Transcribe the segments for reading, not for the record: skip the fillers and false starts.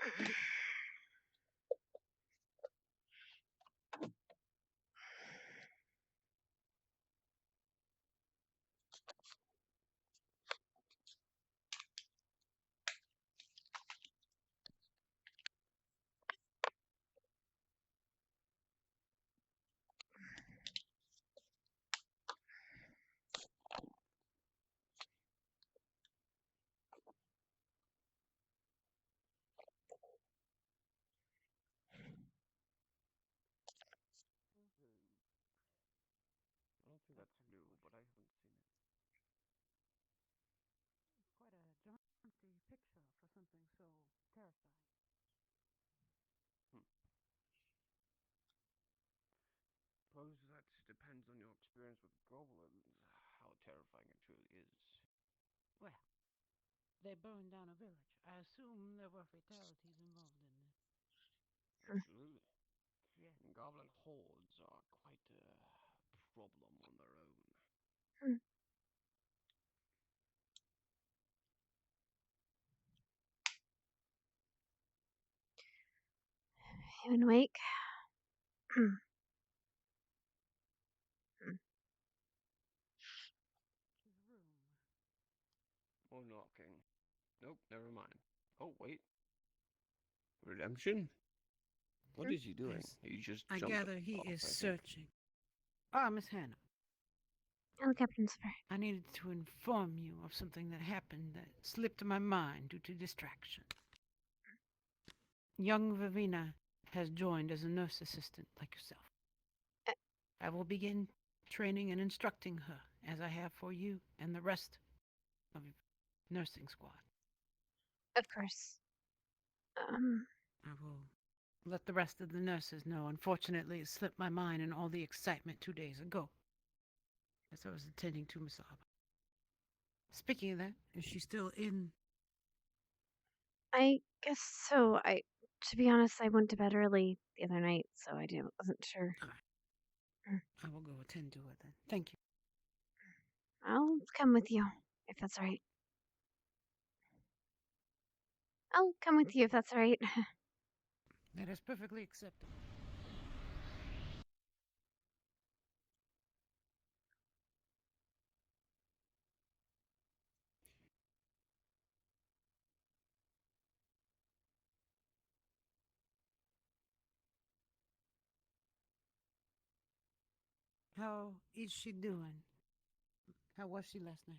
I don't think that's new, but I haven't seen it. Quite a jaunty picture for something so terrifying. Suppose that depends on your experience with goblins, how terrifying it truly is. Well, they burned down a village. I assume there were fatalities involved in this. Absolutely. Yes. Goblin hordes are quite a problem on their own. You awake? His room. Or knocking. Nope, never mind. Oh, wait. Redemption? What is he doing? Yes. He just I jumped gather he off, is I think. searching. Ah, Miss Hannah. Oh, Captain Spur. I needed to inform you of something that happened that slipped my mind due to distraction. Young Vivina has joined as a nurse assistant like yourself. I will begin training and instructing her, as I have for you and the rest of your nursing squad. Of course. I will let the rest of the nurses know. Unfortunately, it slipped my mind in all the excitement 2 days ago, as I was attending to Masaba. Speaking of that, is she still in? I guess so. To be honest, I went to bed early the other night, so wasn't sure. I will go attend to it then. Thank you. I'll come with you, if that's all right. I'll come with you if that's all right. That is perfectly acceptable. How is she doing? How was she last night?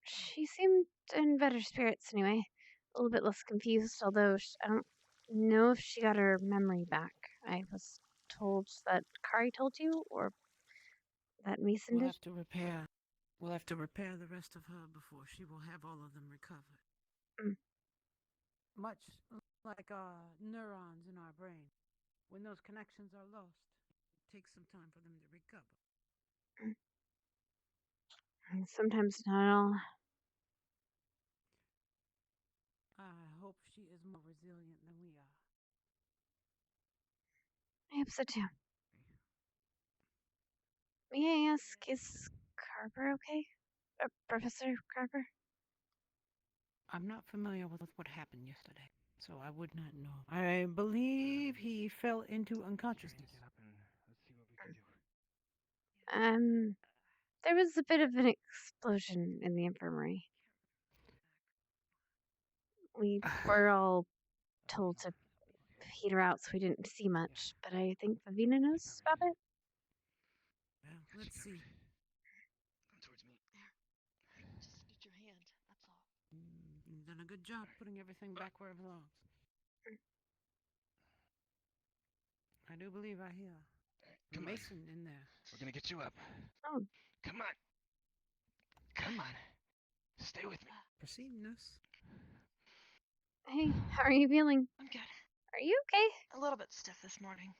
She seemed in better spirits anyway. A little bit less confused, although I don't know if she got her memory back. I was told that Kari told you, or that Mason We'll did. have to repair. We'll have to repair the rest of her before she will have all of them recovered. Mm. Much like our neurons in our brain. When those connections are lost, it takes some time for them to recover. Sometimes not at all. I hope she is more resilient than we are. I hope so too. May I ask, is Carver okay? Professor Carver? I'm not familiar with what happened yesterday, so I would not know. I believe he fell into unconsciousness. Get up and let's see what we can do. There was a bit of an explosion in the infirmary. We were all told to peter out, so we didn't see much, but I think Vivina knows about it. Well, let's see. Come towards me. There. Just eat your hand. That's all. You've done a good job putting everything back where it belongs. I do believe I hear Mason in there. We're gonna get you up. Oh. Come on. Come on. Stay with me. Proceed, nurse. Hey, how are you feeling? I'm good. Are you okay? A little bit stiff this morning.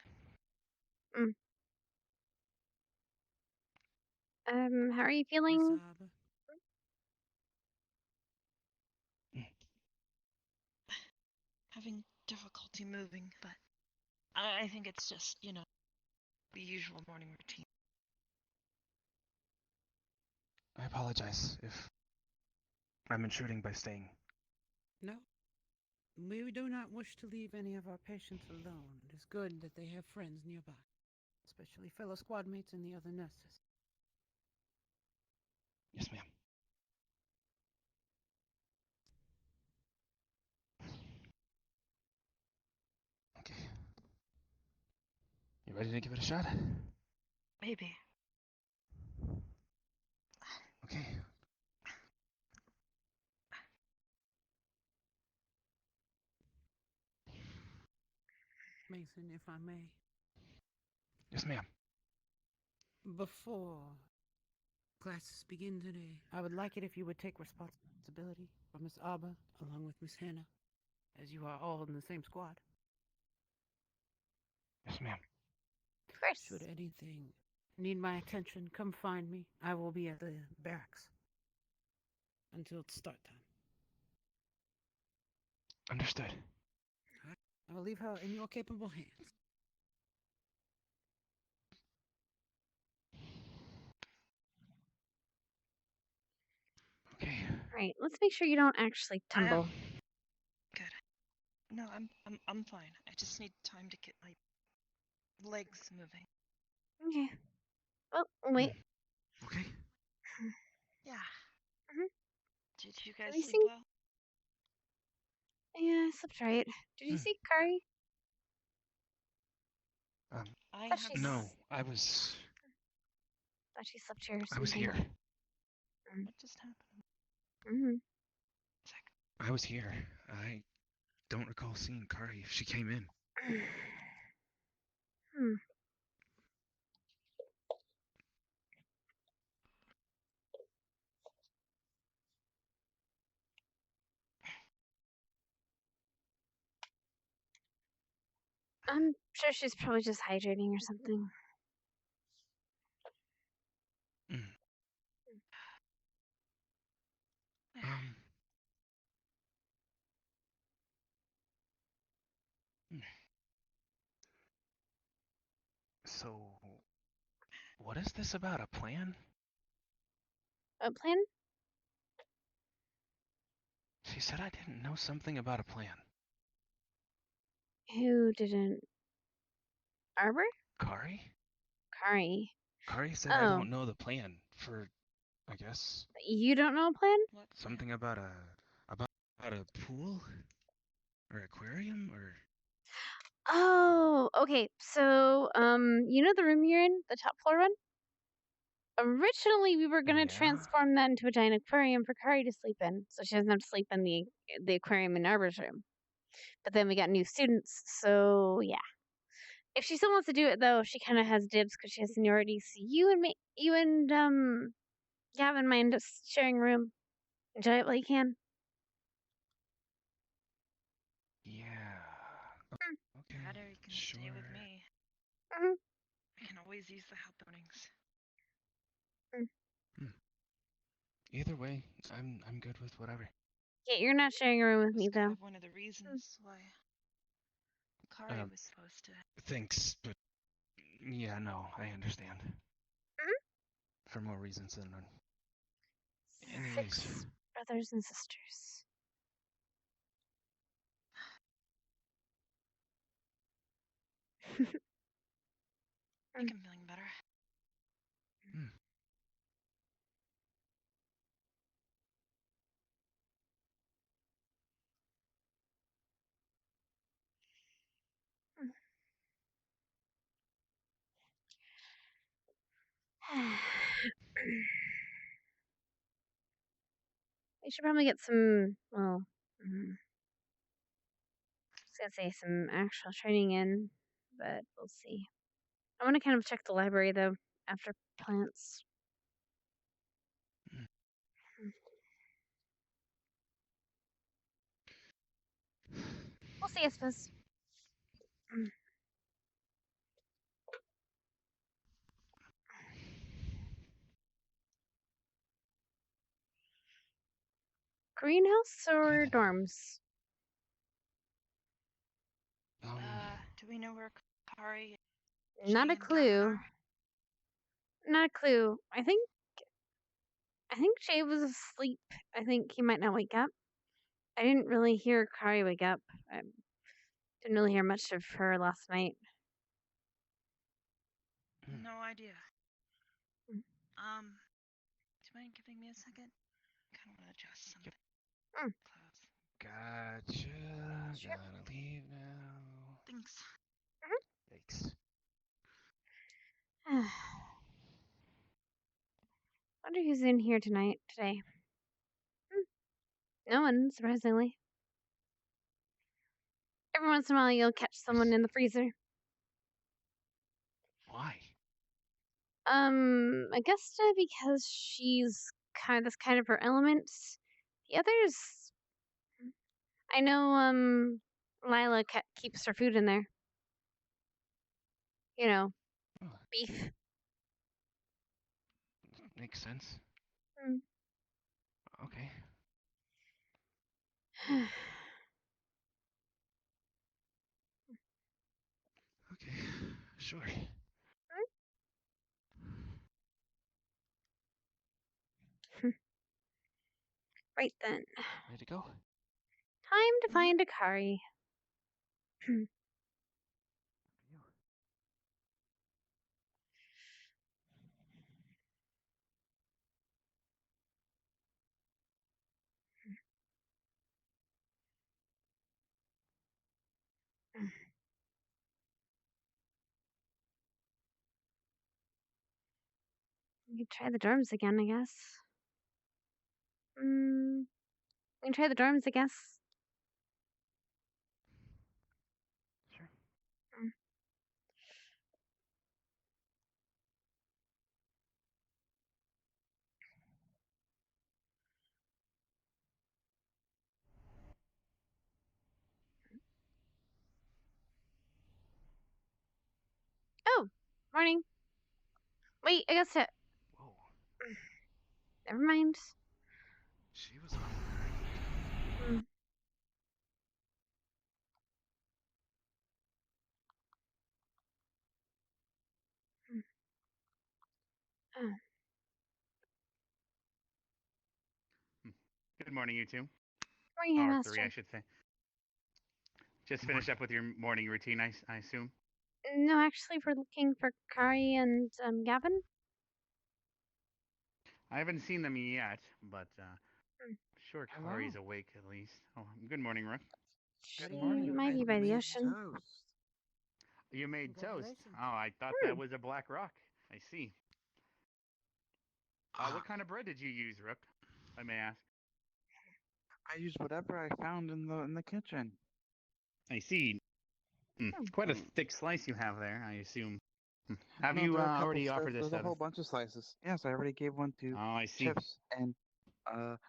How are you feeling? Masaba. Having difficulty moving, but I think it's just, the usual morning routine. I apologize if I'm intruding by staying. No. We do not wish to leave any of our patients alone. It is good that they have friends nearby, especially fellow squad mates and the other nurses. Yes, ma'am. Okay. You ready to give it a shot? Maybe. Okay. Mason, if I may, Yes, ma'am. before classes begin today, I would like it if you would take responsibility for Miss Abba along with Miss Hannah, as you are all in the same squad. Yes, ma'am. Of course. Should anything need my attention, come find me. I will be at the barracks until it's start time. Understood. I will leave her in your capable hands. Okay. All right, let's make sure you don't actually tumble. Good. No, I'm fine. I just need time to get my legs moving. Okay. Oh, wait. Okay. Yeah. Mhm. Did you guys you sleep see- well? Yeah, I slept right. Did you Hmm. see Kari? I Thought have she's- No, I was Thought she slept here or something. I was here. What just happened? Mm-hmm. I was here. I don't recall seeing Kari if she came in. I'm sure she's probably just hydrating or something. Um. hmm. So, what is this about? A plan? A plan? She said I didn't know something about a plan. Who didn't? Arbor? Kari? Kari. Kari said I Oh. don't know the plan for, I guess, You don't know a plan? What? something about a pool or aquarium or Oh, okay. So, you know the room you're in, the top floor one? Originally, we were gonna Yeah. transform that into a giant aquarium for Kari to sleep in, so she doesn't have to sleep in the aquarium in Arbor's room. But then we got new students, so yeah. If she still wants to do it, though, she kind of has dibs because she has seniority. So you and Gavin mind just sharing a room. Enjoy it while you can. Yeah. Okay. Rather you can Sure. stay with me. Mhm. I can always use the help mornings. Either way, I'm good with whatever. Yeah, you're not sharing a room with That's me, kind though. of one of the reasons why Kari Um, was supposed to. Thanks, but yeah, no, I understand. Mhm. For more reasons than none. Anyways, 6 brothers and sisters. I think I'm feeling better. We should probably get some, well, I was gonna say some actual training in, but we'll see. I want to kind of check the library, though, after plants. We'll see, I suppose. Greenhouse or dorms? Do we know where Kari? Not Shay a and Gavin clue. are? Not a clue. I think Shay was asleep. I think he might not wake up. I didn't really hear Kari wake up. I didn't really hear much of her last night. No idea. Mm. Do you mind giving me a second? I kind of want to adjust something. Mm. Close. Gotcha. Sure. Gotta leave now. Thanks. Thanks. Wonder who's in here today. No one, surprisingly. Every once in a while, you'll catch someone in the freezer. Why? Augusta because that's kind of her element. The others, I know. Lila keeps her food in there. You know, Oh, beef. makes sense. Mm. Okay. Okay. Sure. Right then, Ready to go? time to find Akari. We can try the dorms again, I guess. We can try the dorms, I guess. Sure. Mm. Oh, morning. Wait, Augusta. Whoa. Never mind. She was alright. Oh, Good morning, you two. morning, Or headmaster. three, I should say. Just finished up with your morning routine, I assume. No, actually, we're looking for Kari and Gavin. I haven't seen them yet, but Mm. sure Hello. Kari's awake at least. Oh, good morning, Rook. She morning. might be by the Made ocean. toast. You made toast. Congratulations. Oh, I thought that was a black rock. I see. What kind of bread did you use, Rook? I may ask. I used whatever I found in the kitchen. I see. Quite a thick slice you have there, I assume. Have No, you there are a couple. already offered this There's to a others? whole bunch of slices. Yes, I already gave one to Oh, I see. Chips and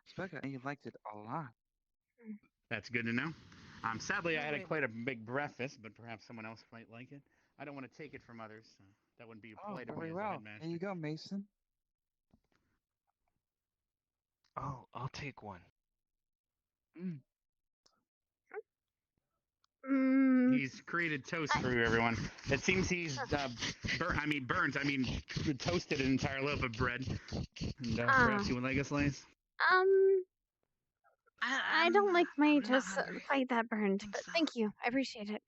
Specca, and he liked it a lot. That's good to know. Sadly, I had wait. quite a big breakfast, but perhaps someone else might like it. I don't want to take it from others. That wouldn't be Oh, polite of me very as the well. headmaster. Here you go, Mason. I'll take one. He's created toast for you, everyone. It seems he's toasted an entire loaf of bread. And perhaps you would like a slice? I don't like my I'm not toast hungry. quite that burned, Think but so. thank you. I appreciate it.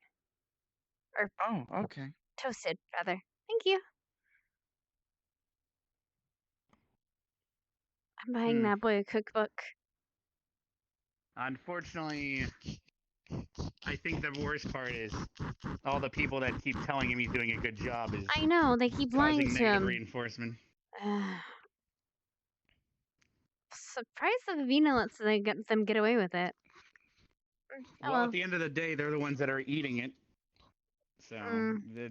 Oh, okay. Toasted, rather. Thank you. I'm buying that boy a cookbook. Unfortunately, I think the worst part is all the people that keep telling him he's doing a good job is I know, they keep lying causing to negative him. reinforcement. Surprised that Vina lets them get away with it. Well, at the end of the day, they're the ones that are eating it. So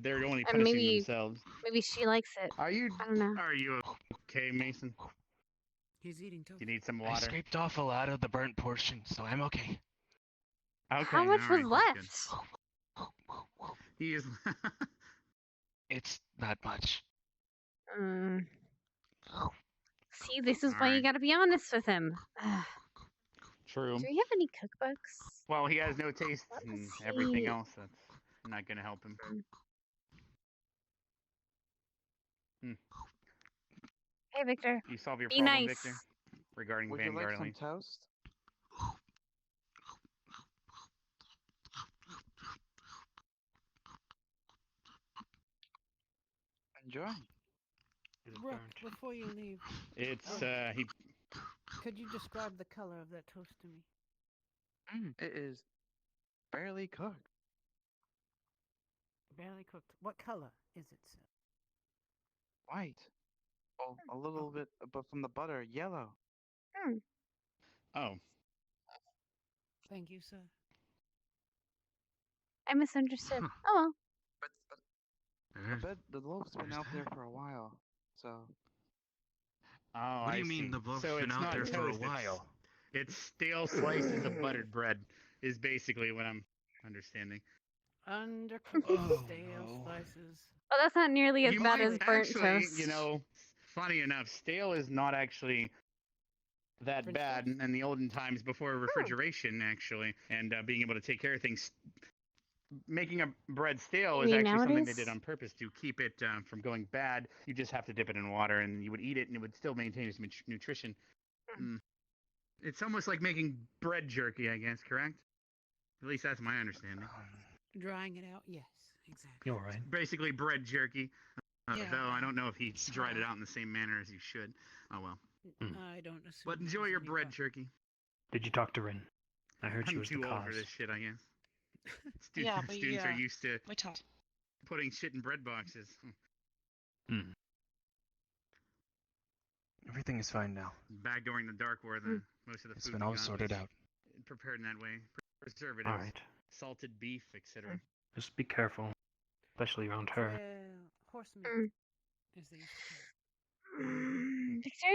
they're only And punishing themselves. Maybe she likes it. Are you I don't know. okay, Mason? He's eating toast. You need some I water. scraped off a lot of the burnt portion, so I'm okay. Okay, How much was all right, left? that's good. He is. It's not much. See, this is why you gotta be honest with him. True. Do we have any cookbooks? Well, he has no taste What and was everything he- else. That's not going to help him. Hey, Victor. You solve your Be problem, nice. Victor, regarding Would you Vanguard like at some least. toast? Enjoy. It is Rook, burnt. before you leave, It's he. could you describe the color of that toast to me? It is barely cooked. Barely cooked. What color is it, sir? White. Oh, a little bit, but from the butter, yellow. Oh, Thank you, sir. I misunderstood. Huh. Oh But the loaf's been There's out there that. for a while, so oh, What do I you mean see. the loaf's So been it's out not there for a toast. while? It's stale slices of buttered bread. Is basically what I'm understanding. Undercooked Oh, stale no. slices. well, that's not nearly as You bad might as burnt actually, toast. funny enough, stale is not actually that French bad toast? in the olden times before refrigeration, actually, and being able to take care of things. Making a bread stale You is mean actually something they nowadays? did on purpose to keep it from going bad. You just have to dip it in water, and you would eat it, and it would still maintain its nutrition. It's almost like making bread jerky, I guess. Correct? At least that's my understanding. Drying it out? Yes, exactly. You're right. Basically, bread jerky. Yeah. Though I don't know if he dried it Sorta. out in the same manner as he should. Oh well. I don't assume. But there's enjoy your any bread jerky. Did you talk to Rin? I heard she I'm was the too old for cause. this shit, I guess. Yeah, Students are used to we talked. putting shit in bread boxes. Everything is fine now. Back during the Dark War, most of the It's food been we all got sorted was out. prepared in that way. Preservatives, Alright. salted beef, etc. Just be careful. Especially around her. Well, horse meat, as they used to call it. Victor,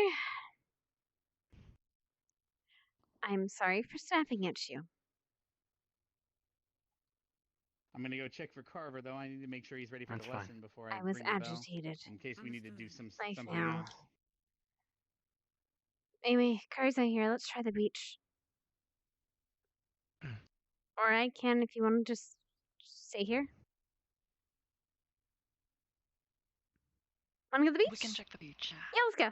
I'm sorry for snapping at you. I'm gonna go check for Carver, though. I need to make sure he's ready for That's the fine. lesson before I I was ring the bell, agitated. in case we need to do I something know. else. Anyway, Kari's not here. Let's try the beach. Or I can if you want to just stay here. Want to go to the beach? We can check the beach. Yeah, let's go.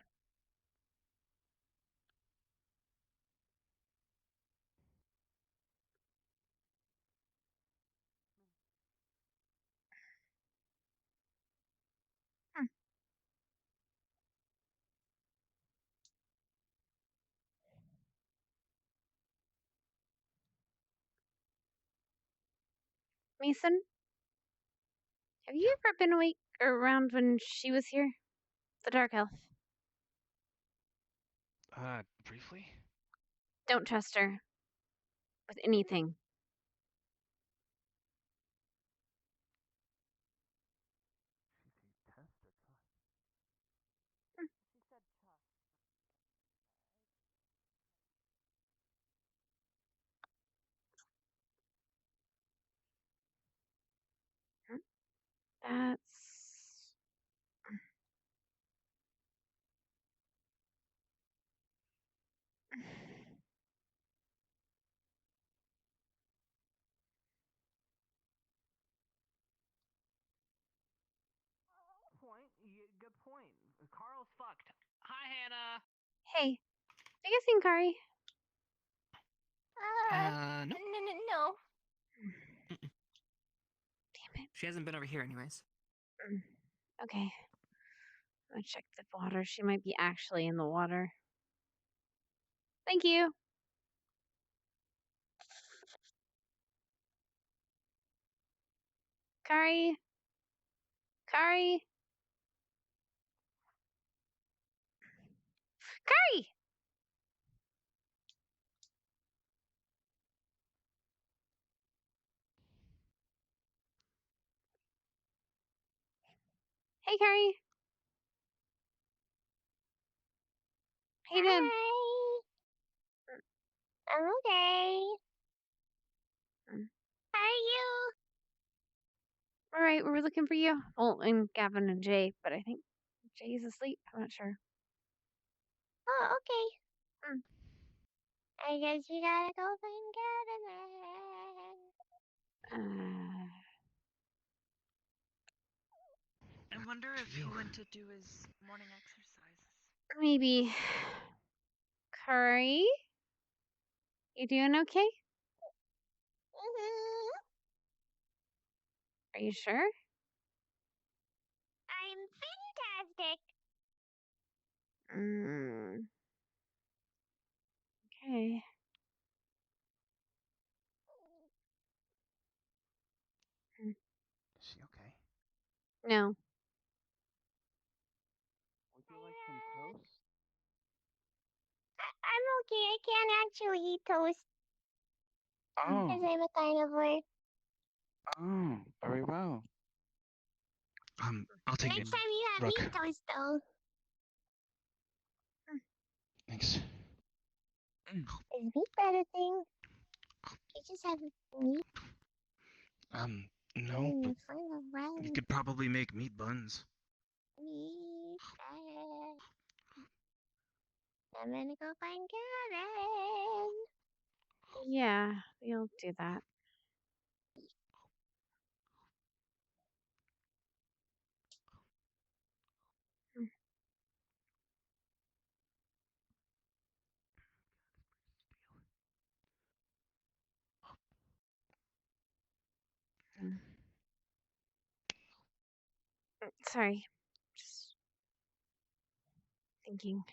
Mason, have you ever been awake or around when she was here? The Dark Elf. Briefly? Don't trust her with anything. That's Good point. Carl's fucked. Hi, Hannah. hey. Have you guys seen Kari? No. No. Damn it. She hasn't been over here anyways. Okay. I'm gonna check the water. She might be actually in the water. Thank you. Kari. Kari. Kari! Hey, Kari. How you doing? Hi. I'm okay. Mm. How are you? All right, we were looking for you. Well, and Gavin and Jay, but I think Jay's asleep. I'm not sure. Oh, okay. Mm. I guess you gotta go find Gavin. I wonder if he went to do his morning exercises. Maybe. Kari? You doing okay? Are you sure? I'm sick. Okay. Is she okay? No. Would you like some toast? I'm okay. I can't actually eat toast because Oh, I'm a carnivore. oh, very well. I'll take it. Next time you have Rook. meat toast, though. Thanks. Is meat better thing? You just have meat No, in but front of you bread. could probably make meat buns. Meat bread. I'm gonna go find Kevin. Yeah, we'll do that. Sorry. Just thinking.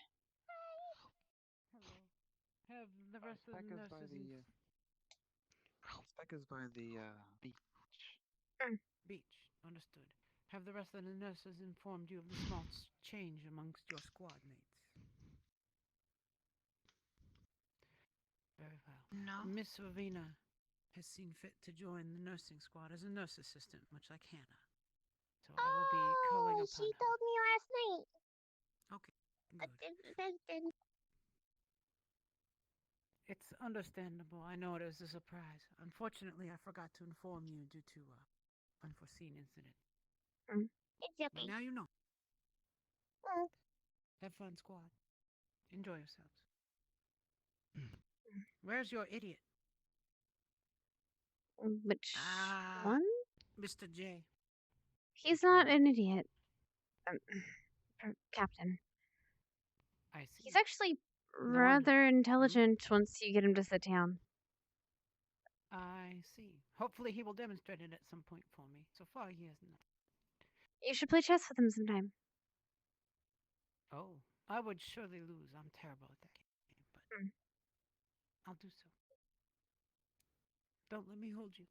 Hello. Have the rest of the Specca's by nurses the Specca's by the beach. beach. Understood. Have the rest of the nurses informed you of the small change amongst your squad mates? Very well. No. Miss Ravina has seen fit to join the nursing squad as a nurse assistant, much like Hannah. So I will be calling upon she her. told me last night. Okay, good. It's understandable. I know it is a surprise. Unfortunately, I forgot to inform you due to unforeseen incident. It's okay. But now you know. Mm. Have fun, squad. Enjoy yourselves. Where's your idiot? Which one? Mr. J. He's not an idiot. Captain. I see. He's actually wonder. rather intelligent once you get him to sit down. I see. Hopefully he will demonstrate it at some point for me. So far he has not. You should play chess with him sometime. Oh, I would surely lose. I'm terrible at that game, but I'll do so. Don't let me hold you.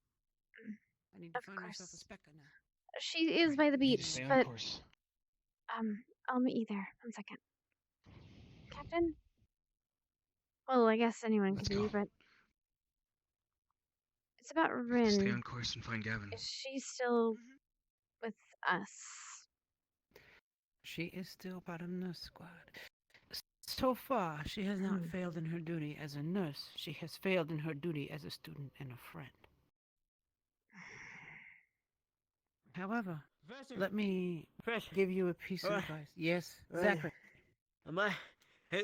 I need to Of find myself a course. Specca now. She is by the You need to beach, stay on but course. I'll meet you there. 1 second. Captain? Well, I guess anyone Let's can go. be, but it's about Stay Rin. on course and find Gavin. Is she still with us? She is still part of the nurse squad. So far, she has not failed in her duty as a nurse. She has failed in her duty as a student and a friend. However, let me give you a piece of advice. Yes, Zachary.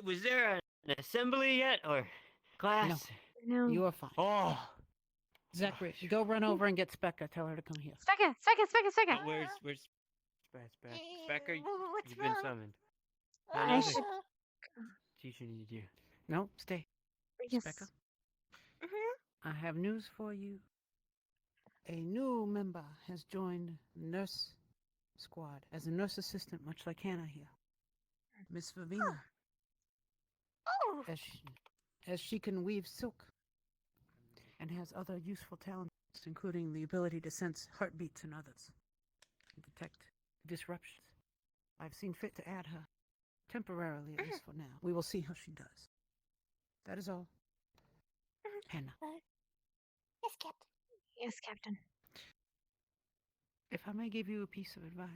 Was there an assembly yet, or class? No. You are fine. Oh, Zachary, go run over and get Specca. Tell her to come here. Specca! where's Specker? You've been summoned. I should... Teacher needs you. No, stay. Yes. Specca, I have news for you. A new member has joined the nurse squad as a nurse assistant, much like Hannah here. Miss Vivina. As she can weave silk and has other useful talents, including the ability to sense heartbeats in others and detect disruptions. I've seen fit to add her, temporarily at least for now. We will see how she does. That is all. Hannah. Yes, Captain. Yes, Captain. If I may give you a piece of advice,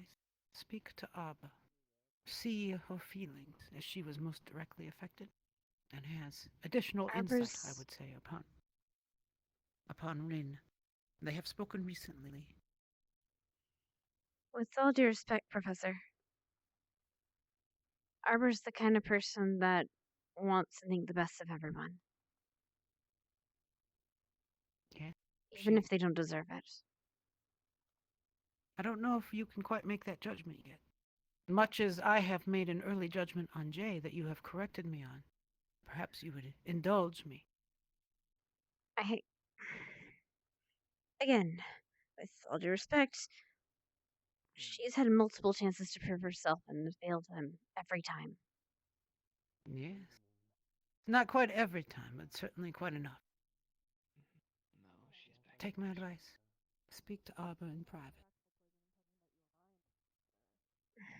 speak to Arbor. See her feelings, as she was most directly affected, and has additional insight, I would say, upon Rin. They have spoken recently. With all due respect, Professor, Arbor's the kind of person that wants to think the best of everyone. Yeah. Even if they don't deserve it. I don't know if you can quite make that judgment yet. Much as I have made an early judgment on Jay that you have corrected me on, perhaps you would indulge me. Again, with all due respect, She's had multiple chances to prove herself and failed him every time. Yes. Not quite every time, but certainly quite enough. No, she's back. Take my advice. Speak to Arbor in private.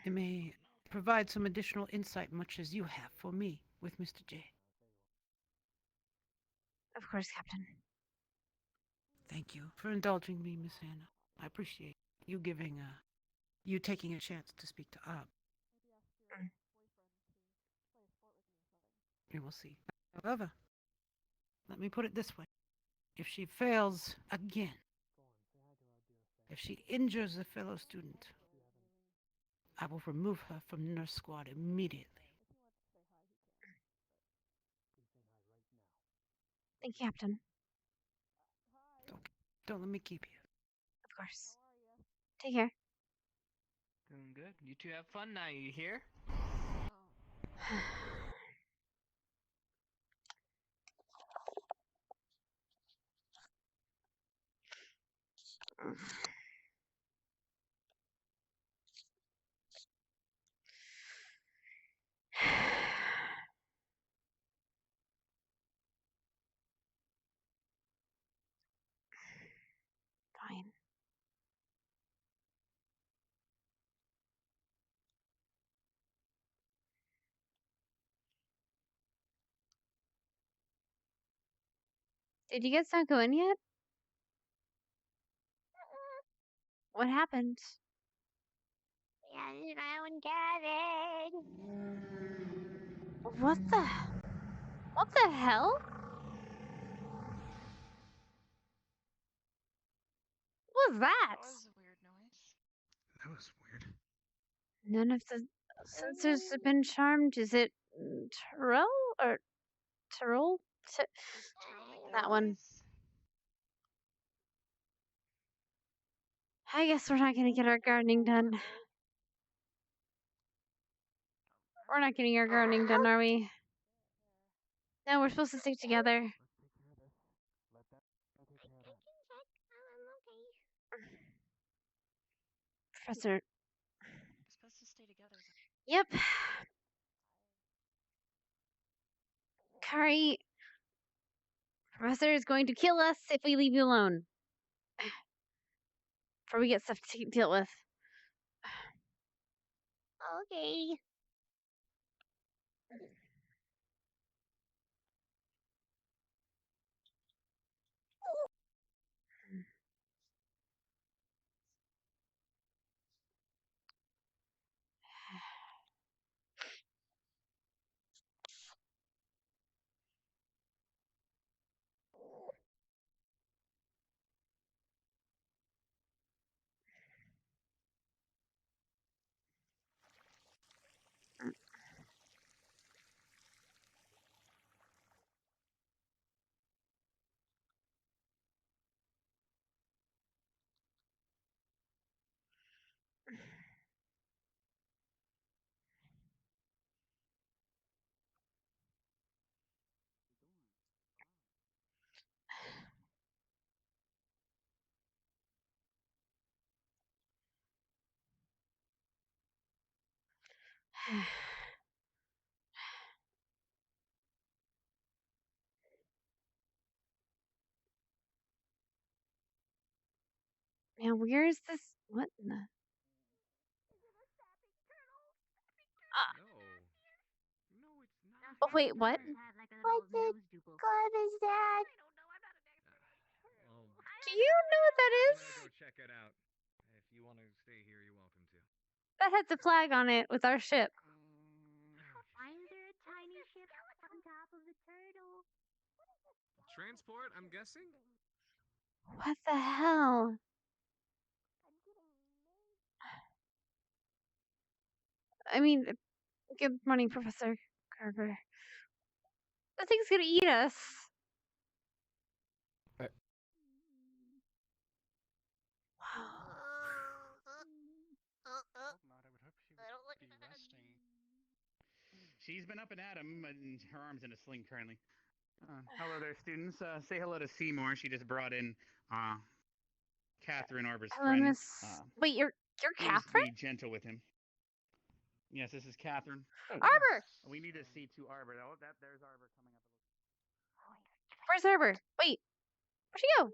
It may provide some additional insight, much as you have for me with Mr. J. Of course, Captain. Thank you for indulging me, Miss Hannah. I appreciate you you taking a chance to speak to Arbor. We will see. However, let me put it this way. If she fails again, if she injures a fellow student, I will remove her from Nurse Squad immediately. Thank you, Captain. Don't let me keep you. Of course. Take care. Doing good. You two have fun now, you hear? Fine. Did you guys not go in yet? What happened? Yeah, my own cabin. What the hell? What was that? That was a weird noise. That was weird. None of the sensors have been charmed. Is it Tyrell or Tyrell? That one. I guess we're not gonna get our gardening done. We're not getting our gardening done, are we? No, we're supposed to stick together. Professor. We're supposed to stay together. Yep. Kari. Professor is going to kill us if we leave you alone. Before we get stuff to deal with. Okay. Now, where is this? What in the? Oh, wait, what? What the god is that? Do you know what that is? I'm gonna go check it out. If you want to stay here, you're welcome to. That has a flag on it with our ship. Why is there a tiny ship on top of the turtle? Transport, I'm guessing? What the hell? I mean, good morning, Professor Carver. The thing's gonna eat us. She's been up and at him, and her arm's in a sling currently. Hello there, students. Say hello to Seymour. She just brought in Catherine Arbor's Hello, friend. Miss. Wait, you're You're Please Catherine? be gentle with him. Yes, this is Catherine. Arbor! We need to see to Arbor. Oh, there's Arbor coming up. Where's Arbor? Wait. Where'd she go?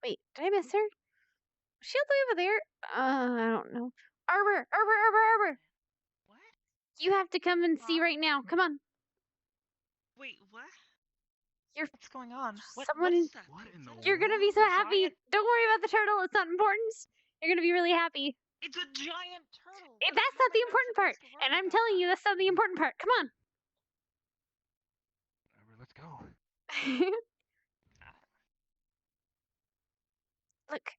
Wait, did I miss her? Was she all the way over there? I don't know. Arbor! Arbor! What? You have to come and see right now. Come on. Wait, what? What's going on? Someone. What's that? What in the You're gonna be so happy. Don't worry about the turtle. It's not important. You're gonna be really happy. It's a giant turtle. That's not the important part. And I'm telling you, that's not the important part. Come on. Arbor, let's go. Look.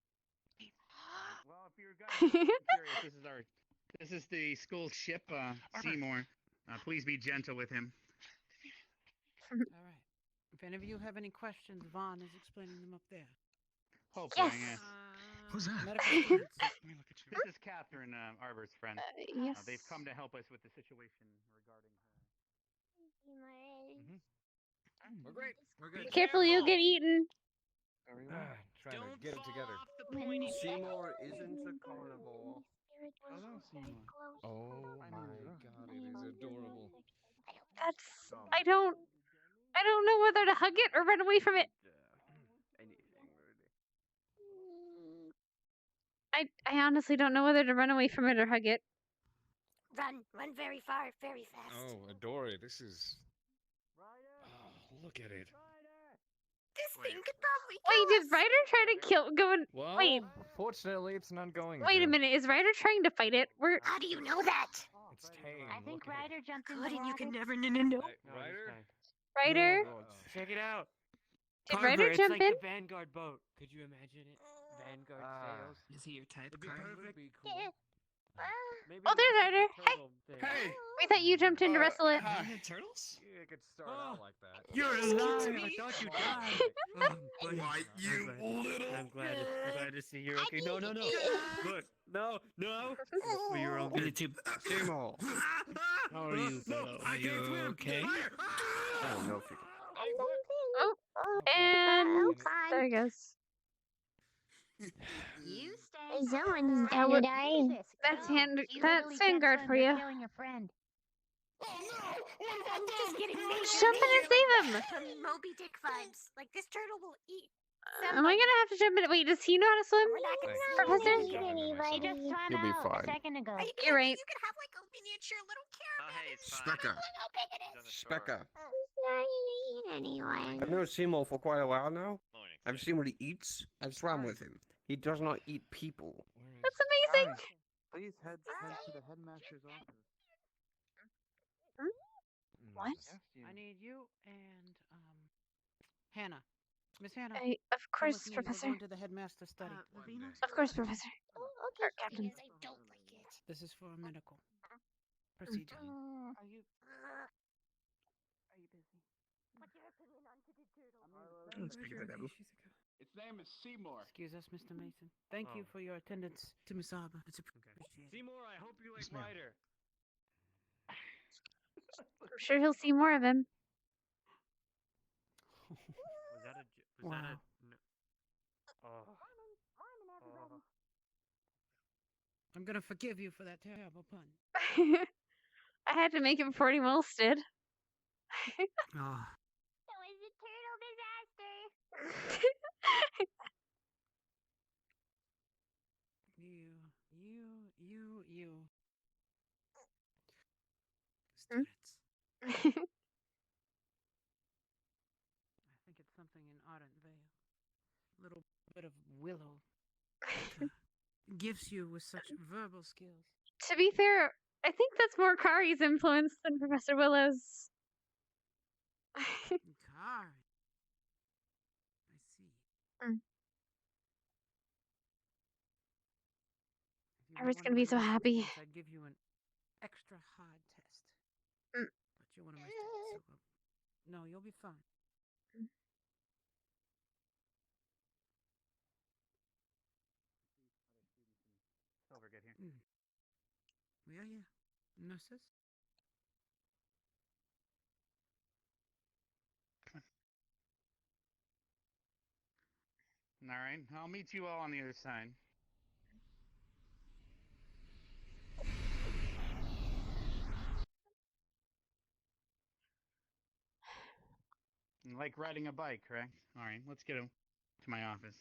Well, if you guys are curious, this is the school ship, Seymour. Please be gentle with him. All right. If any of you have any questions, Vaughn is explaining them up there. Hopefully, Yes. Who's that? Medical students. Let me look at you. This is Catherine, Arbor's friend. Yes. They've come to help us with the situation regarding her. We're great. We're good. Be careful, you'll get eaten. Very well. Trying to get it together. Off the pointy Seymour isn't a carnivore. Hello, Seymour. Oh my god, it is adorable. I don't know whether to hug it or run away from it. Anything really. I honestly don't know whether to run away from it or hug it. Run very far, very fast. Oh, Adore, this is. Oh, look at it. This thing could probably Wait, kill did us. Ryder try to go and Well, wait? fortunately, it's not going Wait a minute, is Ryder trying to fight it? How do you know that? It's tame. I think Ryder jumped in Good, the and you water. can never know. Ryder? Ryder? Check it out. Did Carver, Ryder it's jump like in? the Vanguard boat. Could you imagine it? Vanguard sails. Is he your type, It'd be Carver? perfect. Yeah. Maybe Oh, there's less of the Ryder. Hey. turtle thing. Hey! We thought you jumped in to wrestle it. Giant turtles? It could start out like that. You're alive! I thought you died. Oh, buddy. Why, you little. I'm glad to see you're okay. No. Look, no. For your own good. Seymour. How are you, fellow? Are you okay? I don't know if you can. And fine. there he goes. You stay. Someone's That would- dying. That's No, hand. she That's literally Vanguard said for you're you. killing your friend. I'm just getting major, Jump in and save him. Some Moby Dick vibes. Like this turtle will eat. Am I gonna have to jump in? Wait, does he know how to swim? We're not gonna Thank Professor? see anybody. She just swam You'll be out fine. a second ago. You're right. You can have like a miniature little caravan. hey, it's fine. Specca. Look how big it is. Specca. It's not eating anyone. I've known Seymour for quite a while now. Morning. I've seen what he eats. I've swam with him. He does not eat people. That's amazing. Please head to the headmaster's office. What? Yes, you. I need you and Hannah. Miss Hannah. Of come course, with me. We're Professor. going to the headmaster's study. Of course, Professor. Oh, Or okay. Captain. Because I don't like it. This is for a medical procedure. Are you busy? What's your opinion on the turtle? Its name is Seymour. Excuse us, Mr. Mason. Thank you for your attendance to Miss Arbor. It's appreciated. Seymour, I hope you like Yes, ma'am. Ryder. I'm sure he'll see more of him. Was that a? Was Wow. that a? No. Oh. Oh. I'm gonna forgive you for that terrible pun. I had to make it before anyone else did. Oh. So is it turtle disaster? You. Hmm? Students. I think it's something in Ardent Vale. Little bit of Willow gifts you with such verbal skills. To be fair, I think that's more Kari's influence than Professor Willow's. Kari. I see. Mm. If you I was were gonna one be of so my happy. students, I'd give you an extra hard test. Mm. But you're one of my students, so no, you'll be fine. Silver, get here. Yeah. Nurses? All right, I'll meet you all on the other side. You like riding a bike, correct? All right, let's get to my office.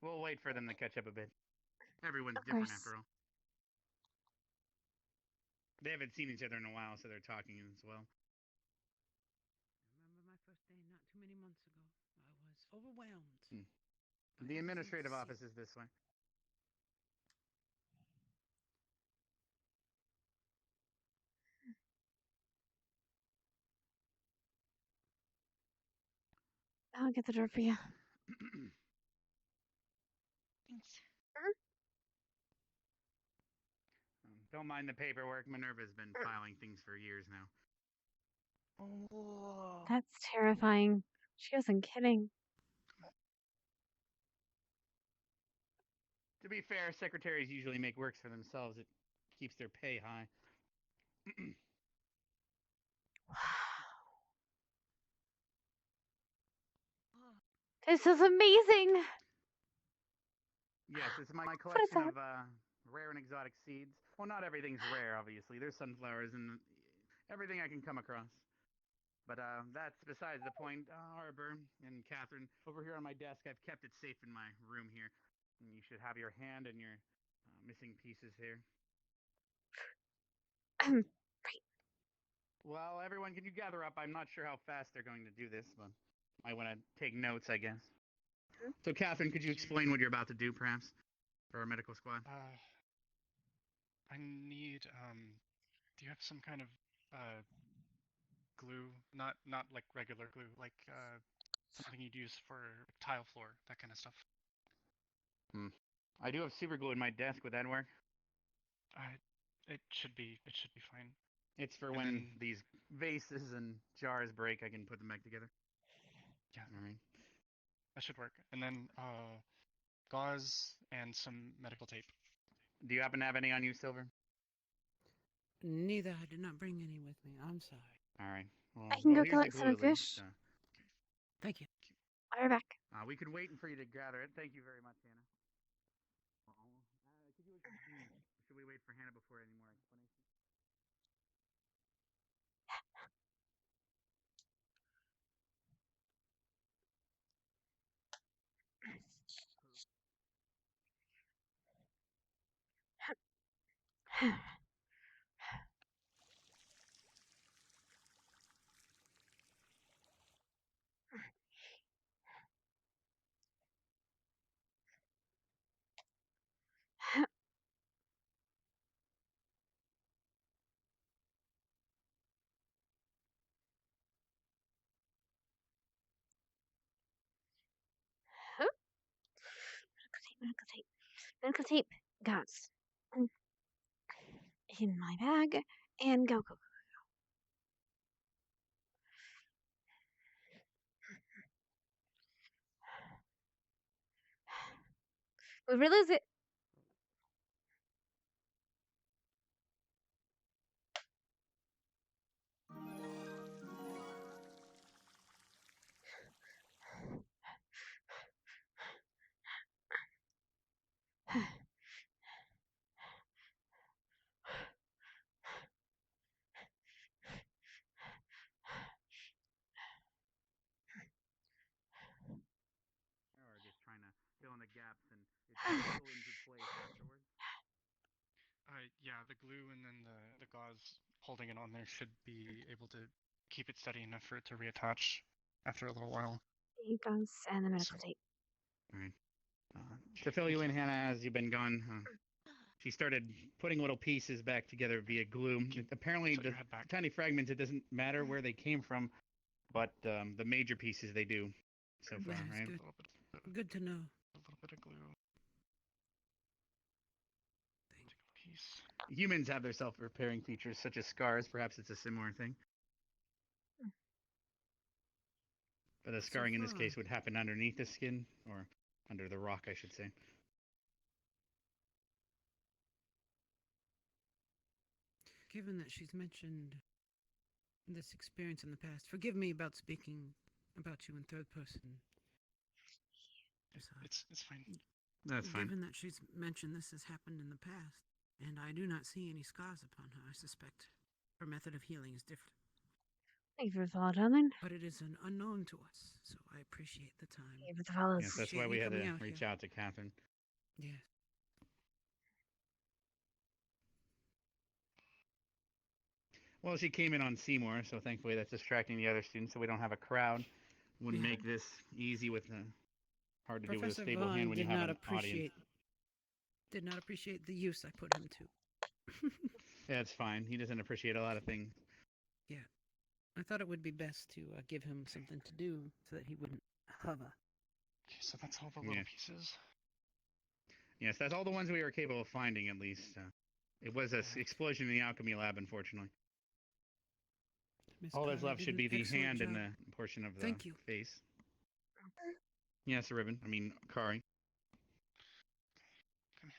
We'll wait for them to catch up a bit. Everyone's Of different course. after all. They haven't seen each other in a while, so they're talking as well. I remember my first day not too many months ago. I was overwhelmed. The administrative office is this way. I'll get the door for you. Thanks. Don't mind the paperwork. Minerva's been filing things for years now. Oh. That's terrifying. She wasn't kidding. To be fair, secretaries usually make works for themselves. It keeps their pay high. This is amazing. Yes, it's my What is collection that? of rare and exotic seeds. Well, not everything's rare, obviously. There's sunflowers and everything I can come across. But that's besides the point. Arbor and Catherine, over here on my desk, I've kept it safe in my room here. And you should have your hand and your missing pieces here. Right. Well, everyone, can you gather up? I'm not sure how fast they're going to do this, but I want to take notes, I guess. So, Catherine, could you explain what you're about to do, perhaps, for our medical squad? I need, do you have some kind of, glue? Not like regular glue, like, something you'd use for tile floor, that kind of stuff. I do have super glue in my desk. Would that work? It should be fine. It's for And when then- these vases and jars break, I can put them back together. Yeah. All right. That should work. And then, gauze and some medical tape. Do you happen to have any on you, Silver? Neither. I did not bring any with me. I'm sorry. All right. Well, I can go here's the collect some glue, at least. fish. Thank you. I'll be back. We can wait for you to gather it. Thank you very much, Hannah. Should we wait for Hannah before any more explanation? Medical tape. Medical tape. Gauze. In my bag. And go. We realize it. Or just trying to fill in the gaps and it's settle into place afterwards? Yeah, the glue and then the gauze holding it on there should be able to keep it steady enough for it to reattach after a little while. The gauze and the medical tape. All right. To fill you in, Hannah, as you've been gone, she started putting little pieces back together via glue. Apparently, the tiny fragments, it doesn't matter where they came from, but the major pieces they do so far, That's right? good. Good to know. A little bit of glue. Take a piece. Humans have their self-repairing features, such as scars. Perhaps it's a similar thing. But the scarring in this case would happen underneath the skin, or under the rock, I should say. Given that she's mentioned this experience in the past, forgive me about speaking about you in third person. It's fine. That's fine. Given that she's mentioned this has happened in the past, and I do not see any scars upon her, I suspect her method of healing is different. Thank you for the follow, darling. But it is an unknown to us, so I appreciate the time. Thank you for the follows. Yes, that's why we had to reach out to Catherine. Yes. Well, she came in on Seymour, so thankfully that's distracting the other students, so we don't have a crowd. Wouldn't make this easy with hard to do with a stable hand when you have an audience. Did not appreciate the use I put him to. Yeah, it's fine. He doesn't appreciate a lot of things. Yeah. I thought it would be best to give him something to do so that he wouldn't hover. Okay, so that's all the little pieces. Yes, that's all the ones we were capable of finding, at least. It was an explosion in the alchemy lab, unfortunately. All that's left should be the hand and the portion of the face. Yes, a ribbon. I mean, Kari. Come here.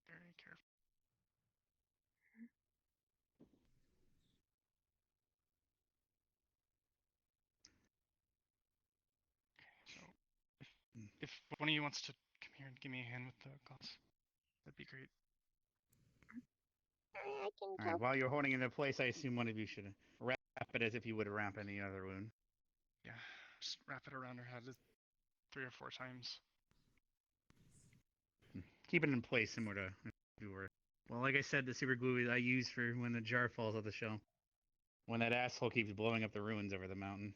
Very careful. Okay, so if one of you wants to come here and give me a hand with the gauze, that'd be great. All right, while you're holding it into place, I assume one of you should wrap it as if you would wrap any other wound. Yeah, just wrap it around her head 3 or 4 times. Keep it in place similar to if you were. Well, like I said, the super glue I use for when the jar falls off the shelf. When that asshole keeps blowing up the ruins over the mountain.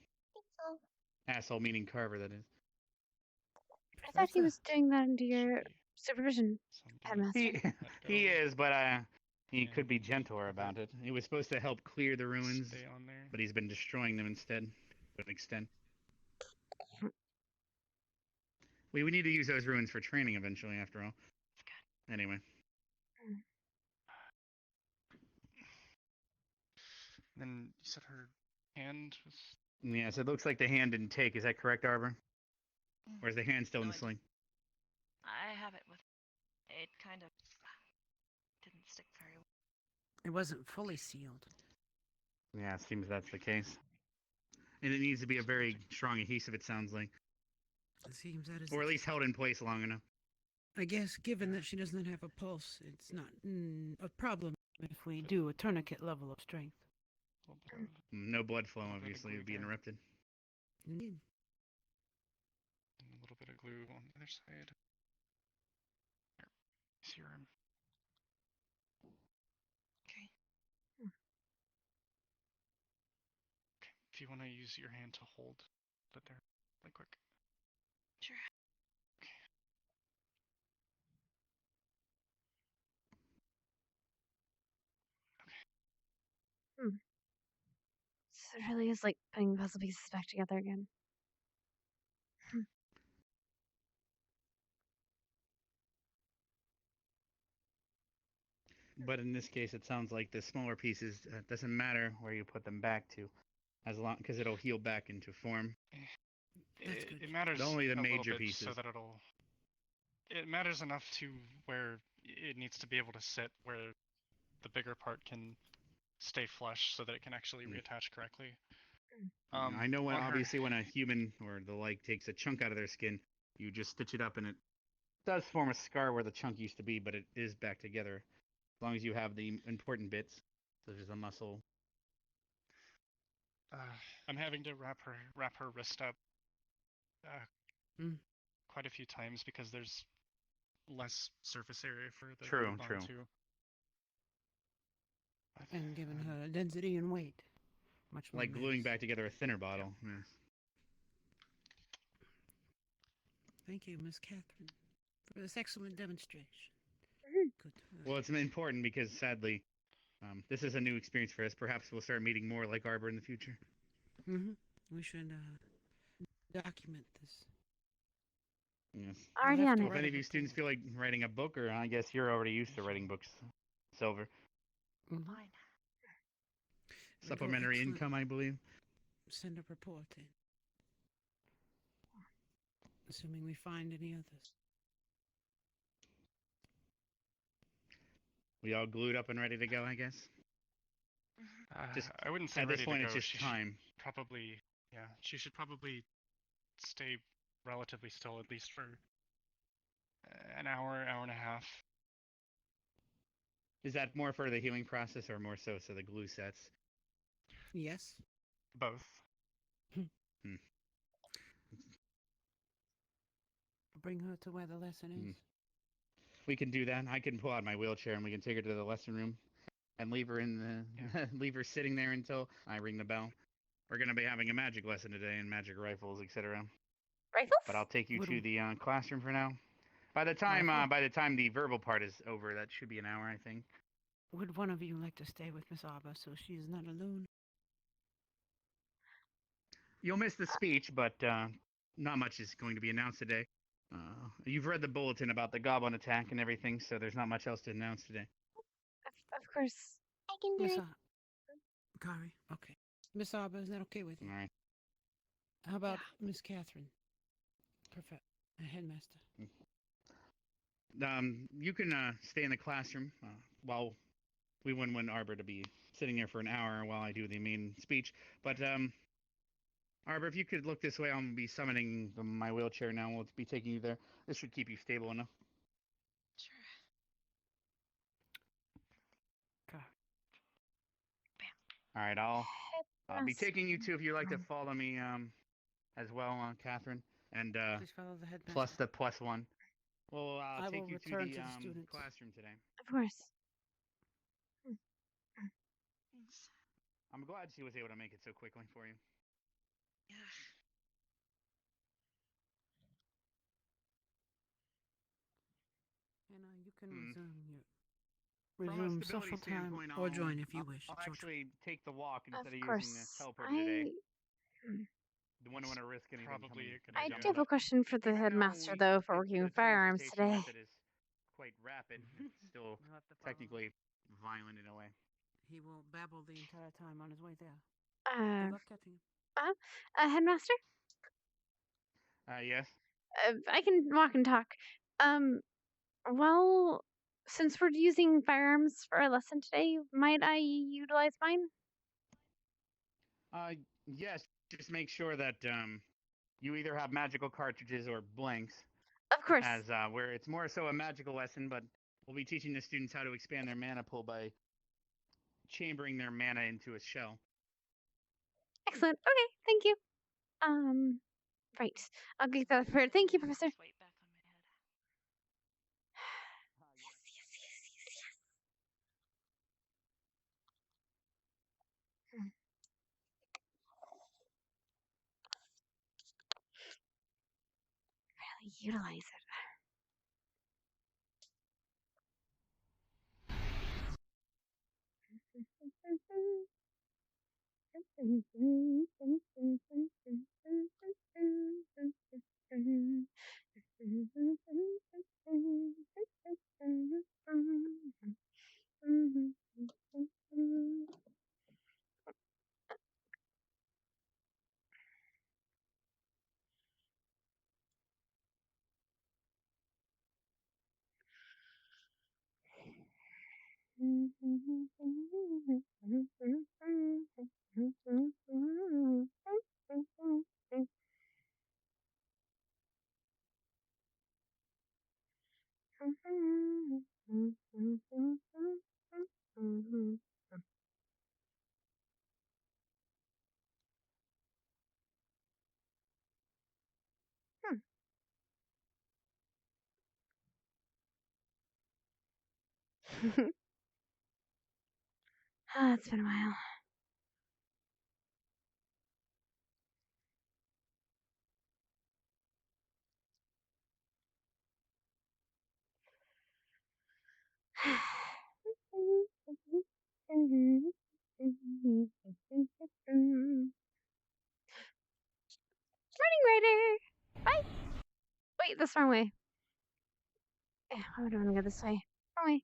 Asshole meaning Carver, that is. I thought he was doing that under your supervision, Headmaster. He is, but he could be gentler about it. He was supposed to help clear the ruins, but he's been destroying them instead, to an extent. We need to use those ruins for training eventually, after all. Anyway. Then you said her hand was... Yes, it looks like the hand didn't take. Is that correct, Arbor? Or is the hand still in the sling? I have it with... It kind of didn't stick very well. It wasn't fully sealed. Yeah, it seems that's the case. And it needs to be a very strong adhesive, it sounds like. It seems that is... Or at least held in place long enough. I guess, given that she doesn't have a pulse, it's not a problem if we do a tourniquet level of strength. No blood flow, obviously, it would be interrupted. Indeed. And a little bit of glue on the other side. Here, serum. Okay. Okay, if you want to use your hand to hold that there, really quick. Sure. So it really is like putting the puzzle pieces back together again. But in this case, it sounds like the smaller pieces, doesn't matter where you put them back to, as long because it'll heal back into form. It matters only the a major little bit pieces. so that it matters enough to where it needs to be able to sit where the bigger part can stay flush so that it can actually reattach correctly. I know when obviously when a human or the like takes a chunk out of their skin, you just stitch it up and it does form a scar where the chunk used to be, but it is back together. As long as you have the important bits, such as a muscle. I'm having to wrap her wrist up quite a few times because there's less surface area for the glue bond too. And given her density and weight, much more like gluing back together a thinner bottle. Yeah. Thank you, Miss Catherine, for this excellent demonstration. Good. Well, it's important because sadly, this is a new experience for us. Perhaps we'll start meeting more like Arbor in the future. We should document this. Yes. Already on Well, it. if any of you students feel like writing a book, or I guess you're already used to writing books, Silver. Fine. Supplementary income, I believe. Send a report in. Assuming we find any others. We all glued up and ready to go, I guess. Just I wouldn't say at ready this point, to it's go. just She time. should probably, yeah, she should probably stay relatively still at least for an hour, hour and a half. Is that more for the healing process, or more so the glue sets? Yes. Both. Bring her to where the lesson is. We can do that. I can pull out my wheelchair and we can take her to the lesson room and leave her in the leave her sitting there until I ring the bell. We're gonna be having a magic lesson today and magic rifles, etc. Rifles? But I'll take you to the classroom for now. By the time the verbal part is over, that should be an hour, I think. Would one of you like to stay with Miss Arbor so she is not alone? You'll miss the speech, but not much is going to be announced today. You've read the bulletin about the goblin attack and everything, so there's not much else to announce today. Of course. I can do Miss it. Kari, okay. Miss Arbor, is that okay with you? All right. How about Miss Catherine? Headmaster. You can stay in the classroom while we wouldn't want Arbor to be sitting there for an hour while I do the main speech. But Arbor, if you could look this way, I'll be summoning my wheelchair now. We'll be taking you there. This should keep you stable enough. Sure. All right, I'll be taking you to, if you'd like to follow me as well, Catherine, and Please follow the headmaster. plus the +1. Well, I I'll take will you to return the to the students. classroom today. Of course. Thanks. I'm glad she was able to make it so quickly for you. Yeah. And you can From a resume stability social time standpoint, or join if you wish. I'll It's your actually take the walk instead of course. using the teleporter today. Don't want to risk anything. Probably a good I idea. do have a question for the headmaster, though, for working with firearms today. Method is quite rapid. It's still technically violent in a way. He will babble the entire time on his way there. Uh, Good luck catching him. Headmaster? Yes? I can walk and talk. Well, since we're using firearms for our lesson today, might I utilize mine? Yes. Just make sure that you either have magical cartridges or blanks. Of course. As where it's more so a magical lesson, but we'll be teaching the students how to expand their mana pool by chambering their mana into a shell. Excellent. Okay, thank you. Right. I'll get that prepared. Thank you, Professor. Weight back on my head. Yes. Really utilize it. It's been a while. Morning, Ryder. Bye. Wait, this wrong way. Why would I want to go this way? Wrong way.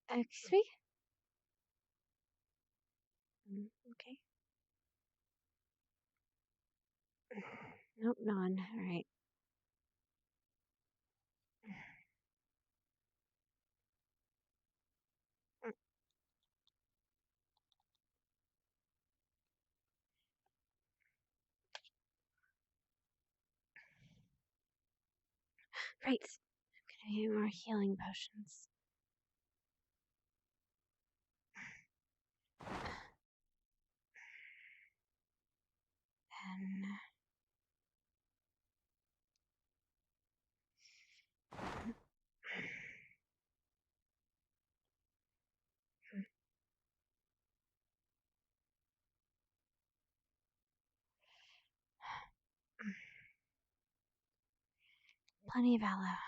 Excuse me? Okay. Nope, no one. All right. Right. I'm gonna get more healing potions. And plenty of aloe.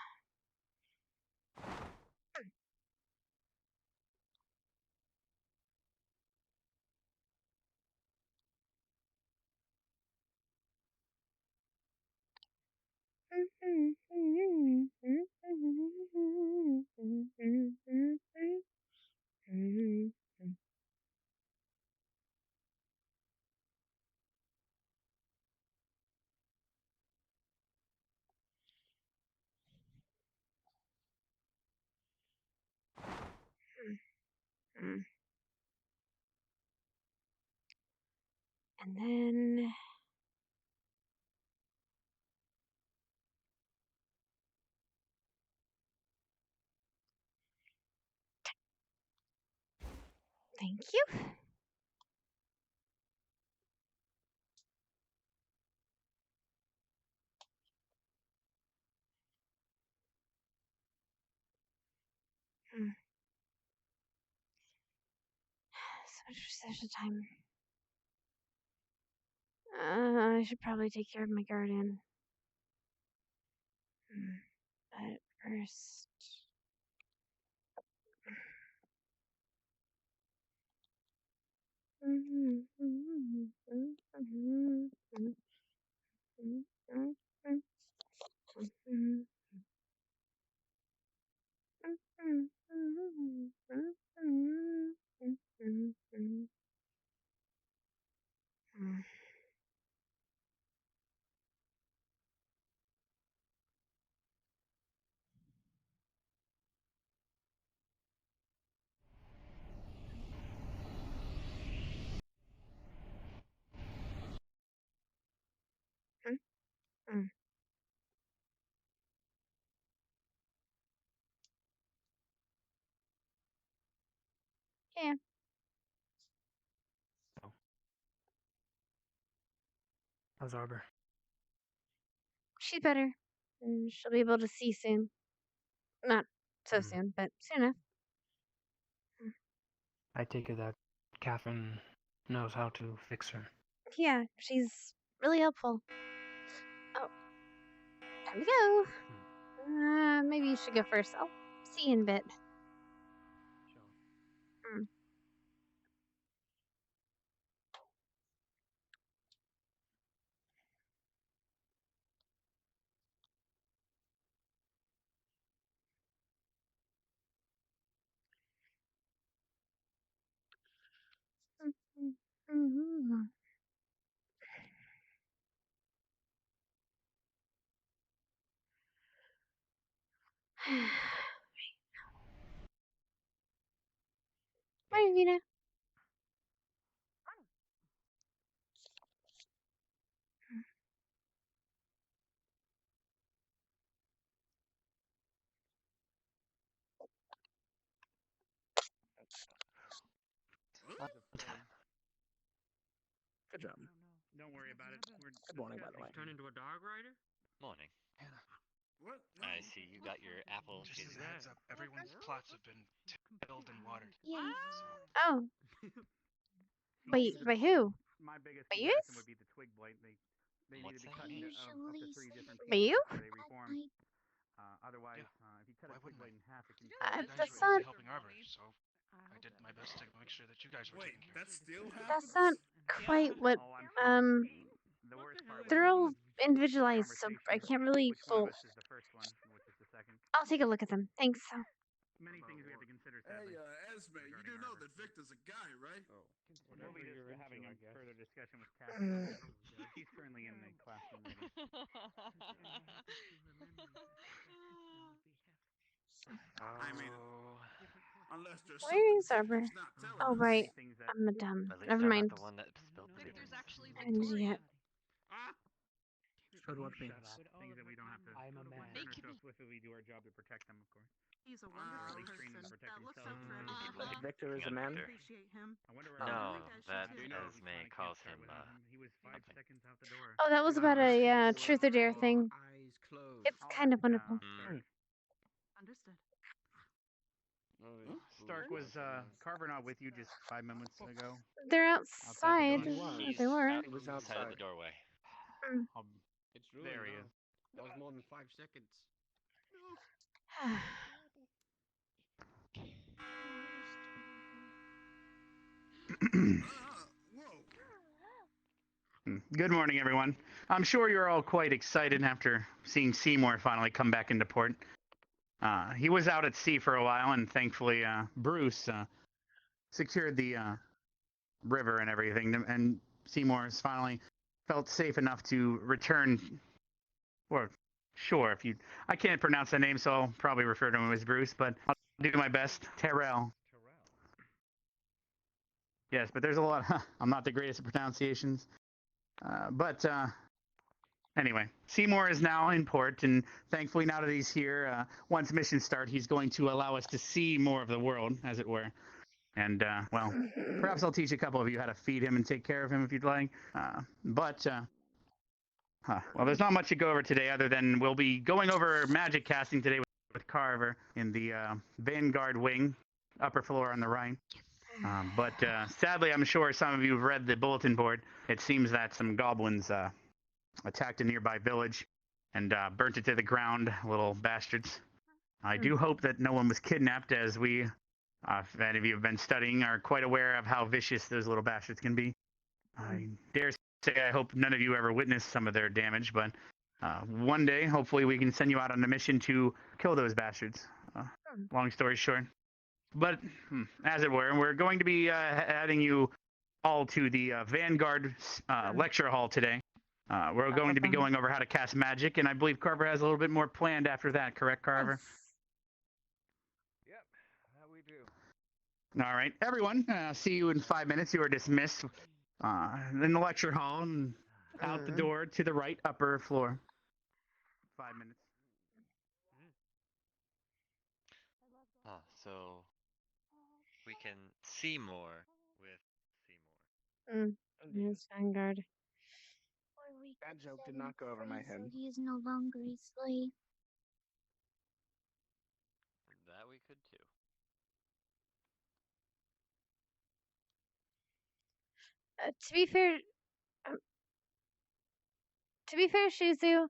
And then thank you. So much session time. I should probably take care of my garden. But first. Yeah, How's Arbor? she's better. And she'll be able to see soon. Not so soon, but soon enough. I take it that Catherine knows how to fix her. Yeah, she's really helpful. Oh, time to go. Maybe you should go first. I'll see you in a bit. Morning, Vina. Good job. Don't worry about it. We're Good morning, by the way. Turn into a dog rider? Morning. What? I see you got your apple. Just as a heads up, everyone's plots have been tilled and watered. Yeah. Oh, Most by who? My biggest By you? comparison would be the twig blight. They need What's to be that cut mean? into up to 3 different By pieces you? before they reform. Otherwise, if you cut a twig blade in half, it can kill You it. guys that's were not. easy helping Arbor, so I did my best to make sure that you guys were Wait, taken care that still That's happens? not quite what. Oh, I'm sure. The worst part would They're be all individualized, so I conversation, can't really which one full. of us is the first one, and which is the second. I'll take a look at them. Thanks. Many things we have to consider, Hey, sadly. Esme, you do know that Victor's a guy, right? Oh, We'll be whatever just having a I guess. further discussion with Catherine. She's currently in the classroom reading. I mean, unless there's Where something is Arbor? Victor's not telling Oh, us. right. Things that I'm a dumb. At least Never I'm mind. not the one that spilled the beans. I'm an idiot. So do what beans. Things that we don't have to I'm a man. concern ourselves with if we do our job to protect them, of course. He's a Or wonderful at least train them to person. protect That looks so themselves. dreadful. Victor is a man. Victor. Appreciate him. I wonder where No, You guys that should know Esme calls him, He was 5 something. seconds out the door. Oh, that was about a truth or dare thing. Eyes closed. It's kind of wonderful. Understood. Stark was Carver not with you just 5 minutes ago? They're Outside outside. the Or He's they were. out He was outside of outside. the doorway. It's really There he now. is. That was more than 5 seconds. Good morning, everyone. I'm sure you're all quite excited after seeing Seymour finally come back into port. He was out at sea for a while, and thankfully, Bruce secured the river and everything, and Seymour has finally felt safe enough to return. Or, sure, if you, I can't pronounce that name, so I'll probably refer to him as Bruce, but I'll do my best. Terrell. Yes, but there's a lot. I'm not the greatest at pronunciations. Anyway, Seymour is now in port, and thankfully now that he's here, once missions start, he's going to allow us to see more of the world, as it were. And, well, perhaps I'll teach a couple of you how to feed him and take care of him if you'd like. Well, there's not much to go over today other than we'll be going over magic casting today with Carver in the Vanguard wing, upper floor on the right. Sadly, I'm sure some of you have read the bulletin board. It seems that some goblins attacked a nearby village and burnt it to the ground, little bastards. I do hope that no one was kidnapped, as we, if any of you have been studying, are quite aware of how vicious those little bastards can be. I dare say I hope none of you ever witnessed some of their damage, but one day, hopefully, we can send you out on a mission to kill those bastards. Long story short. But, as it were, we're going to be adding you all to the Vanguard lecture hall today. We're going to be going over how to cast magic, and I believe Carver has a little bit more planned after that, correct, Carver? Yep, that we do. All right, everyone, see you in 5 minutes. You are dismissed in the lecture hall and out the door to the right, upper floor. 5 minutes. So we can see more with Seymour. Yes, Vanguard. That joke did not go over my head. So he is no longer a slave. That we could too. To be fair, Shizu,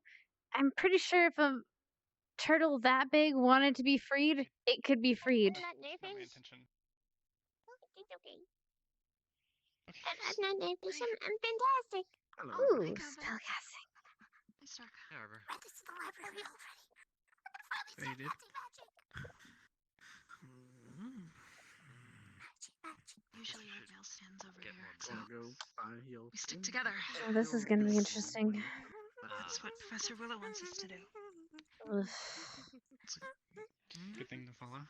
I'm pretty sure if a turtle that big wanted to be freed, it could be freed. I'm not nervous. Not my intention. It's okay. I'm not nervous. I'm fantastic. Ooh, spellcasting. However. This is the library already. Faded. Usually our mail stands over here, so Go find heels. we stick together. Oh, this is gonna be interesting. That's what Professor Willow wants us to do. Ugh. Good thing to follow.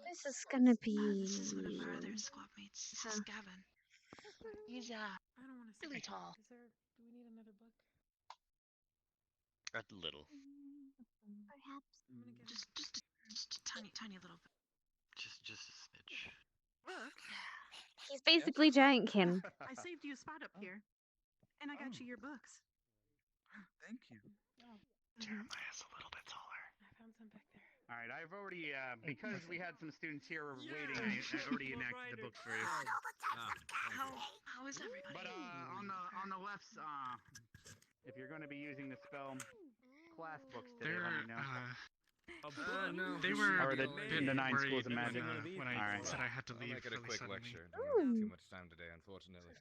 This is gonna be. This is one of our other squad mates. This is Gavin. He's really tall. Do we need another book? A little. Perhaps. Just a tiny little bit. Just a smidge. Look, He's basically Giantkin. I saved you a spot up here, and I got you your books. Thank you. Jeremiah's a little bit taller. I found some back there. All right, I've already because we had some students here waiting. I already enacted the books for you. How is everybody? But on the left, if you're going to be using the spell class books today, let me know. No, they were Or the nine worried schools of magic. when I said I had to leave. I'll make it a really quick suddenly. lecture. Don't have too much time today, unfortunately.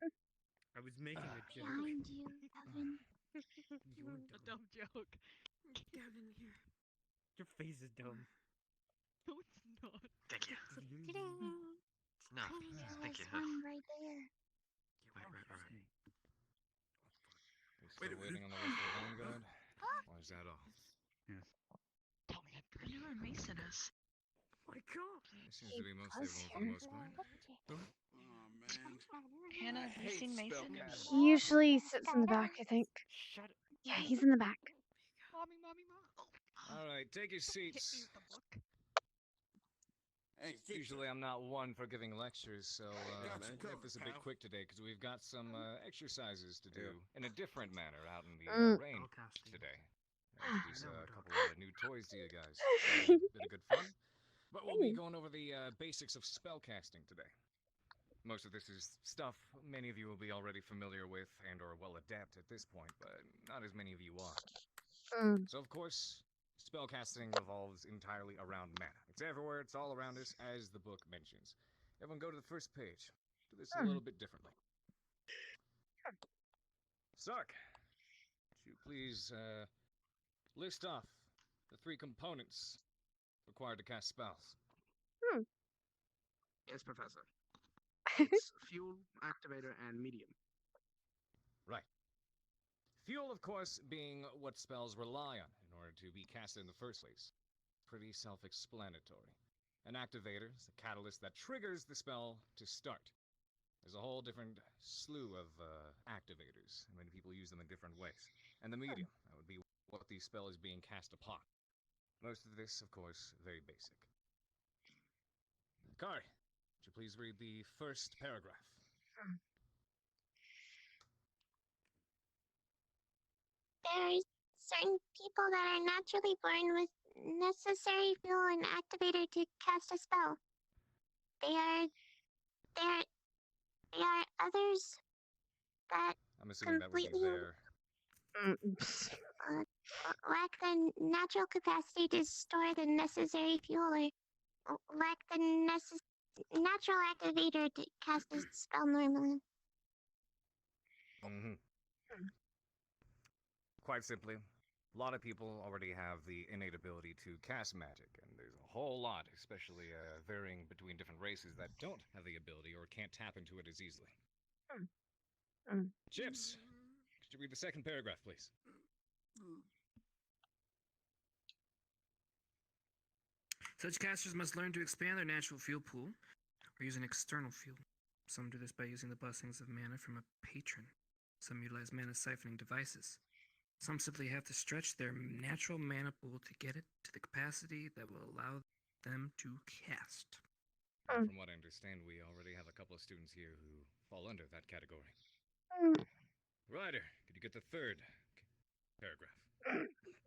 I was making a joke. Behind you, Evan. You're A dumb joke. Get down in here. Your face is dumb. No, it's not. Thank you. No, thank you. There's one right there. Right. You still waiting on the rest of the Vanguard? Or is that all? Yes. Tell me, I knew where Mason is. My God. It seems to be mostly everyone for the most part. Oh man. Hannah, have you seen Mason? He usually sits in the back, I think. Shut up. Yeah, he's in the back. Mommy. All right, take your seats. Hit me with the book. Hey, Usually I'm not one for giving lectures, so Got you I'll covered, make this a bit pal. quick today because we've got some exercises to do in a different manner out in the rain today. I'll introduce a couple of new toys to you guys. A bit of good fun. But we'll be going over the basics of spellcasting today. Most of this is stuff many of you will be already familiar with and or well adept at this point, but not as many of you are. So of course, spellcasting revolves entirely around mana. It's everywhere, it's all around us, as the book mentions. Everyone go to the first page. Do this a little bit differently. Sark, would you please list off the 3 components required to cast spells? Yes, Professor. It's fuel, activator, and medium. Right. Fuel, of course, being what spells rely on in order to be casted in the first place. Pretty self-explanatory. An activator is a catalyst that triggers the spell to start. There's a whole different slew of activators, and many people use them in different ways. And the medium, that would be what the spell is being cast upon. Most of this, of course, very basic. Kari, would you please read the first paragraph? There are certain people that are naturally born with necessary fuel and activator to cast a spell. They are others that I'm assuming that was completely there. lack the natural capacity to store the necessary fuel or lack the natural activator to cast a spell normally. Quite simply, a lot of people already have the innate ability to cast magic, and there's a whole lot, especially varying between different races, that don't have the ability or can't tap into it as easily. Chips, could you read the second paragraph, please? Such casters must learn to expand their natural fuel pool or use an external fuel. Some do this by using the blessings of mana from a patron. Some utilize mana siphoning devices. Some simply have to stretch their natural mana pool to get it to the capacity that will allow them to cast. From what I understand, we already have a couple of students here who fall under that category. Ryder, could you get the third paragraph?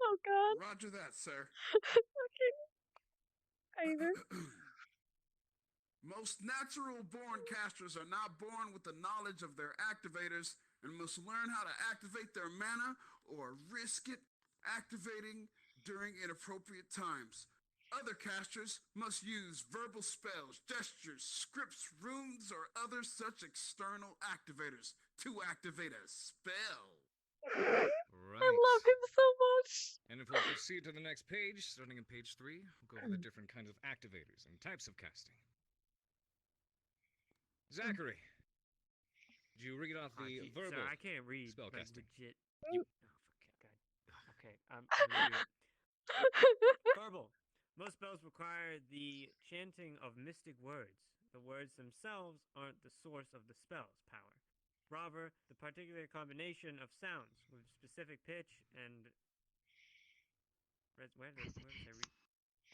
Oh God. Roger that, sir. Okay. Either. Most natural-born casters are not born with the knowledge of their activators and must learn how to activate their mana or risk it activating during inappropriate times. Other casters must use verbal spells, gestures, scripts, runes, or other such external activators to activate a spell. Right. I love him so much. And if we'll proceed to the next page, starting on page 3, we'll go over the different kinds of activators and types of casting. Zachary, did you read off the verbal Sorry, I can't read. spellcasting? Legit. Okay, I'm gonna do it. Verbal. Most spells require the chanting of mystic words. The words themselves aren't the source of the spell's power. Rather, the particular combination of sounds with specific pitch and where did I read?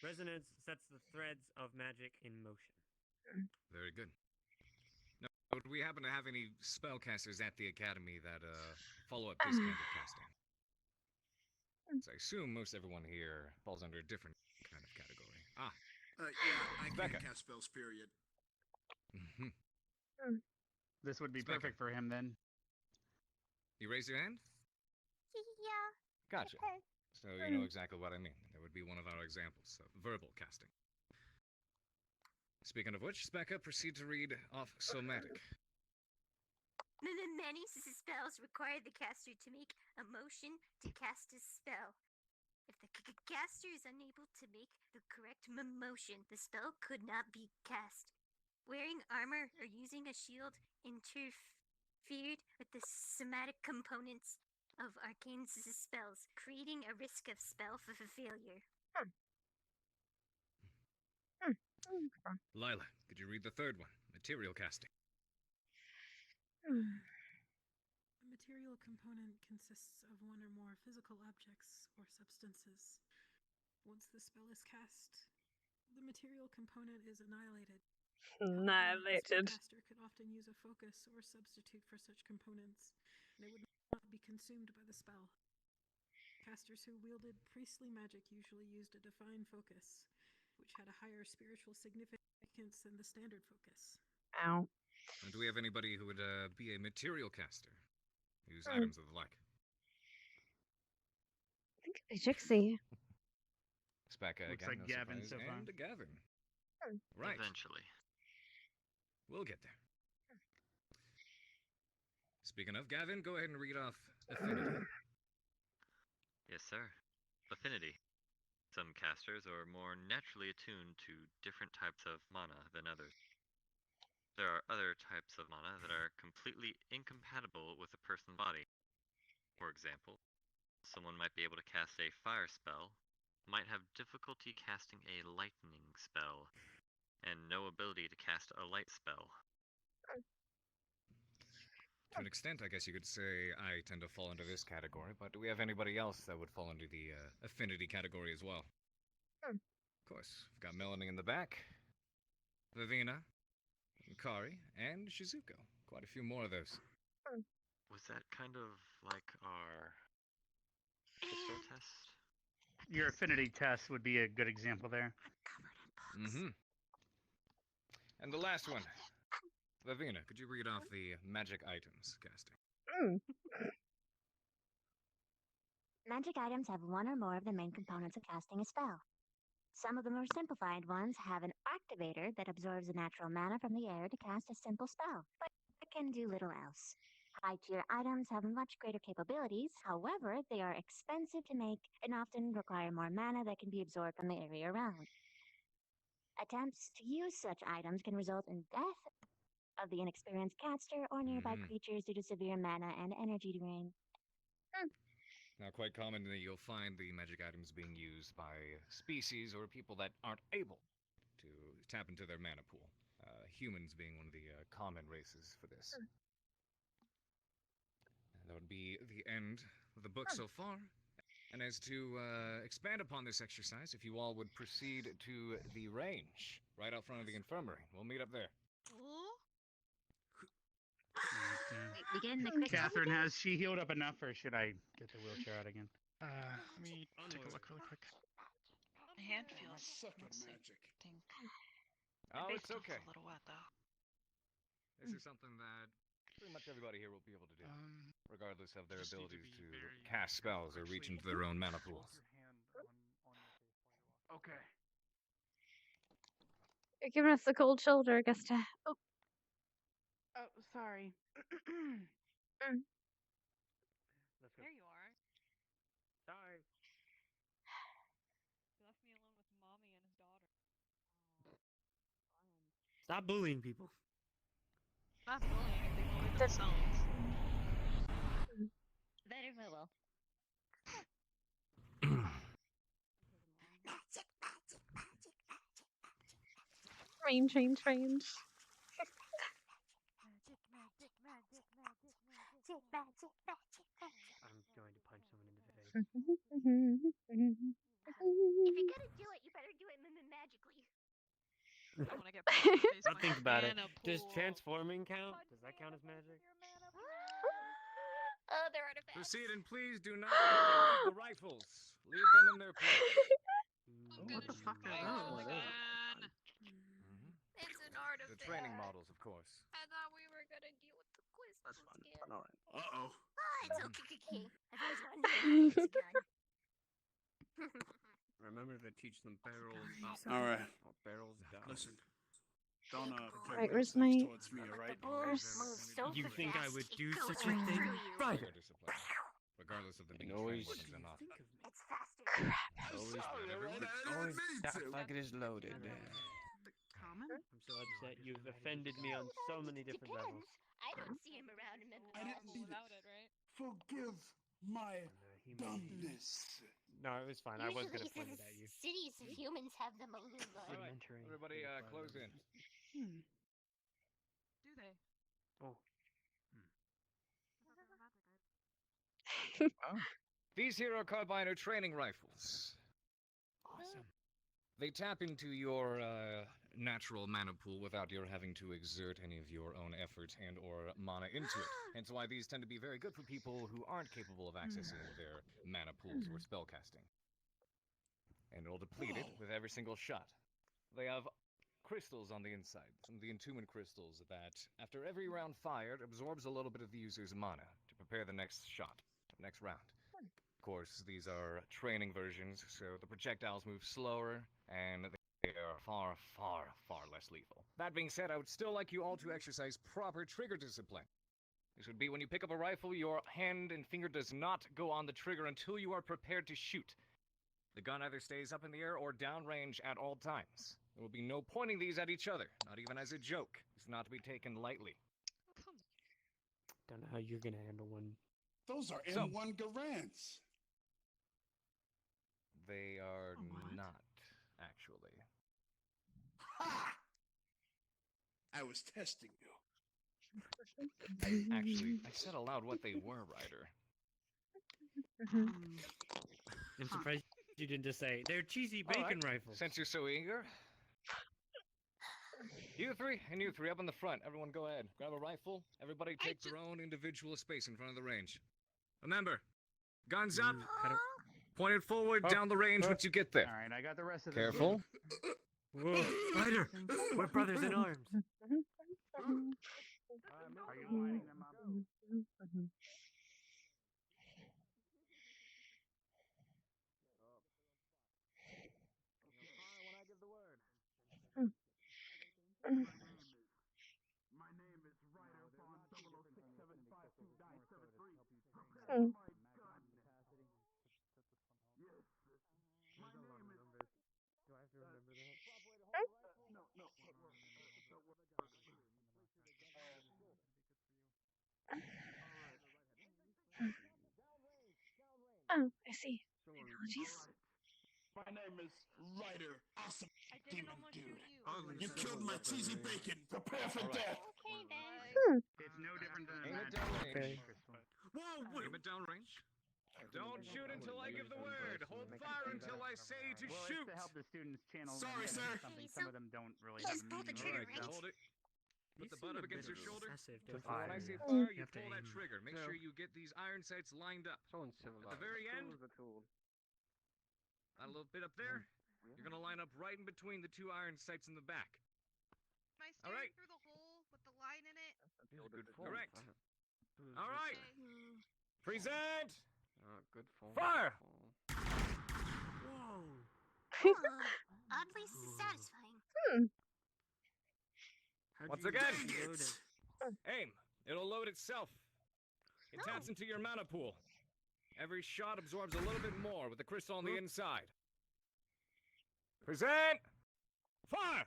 Resonance sets the threads of magic in motion. Very good. Now, do we happen to have any spellcasters at the academy that follow up this kind of casting? So I assume most everyone here falls under a different kind of category. Ah. Yeah, I can't Becca. cast spells, period. This would be Becca. perfect for him then. You raise your hand? Yeah. Gotcha. So you know exactly what I mean. That would be one of our examples of verbal casting. Speaking of which, Becca, proceed to read off somatic. Many spells require the caster to make a motion to cast a spell. If the caster is unable to make the correct motion, the spell could not be cast. Wearing armor or using a shield interfered with the somatic components of arcane spells, creating a risk of spell failure. Lila, could you read the third one? Material casting. The material component consists of one or more physical objects or substances. Once the spell is cast, the material component is annihilated. Annihilated. The spellcaster could often use a focus or substitute for such components, and it would not be consumed by the spell. Casters who wielded priestly magic usually used a divine focus, which had a higher spiritual significance than the standard focus. Ow. And do we have anybody who would be a material caster? Use items of the like. I think it'd be Trixie. Specca Looks again, like no Gavin surprise, so far. and Gavin. Right. Eventually. We'll get there. Speaking of Gavin, go ahead and read off affinity. Yes, sir. Affinity. Some casters are more naturally attuned to different types of mana than others. There are other types of mana that are completely incompatible with a person's body. For example, someone might be able to cast a fire spell, might have difficulty casting a lightning spell, and no ability to cast a light spell. To an extent, I guess you could say I tend to fall into this category, but do we have anybody else that would fall into the affinity category as well? Of course, we've got Melanie in the back, Vivina, Kari, and Shizuko. Quite a few more of those. Was that kind of like our histo test? Your affinity test would be a good example there. And the last one. Vivina, could you read off the magic items casting? Magic items have one or more of the main components of casting a spell. Some of the more simplified ones have an activator that absorbs the natural mana from the air to cast a simple spell, but it can do little else. High-tier items have much greater capabilities, however, they are expensive to make and often require more mana that can be absorbed from the area around. Attempts to use such items can result in death of the inexperienced caster or nearby creatures due to severe mana and energy drain. Now, quite commonly, you'll find the magic items being used by species or people that aren't able to tap into their mana pool. Humans being one of the common races for this. And that would be the end of the book so far. And as to expand upon this exercise, if you all would proceed to the range, right out front of the infirmary. We'll meet up there. Begin the quick Catherine, has she healed up enough, or should I get the wheelchair out again? Let me take a look really quick. My hand feels Suck at mostly magic. pink. Oh, My it's face feels okay. a little wet though. This is something that pretty much everybody here will be able to do, regardless of their just need to abilities be to very cast spells or reach into their own mana pools. Okay. You're giving us the cold shoulder, Augusta. Oh. Oh, sorry. Let's go. There you are. Sorry. You left me alone with mommy and his daughter. Stop bullying people. Not bullying if they bully themselves. Very well. Range. I'm going to punch someone in the face. If you're gonna do it, you better do it magically. I want to get punched in the face I'll by think a about it. mana Does pool. transforming count? Does that count as magic? Other artifacts. Proceed and please do not eject the rifles. Leave them in their place. What the fuck are those? It's an artifact. The training models, of course. I thought we were gonna deal with the quiz. That's fun. Alright. Uh-oh. It's okay. I've always wanted to gun. Remember to teach them barrels up. All right. Or barrels down. Listen. Don't Right, point where's things my- towards me, all right? You think I would do such a through thing? you. Right. Trigger discipline. Regardless of the being always- trained weapons or not. It's faster. Always act like it is loaded. Common? I'm so upset. You've offended me on so many different levels. I don't see him around him I didn't need it. Forgive my dumbness. No, it was fine. I was gonna Usually point it at you. cities of humans have the Malula. All right, everybody, close in. Do they? Oh. These here are carbiner training rifles. Awesome. They tap into your natural mana pool without your having to exert any of your own effort and or mana into it. Hence why these tend to be very good for people who aren't capable of accessing their mana pools or spellcasting. And it'll deplete it with every single shot. They have crystals on the inside, some of the entombment crystals that, after every round fired, absorbs a little bit of the user's mana to prepare the next shot, the next round. Of course, these are training versions, so the projectiles move slower, and they are far, far, far less lethal. That being said, I would still like you all to exercise proper trigger discipline. This would be when you pick up a rifle, your hand and finger does not go on the trigger until you are prepared to shoot. The gun either stays up in the air or downrange at all times. There will be no pointing these at each other, not even as a joke. It's not to be taken lightly. Don't know how you're gonna handle one. Those are So- M1 Garants. They are not, actually. Ha! I was testing you. Actually, I said aloud what they were, Ryder. I'm surprised you didn't just say, they're cheesy bacon Alright, rifles. Since you're so eager. You three up in the front. Everyone go ahead. Grab a rifle. Everybody take their own individual space in front of the range. Remember, guns up. Pointed forward down the range once you get there. All right, I got the rest of Careful. Whoa, Ryder! We're brothers in arms. Are you lining them up? My name is Ryder Fawn 006752973. Hmm. My gun. Yes. My name is. Do I have to remember that? No. Oh, I see. Apologies. My name is Ryder. Awesome demon dude. Holy You killed my cheesy bacon. Prepare for death. Okay, then. It's no different than Aim a it downrange. Whoa, Aim it downrange. Don't shoot until I give the word. Hold fire until I say to Well, shoot. it's to help the students channel. Sorry, and sir. Something. Some of them don't really have a meaning. trigger, Alright, now hold it. Put the butt up against your shoulder. To When I say fire. fire, you have to pull that aim. trigger. Make sure you get these iron sights lined up. So At uncivilized. the very end, a little bit up there, you're gonna line up right in between the two iron sights in the back. Am I All right. staring through the hole with the line in it? Good form. Correct. All right. Okay. Present. Good form. Fire! Whoa! Oddly satisfying. Once again, aim. It'll load itself. It taps into your mana pool. Every shot absorbs a little bit more with the crystal on the inside. Present. Fire!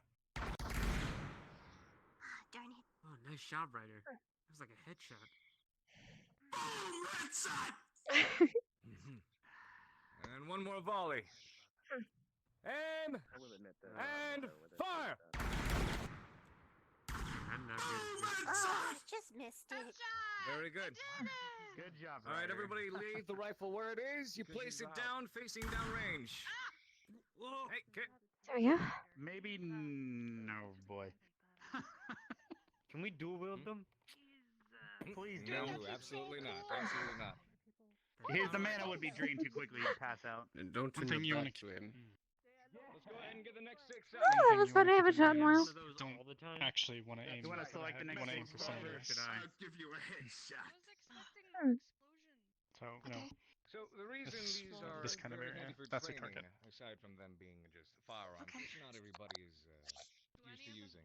Darn it. Oh, nice shot, Ryder. That was like a headshot. Boom! Red shot! And one more volley. Aim! And fire! I'm not good. Oh, I just missed it. Very good. Good job. All right, Ryder. everybody leave the rifle where it is. You place it down, facing downrange. Whoa! Hey, kid. There we go. Maybe no, boy. Can we dual wield them? Please No, don't. absolutely not. Absolutely not. The mana would be drained too quickly. He'd pass out. And don't turn One thing your you back to him. Let's go ahead and get the next 6 Oh, up. that was fun. I haven't shot in a while. Don't actually want to aim. You want to select the next want to aim six for some of or this. should I? I'll give you a headshot. So no. So the reason these are this kind of very area, handy for that's a training, target. aside from them being just firearms, which not everybody is used to using.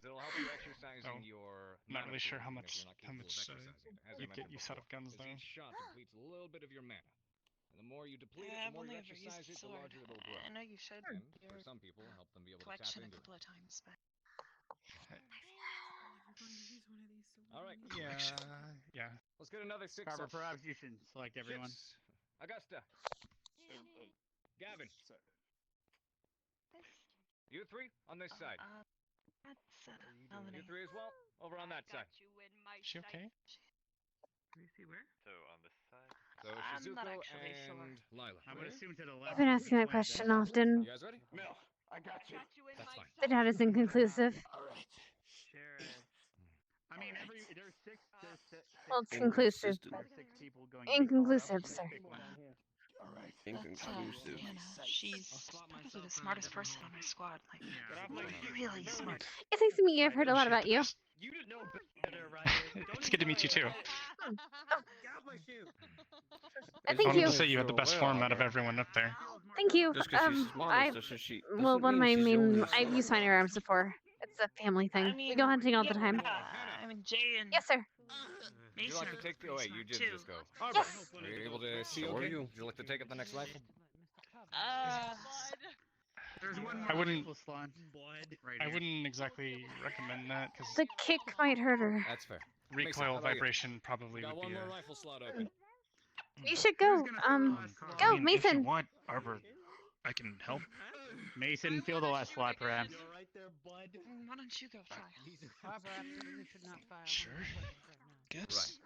It'll help you exercising your. Not really sure how mana much pool, even if you're not capable of exercising it, as I you get mentioned use out of before, guns 'cause though. each shot depletes a little bit of your mana. And the more you deplete it, the I've more you only ever used exercise the it, the sword. larger it'll grow. I know you showed And your for some people, help them be able to tap collection a into couple it. of times, but We're going to use one of these. So All right, Yeah. let's get another 6 Barbara, up. perhaps you should select everyone. Chips. Augusta. Gavin. You 3 on this side. that's You 3 as well. Over on that side. She okay? Let me see where. So on this side. So I'm Shizuko not actually and sure. Lila. I would assume to the left. I've been asking that question often. You guys ready? Mel, I got you. That's fine. The data is inconclusive. All right. I mean, there's six. Well, it's conclusive. There's 6 people going. Inconclusive, sir. All right. Inconclusive. She's probably the smartest person on my squad. Like, really smart. It's nice to meet you. I've heard a lot about you. You didn't know better, right? It's good to meet you too. Get off my shoe. Thank I wanted you. to say you had the best form out of everyone up there. Tthank you. Just because she's smart doesn't she? Well, one of my main. I've used firearms before. It's a family thing. We go hunting all the time. I mean, Jay and Yes, sir. Would you like to take the? Oh wait, you did just go. Yes. Are you able to see? So are Okay. you. Would you like to take up the next rifle? There's one more I wouldn't. rifle slot right I here. wouldn't exactly recommend that because The kick might hurt her. That's fair. recoil vibration probably Got would one be more a. rifle slot open. You should go. Go, I mean, if you Mason. want, Arbor, I can help. Mason, fill the last slot, perhaps. Right there, bud. why don't you go try? Barbara absolutely should not fire. Sure. Guess.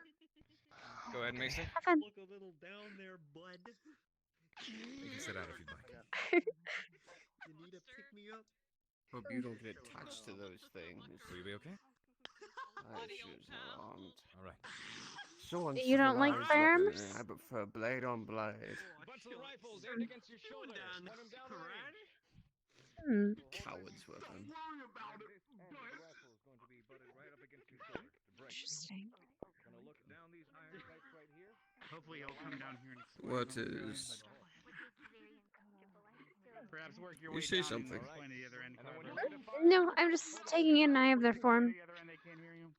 Go ahead, Mason. Have fun. Look a little down there, bud. You can sit out if you'd like. You need to pick me up? Hope you don't get attached to those things. Will you be okay? I shoes around. All right. So You don't like uncivilized firearms? looking. I prefer blade on blade. Bunch of rifles aimed against your shoulders. Let them down the range. Cowards with them. Interesting. Gonna look down these iron sights right here. Hopefully he'll come down here and explain. What is? Perhaps work your You way say down something. and explain to the other end. No, I'm just taking in eye of their form. The other end, they can't hear you.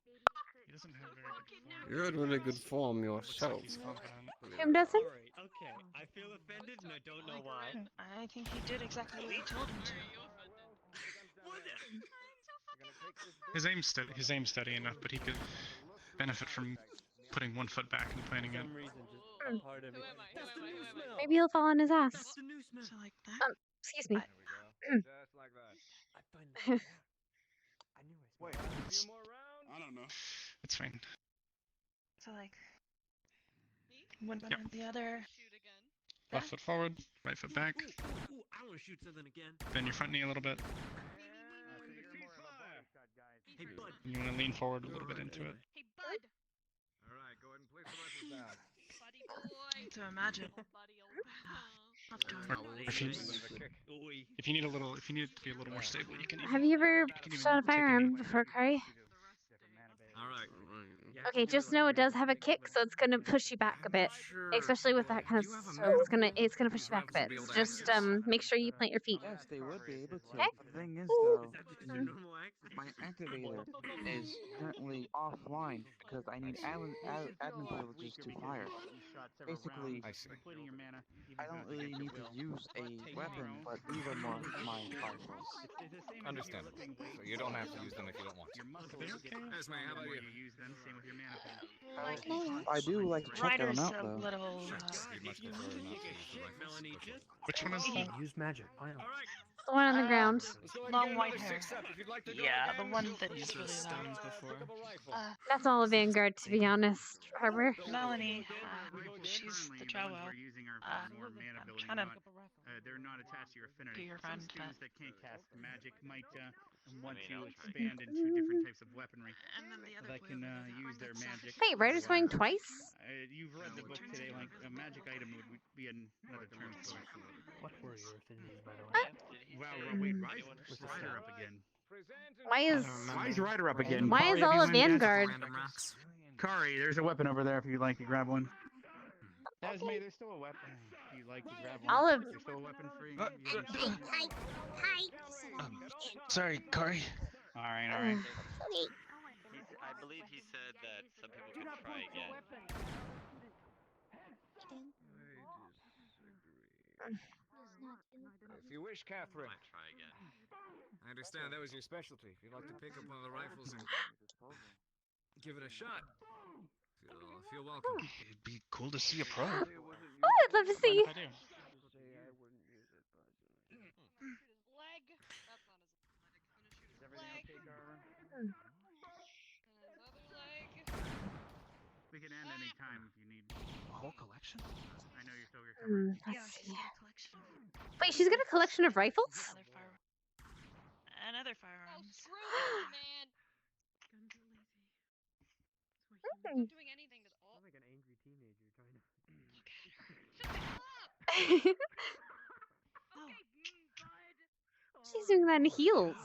He doesn't have very good form. You're in really good form yourself. He's confident. Whom doesn't? Alright, okay. I feel offended and I don't know why. I think he did exactly what you told him to. His aim's steady enough, but he could benefit from putting one foot back and planning For it. some reason, just a part of me. Maybe he'll fall on his ass. That's the new smell. So like that. Excuse me. There we go. Just like that. I find that. I knew I Wait, A few more rounds. I don't know. It's fine. So like. One Yep. and the other. Left foot forward, right foot back. Ooh, I want to shoot something again. Bend your front knee a little bit. Hey, bud. And you want to lean forward a little bit into it. Hey, bud. All right, go ahead and place the rifles down. Buddy boy. To imagine. Buddy old pal. Not doing Or it. if you Oi. if you need it to be a little more stable, you can. Have you ever shot a firearm before, Kari? All right. Okay, just know it does have a kick, so it's gonna push you back a bit, especially with that kind of. So it's gonna push you back a bit. So just make sure you plant your feet. Yes, they would be able to. Okay. The thing is, Ooh. though, Is that just your normal accent? my activator is currently offline because I need admin privileges to fire. Basically, I see. I don't really need to use a weapon, but these are more my rifles. Understandable. So you don't have to use them if you don't want to. Yes, ma'am. How about you? I do like to check them Ryder's out, a though. little. You'd much prefer not to use the Melanie, rifles. just Which one is that? Use magic. Why not? The one on the ground. Let's go ahead and Long get white another hair. 6 up if you'd like to go Yeah, the again. one that's Used really those stones loud. before. Pick up a rifle. That's all a Vanguard, to be honest, Harbor. Melanie, she's the drow elf. I'm trying to they're not attached to your affinity. Be your Some friend, students but- that can't cast magic might want I mean, to I'll try. expand into different types of weaponry And then the other that can use their magic. Wait, Ryder's going twice? You've read the book today. Like a magic item would be another term for it. What were your affinities, by the way? Wow, wait, where's Ryder up again? Why Why is Ryder up again? Why is Kari, all have of you wanted to- Vanguard? Kari, there's a weapon over there if you'd like to grab one. Esme, there's still a weapon. If you'd like to grab one. Olive. There's still a weapon for you. Sorry, Kari. Alright. I believe he said that some people could try again. If you wish, Catherine. Might try again. I understand that was your specialty. If you'd like to pick up one of the rifles and give it a shot, feel welcome. It'd be cool to see a pro. Oh, I'd love to see. Leg. That's not his leg. His other leg. We can end any time if you need. A whole collection? I know you're still recovering. Let's see. Wait, she's got a collection of rifles? And other Oh, firearms. screw this, man. Hmm. Not doing anything to. Oh. I'm like an angry teenager trying to. Look at her. Shut up. She's doing that in heels.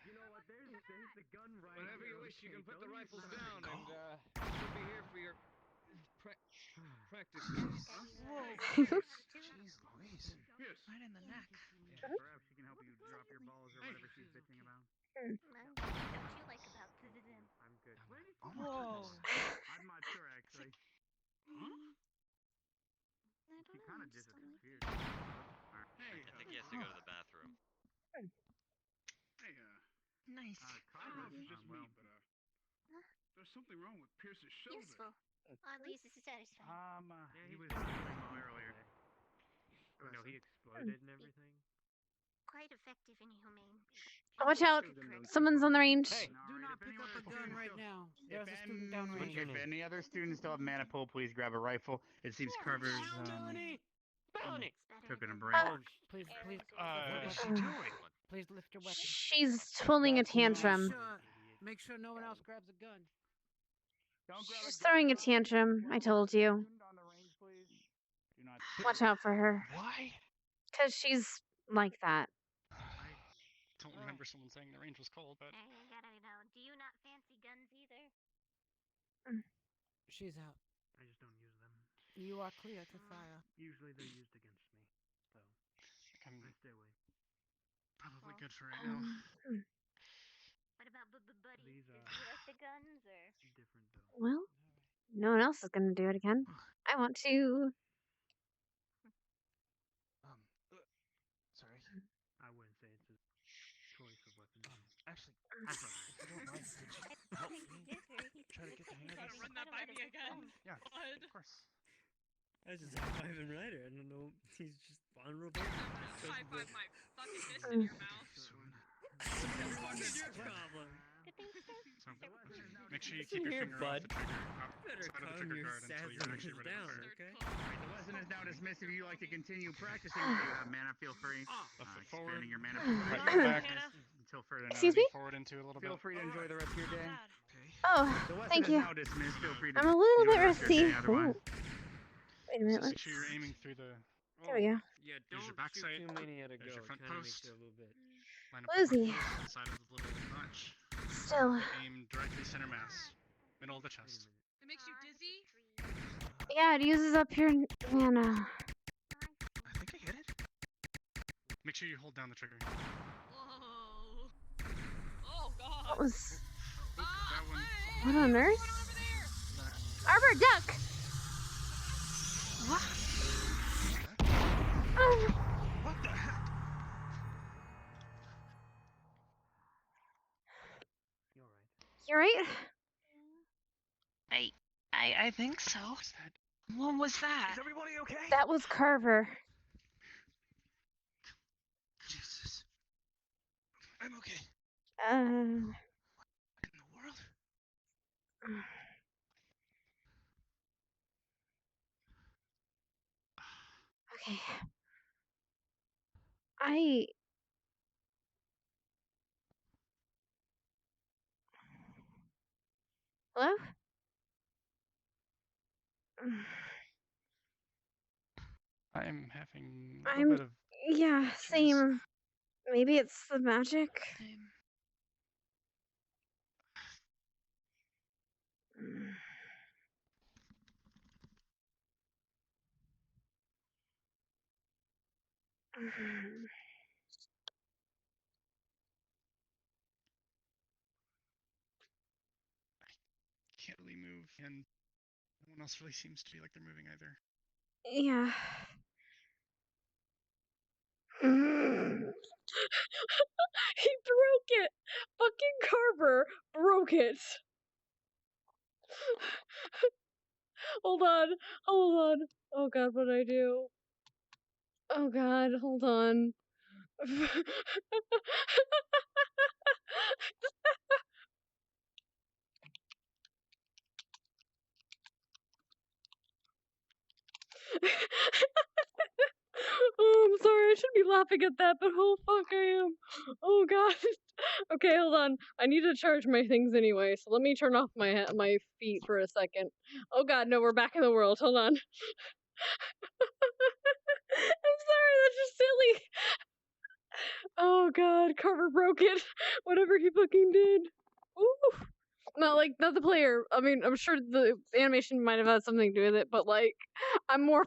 You know what? There's the gun right. Whenever you wish, you can put the rifles down, and we'll be here for your practice. Whoa. Jeez Louise. Yes. Right in the neck. Perhaps she can help you drop your balls or whatever she's bitching about. Well, what don't you like about Vivian? I'm good. Whoa. I'm not sure actually. She kind of disappeared. I think he has to go to the bathroom. Hey, Nice. this is just me, but there's something wrong with Pierce's shoulder. Useful. At least it's satisfying. He was doing well earlier. No, he exploded and everything. Quite effective and humane. Watch out. Someone's on the range. Hey, do not pick up a gun right now. There's a student downrange. If any other students still have mana pool, please grab a rifle. It seems Carver's took a break. Please, please. What is she doing? Please lift your weapon. She's pulling a tantrum. Make sure no one else grabs a gun. She's throwing a tantrum, I told you. Watch out for her. Why? Because she's like that. Don't remember someone saying the range was cold, but. I gotta know. Do you not fancy guns either? She's out. I just don't use them. You are clear to fire. Usually they're used against me, so I'm I stay away. probably good for right now. What about buddies? These Do you like the guns or? different though. Well, no one else is going to do it again. I want to. Sorry. I wouldn't say it's a choice of weapons. Actually, if you don't mind, could you help me try to get the hang of this? Run that by me again. Yeah, God. of course. I was just high-fiving Ryder. I don't know. He's just vulnerable. High five my fucking fist in your mouth. What's your problem? So, make sure you keep your finger off the trigger, Better outside of the calm trigger your guard until you're actually ready down, to fire. okay? Alright, the lesson is now dismissed. If you like to continue practicing, if you have mana, feel free. Left foot forward. Expanding your mana pool Right foot back. until further Excuse notice. me? Forward into a little Feel bit. free to enjoy the rest of your day. Oh, The lesson thank is you. now dismissed. Feel free to I'm a little enjoy bit the rest of your rusty. day otherwise. Wait a minute. So make Let's... sure you're aiming through the. There we go. Yeah, There's don't your back shoot sight. too many at a There's go. your front It kinda makes post. it a little bit. Line up Woozy. the front post inside of the little notch. Still. Aim directly center mass, middle of the chest. It makes you dizzy. Yeah, it uses up your mana. I think I hit it. Make sure you hold down the trigger. Whoa. Oh god. What was. That one. What on earth? Arbor, duck! What? Oh. What the heck? You right? I think so. What was that? Is everybody okay? That was Carver. Jesus. I'm okay. Uh. What in the world? I. Hello? I'm having a I'm. bit of Yeah, same. Maybe it's the magic. can't really move, and no one else really seems to be like they're moving either. Yeah. He broke it! Fucking Carver broke it! Hold on, hold on. Oh god, what did I do? Oh god, hold on. Oh, I'm sorry, I shouldn't be laughing at that, but oh fuck, I am. Oh god. Okay, hold on. I need to charge my things anyway, so let me turn off my feet for a second. Oh god, no, we're back in the world. Hold on. I'm sorry, that's just silly. Oh god, Carver broke it. Whatever he fucking did. Ooh. Not the player. I mean, I'm sure the animation might have had something to do with it, but like, I'm more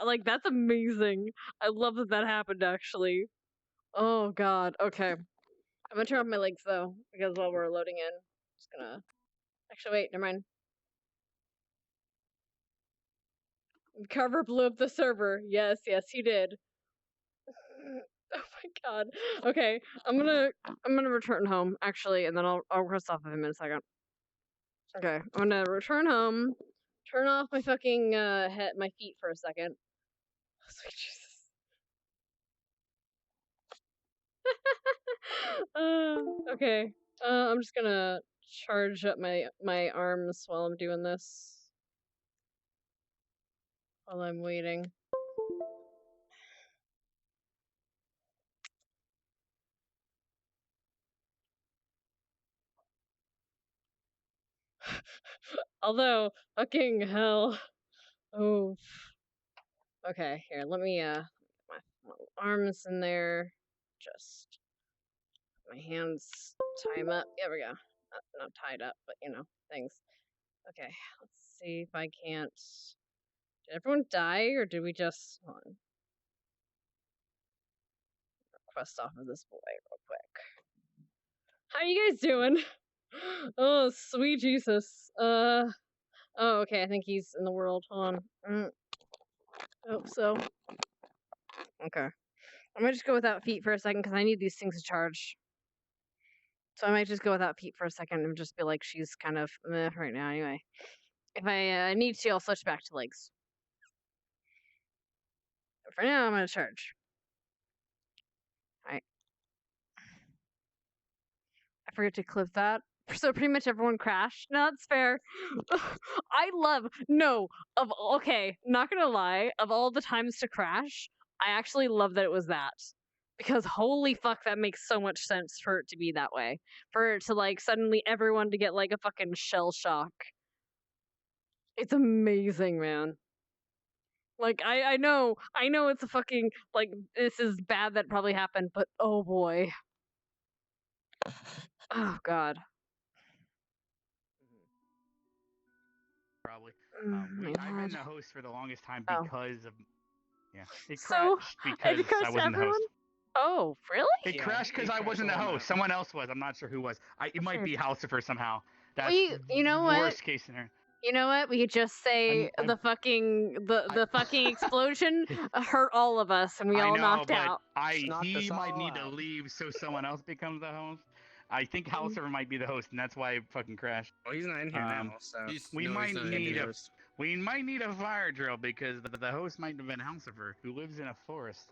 like, that's amazing. I love that that happened actually. Oh god. Okay. I'm gonna turn off my legs though, because while we're loading in, just gonna. Actually, wait. Never mind. Carver blew up the server. Yes, yes, he did. Oh my god. Okay, I'm gonna return home actually, and then I'll cross off of him in a second. Okay, I'm gonna return home, turn off my fucking my feet for a second. Sweet Jesus. Okay. I'm just gonna charge up my arms while I'm doing this. While I'm waiting. Although, fucking hell. Oh. Okay, here, let me, my arms in there. Just, my hands, tie 'em up. There we go. Not tied up, but, you know, things. Okay, let's see if I can't. Did everyone die, or did we just. Hold on. Request off of this boy real quick. How you guys doing? Oh, sweet Jesus. Oh, okay, I think he's in the world. Hold on. Hope so. Okay. I might just go without feet for a second because I need these things to charge. So I might just go without feet for a second and just be like, she's kind of meh right now anyway. If I need to, I'll switch back to legs. But for now, I'm going to charge. Alright. I forget to clip that. So pretty much everyone crashed. No, that's fair. I love, no, okay, not gonna lie, of all the times to crash, I actually love that it was that. Because holy fuck, that makes so much sense for it to be that way. For it to like suddenly everyone to get like a fucking shell shock. It's amazing, man. Like I know it's a fucking like this is bad that probably happened, but oh boy. Oh god. Probably. My I've been head. the host for the longest time Oh. because of. Yeah. It So, crashed because it crashed I wasn't the host. everyone? Oh, really? It Yeah, crashed because it I crashed wasn't the the whole host. map. Someone else was. I'm not sure who was. It might be Halcifer somehow. That's You know what? worst case scenario. You know what? We could just say the fucking explosion hurt all of us and we I all know, knocked but out. he might need to leave so someone else becomes the host. I think Halcifer might be the host, and that's why it fucking crashed. Well, he's not in here now, so we no, might he's not need in a host. we might need a fire drill because the host might have been Halcifer, who lives in a forest.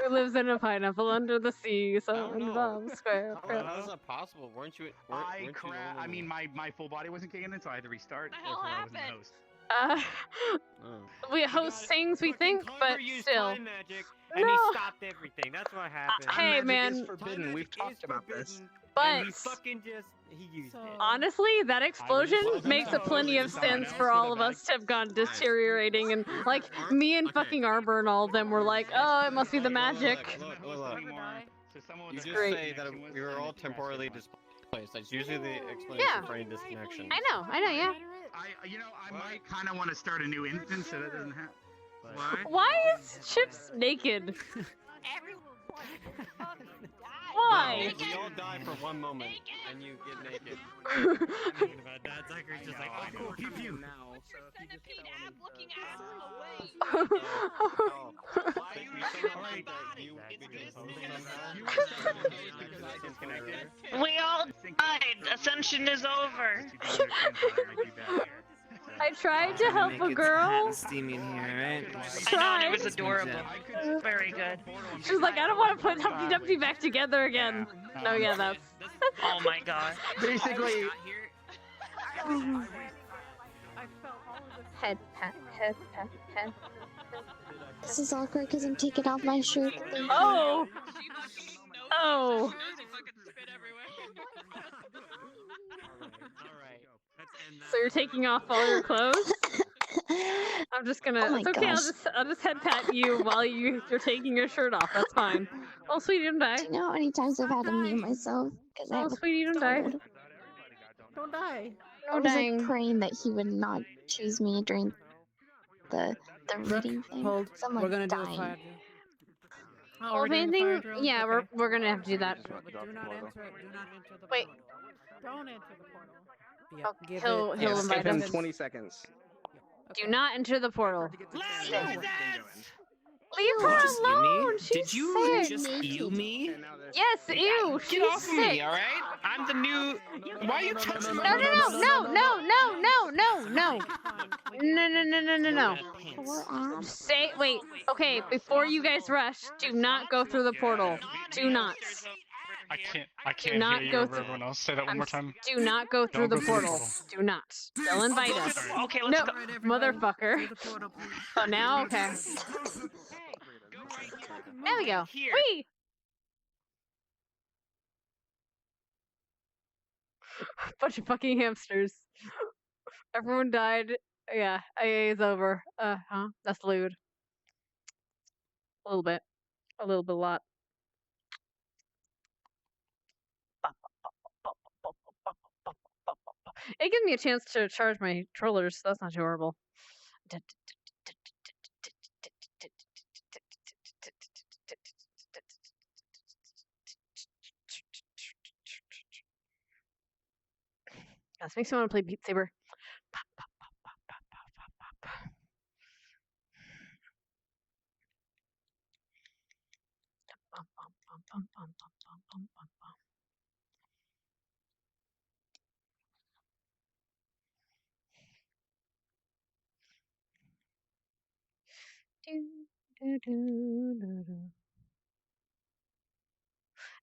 Who lives in a pineapple under the sea, so in Bob's Square. How is that possible? Weren't you? I mean, my full body wasn't kicking in, so I had to restart. Therefore, I wasn't the host. We host things we think, but used still. time magic, and he stopped everything. That's what happened. Hey, Magic man. is forbidden. We've talked about this. And he But fucking he used it. honestly, that explosion told to makes know. it plenty of Someone sense else for with all a of us bag. to have gone deteriorating, and like me and fucking Arbor and all of them were like, oh, it must be the magic. Look. You just Great. say that we were all temporarily displaced. That's usually the explanation for any disconnection. I know, yeah. I might kind of want to start a new instance so that doesn't happen. Why is Chips naked? Why? We all die for one moment, and you get naked. That's like just like, oh, cool, pew pew. Now, centipede ab looking ass away. We all died. Ascension is over. I tried to help a girl. Steamy in here, right? I know, it was adorable. Very good. She was like, I don't want to put Humpty Dumpty back together again. No, yeah, that's. Oh my god. Basically, Head pat, head pat, head. This is awkward because I'm taking off my shirt. Oh! Oh! So you're taking off all your clothes? I'm just gonna. Oh my it's okay. gosh. I'll just head pat you while you're taking your shirt off. That's fine. Oh, sweetie, don't die. Do you know how many times I've had to mute myself? Oh, sweetie, don't die. Don't die. I was like praying that he would not choose me during the reading thing. Hold. So I'm We're like gonna do a dying. fire drill. Oh, Well, we're if doing a fire anything, drill? yeah, Okay. we're gonna have to do that. But do not enter the Wait. portal. Don't enter the portal. Yeah, Oh, give he'll it- he'll yeah, invite give him us. 20 seconds. Do not enter the portal. Losers! Leave her Just ew alone. me? She's Did you sick. just ew me? Yes, ew. Get She's off of me, sick. alright? I'm the new. Why are you touching me? No. Say, wait. Okay, before you guys rush, do not go through the portal. Do not. I can't not hear you go over through- everyone else. Say that one more time. Do not go through Don't the go through the portal. portal. Do not. They'll invite us. Okay, let's No, go. motherfucker. Oh, now? Okay. There we go. Whee! Bunch of fucking hamsters. Everyone died. Yeah, AA is over. That's lewd. A little bit. A little bit, a lot. It gives me a chance to charge my trollers, so that's not too horrible. This makes me want to play Beat Saber.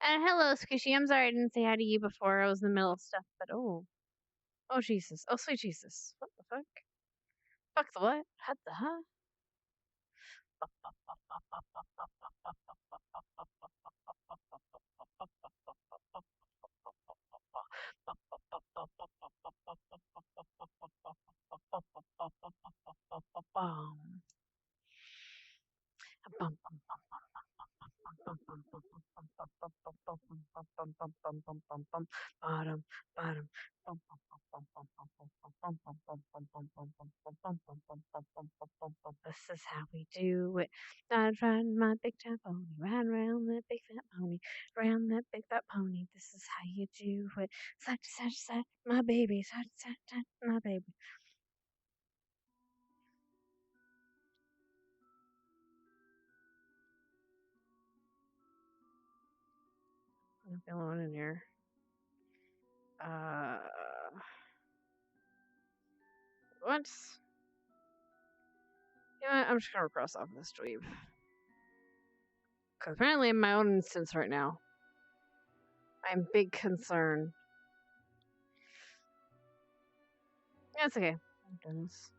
And hello, Squishy. I'm sorry I didn't say hi to you before. I was in the middle of stuff, but oh Jesus. Oh, sweet Jesus. What the fuck? Fuck the what? What the huh? This is how we do it. I'd ride my big fat pony, ride round that big fat pony, round that big fat pony. This is how you do it. Side to side to side, my baby, side to side to side, my baby. I'm not the only one in here. What? Yeah, I'm just gonna cross off this dweeb. Because apparently in my own instance right now, I'm big concern. Yeah, it's okay. I've done this.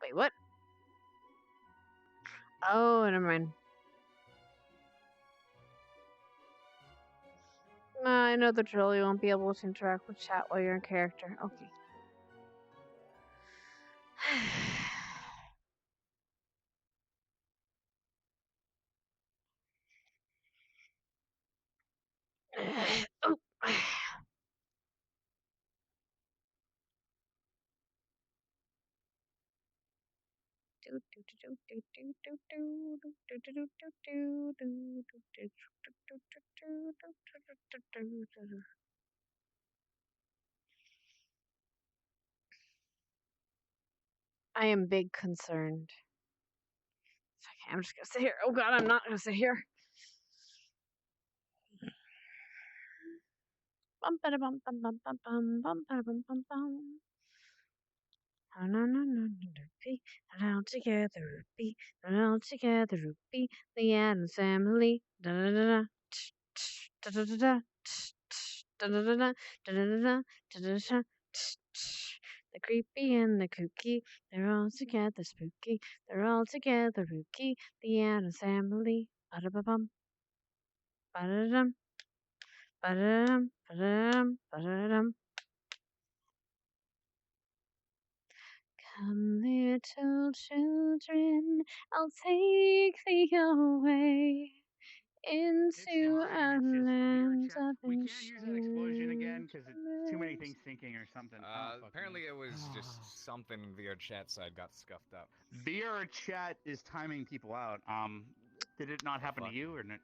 Wait, what? Oh, never mind. I know the drill. You won't be able to interact with chat while you're in character. Okay. Oh. I am big concerned. Okay, I'm just gonna sit here. Oh god, I'm not gonna sit here. Bum ba bum bum bum bum bum bum ba bum bum bum. No, rupee, all together, rupee, all together, rupee, the Addams family. Da da da da da da da da da da da da da da da. The creepy and the kooky, they're all together, spooky. They're all together, rookie. The Addams family. Ba da ba bum, ba da dum, ba da dum, ba da dum, ba da dum. Come, little children, I'll take thee away into a land of We can't use an explosion again because it's too many things syncing or something. Apparently it was just something VRchat side got scuffed up. VRchat is timing people out. Did it not happen to you or not?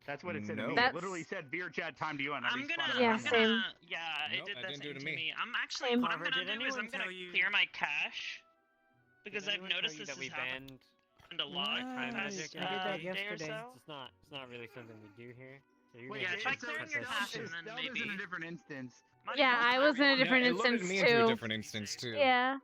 That's what it said to me. It literally said VRchat timed you out. I'm gonna, yeah, it did that same to me. I'm actually, what I'm gonna do is I'm gonna clear my cache because I've noticed this has happened a lot in the past day or so. It's not really something we do here. So you're Yeah, try clearing your cache and then maybe. in a different instance. Yeah, I was in a different instance me too. into a different instance too. Yeah.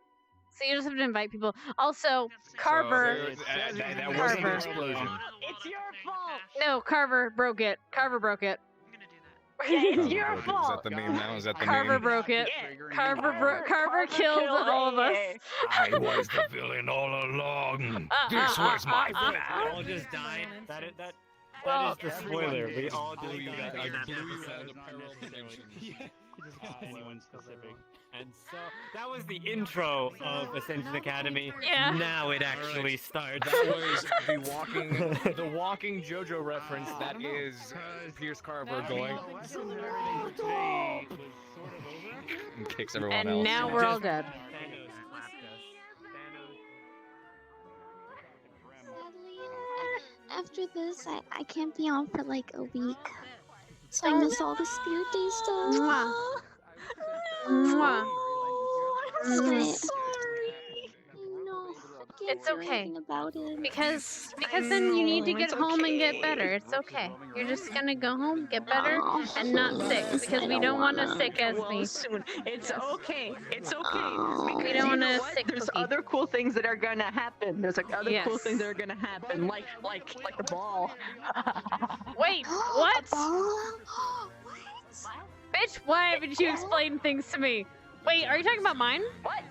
So you just have to invite people. Also, Carver. That wasn't an explosion. It's your fault. No, Carver broke it. Carver broke it. It's your Is fault. that the meme now? Is that the Carver meme? broke it. Carver killed all of us. I was the villain all along. This was my We plan. all just died. That is the spoiler. We all just died. I blew you out of the parallel dimension. Anyone specific. And so that was the intro of Ascension Academy. Yeah. Now it actually starts. That was the walking JoJo reference. That is Pierce Carver going and kicks everyone else. And now we're all dead. After this, I can't be on for like a week. So I miss all the Spirit Day stuff. Mwah. I'm sorry. It's okay. About it. Because then you need to get home and get better. It's okay. You're just gonna go home, get better, and not sick. Because we don't want to sick as me. Soon. It's okay. It's okay. We Because don't want you know to what? sick There's cookie. other cool things that are gonna happen. There's like other cool Yes. things that are gonna happen. Like the ball. Wait, what? Bitch, why haven't you explained things to me? Wait, are you talking about mine? What?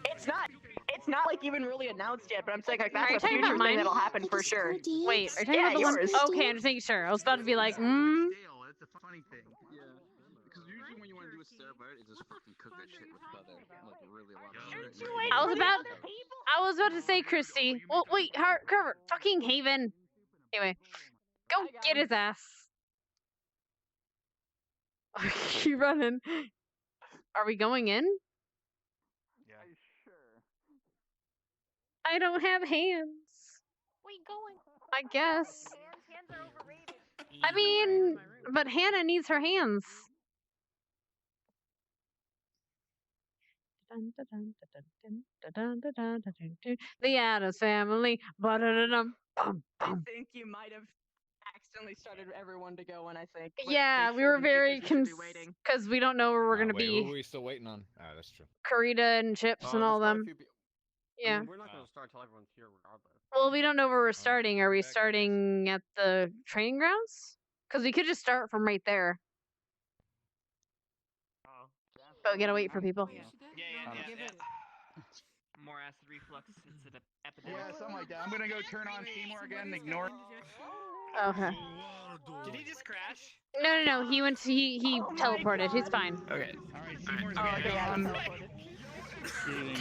It's not like even really announced yet, but I'm saying like Are you that's a talking future about thing mine? that'll happen for sure. Wait, are you talking Yeah, about the one? yours. Okay, I'm just making sure. I was about to be like, That's a funny thing. Yeah, because usually when you want to do a Cerebite, it's just fucking cook that shit with butter, like really a lot of butter. I was about to say, Christy. Well, wait, Carver, fucking Haven. Anyway, go get his ass. Keep running. Are we going in? Yeah, sure. I don't have hands. We going? I guess. Hands are overrated. I mean, but Hannah needs her hands. The Addams family. I think you might have accidentally started everyone to go, and I think. let's Yeah, make we sure were the very speakers should be waiting. because we don't know where we're gonna Wait, be. who are we still waiting on? That's true. Karita and Chips and all them. Yeah. I mean, we're not going to start till everyone's here regardless. Well, we don't know where we're starting. Are we starting at the training grounds? Because we could just start from right there. But we gotta wait for people. Yeah. More acid reflux. It's an epidemic. Yeah, something like that. I'm gonna go turn on Seymour again. Ignore it. Okay. Did he just crash? No. He went. He teleported. He's fine. Okay. All right, Seymour's Oh, okay, yeah, he gone. teleported.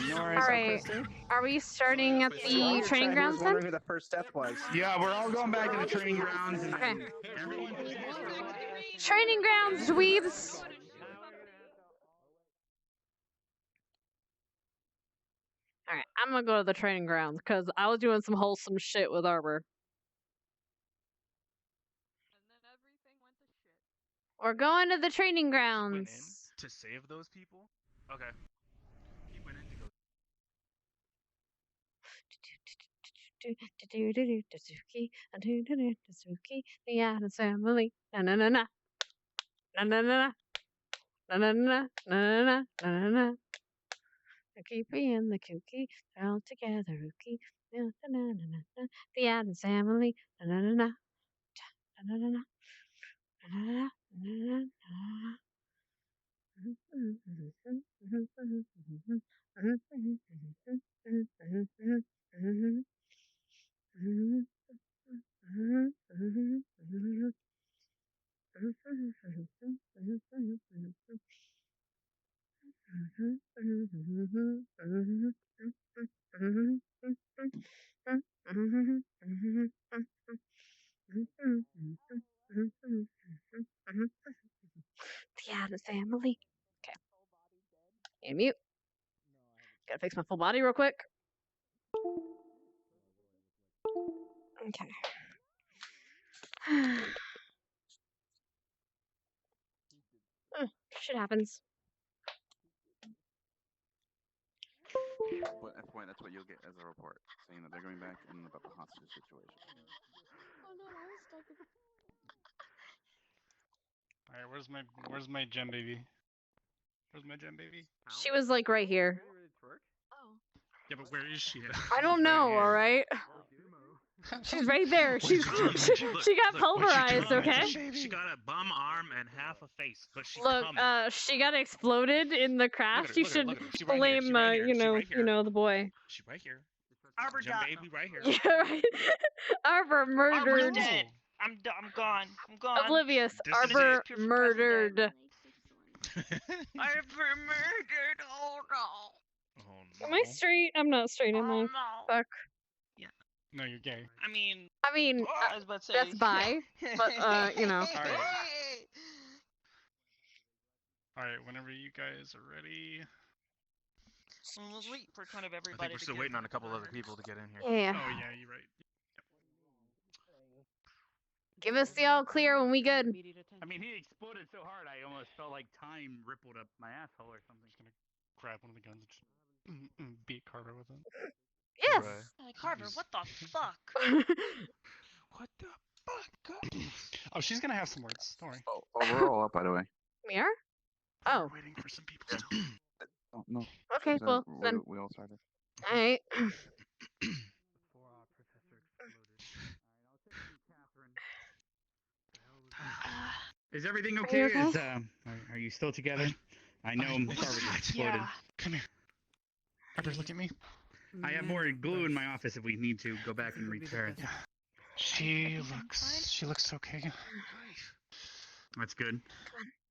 Ignore it. All right. Are we starting at the training grounds then? Wondering who the first step was. Yeah, we're all going back to the training grounds. And Okay. everyone just Training grounds, dweebs. All right, I'm gonna go to the training grounds because I was doing some wholesome shit with Arbor. We're going to the training Went in grounds. to save those people. Okay. He went in to go. Yeah, the family. Na na na na. Na na na na na na na na na na. The creepy and the kooky, they're all together, rookie. Na na na na na. The Addams family. Na na na na. Na na na na. Na na na na. The Addams family. Okay. And mute. Gotta fix my full body real quick. Okay. Shit happens. But that's what you'll get as a report, saying that they're going back and about the hostage situation. All right, where's my gem baby? Where's my gem baby? She was like right here. Yeah, but where is she at? I don't know, alright? She's right there. She got pulverized, okay? She got a bum arm and half a face, but she's Look, coming. she got exploded in the crash. You should She right here, blame, she right here, you she know, right here. the boy. She right here. Arbor Gem baby right here. Yeah, right. Arbor murdered. Arbor's dead. I'm gone. I'm gone. Oblivious. This is Arbor it. murdered. Arbor murdered. Oh no. Oh no. Am I straight? I'm not straight, am I? No. Fuck. No, you're gay. I mean, I was about to say, that's bi, but you know. All right. All right, whenever you guys are ready. Well, let's wait for kind of I everybody. think we're still waiting on a couple other people to get in here. Yeah. Oh yeah, you're right. Give us the all clear when we good. I mean, he exploded so hard, I almost felt like time rippled up my asshole or something. Just gonna grab one of the guns and just beat Carver with it. Yes. Hey, Carver, what the fuck? What the fuck? Oh, she's gonna have some words. Don't worry. Oh, we're all up, by the way. We are? Oh. We're waiting for some people still. Oh, no. Okay, well, then. We all started. Alright. Is everything Are okay? you okay? Are you still together? I know Carver just exploded. Yeah. Come here. Carter, look at me. I have more glue in my office if we need to go back and repair it. She looks okay. That's good.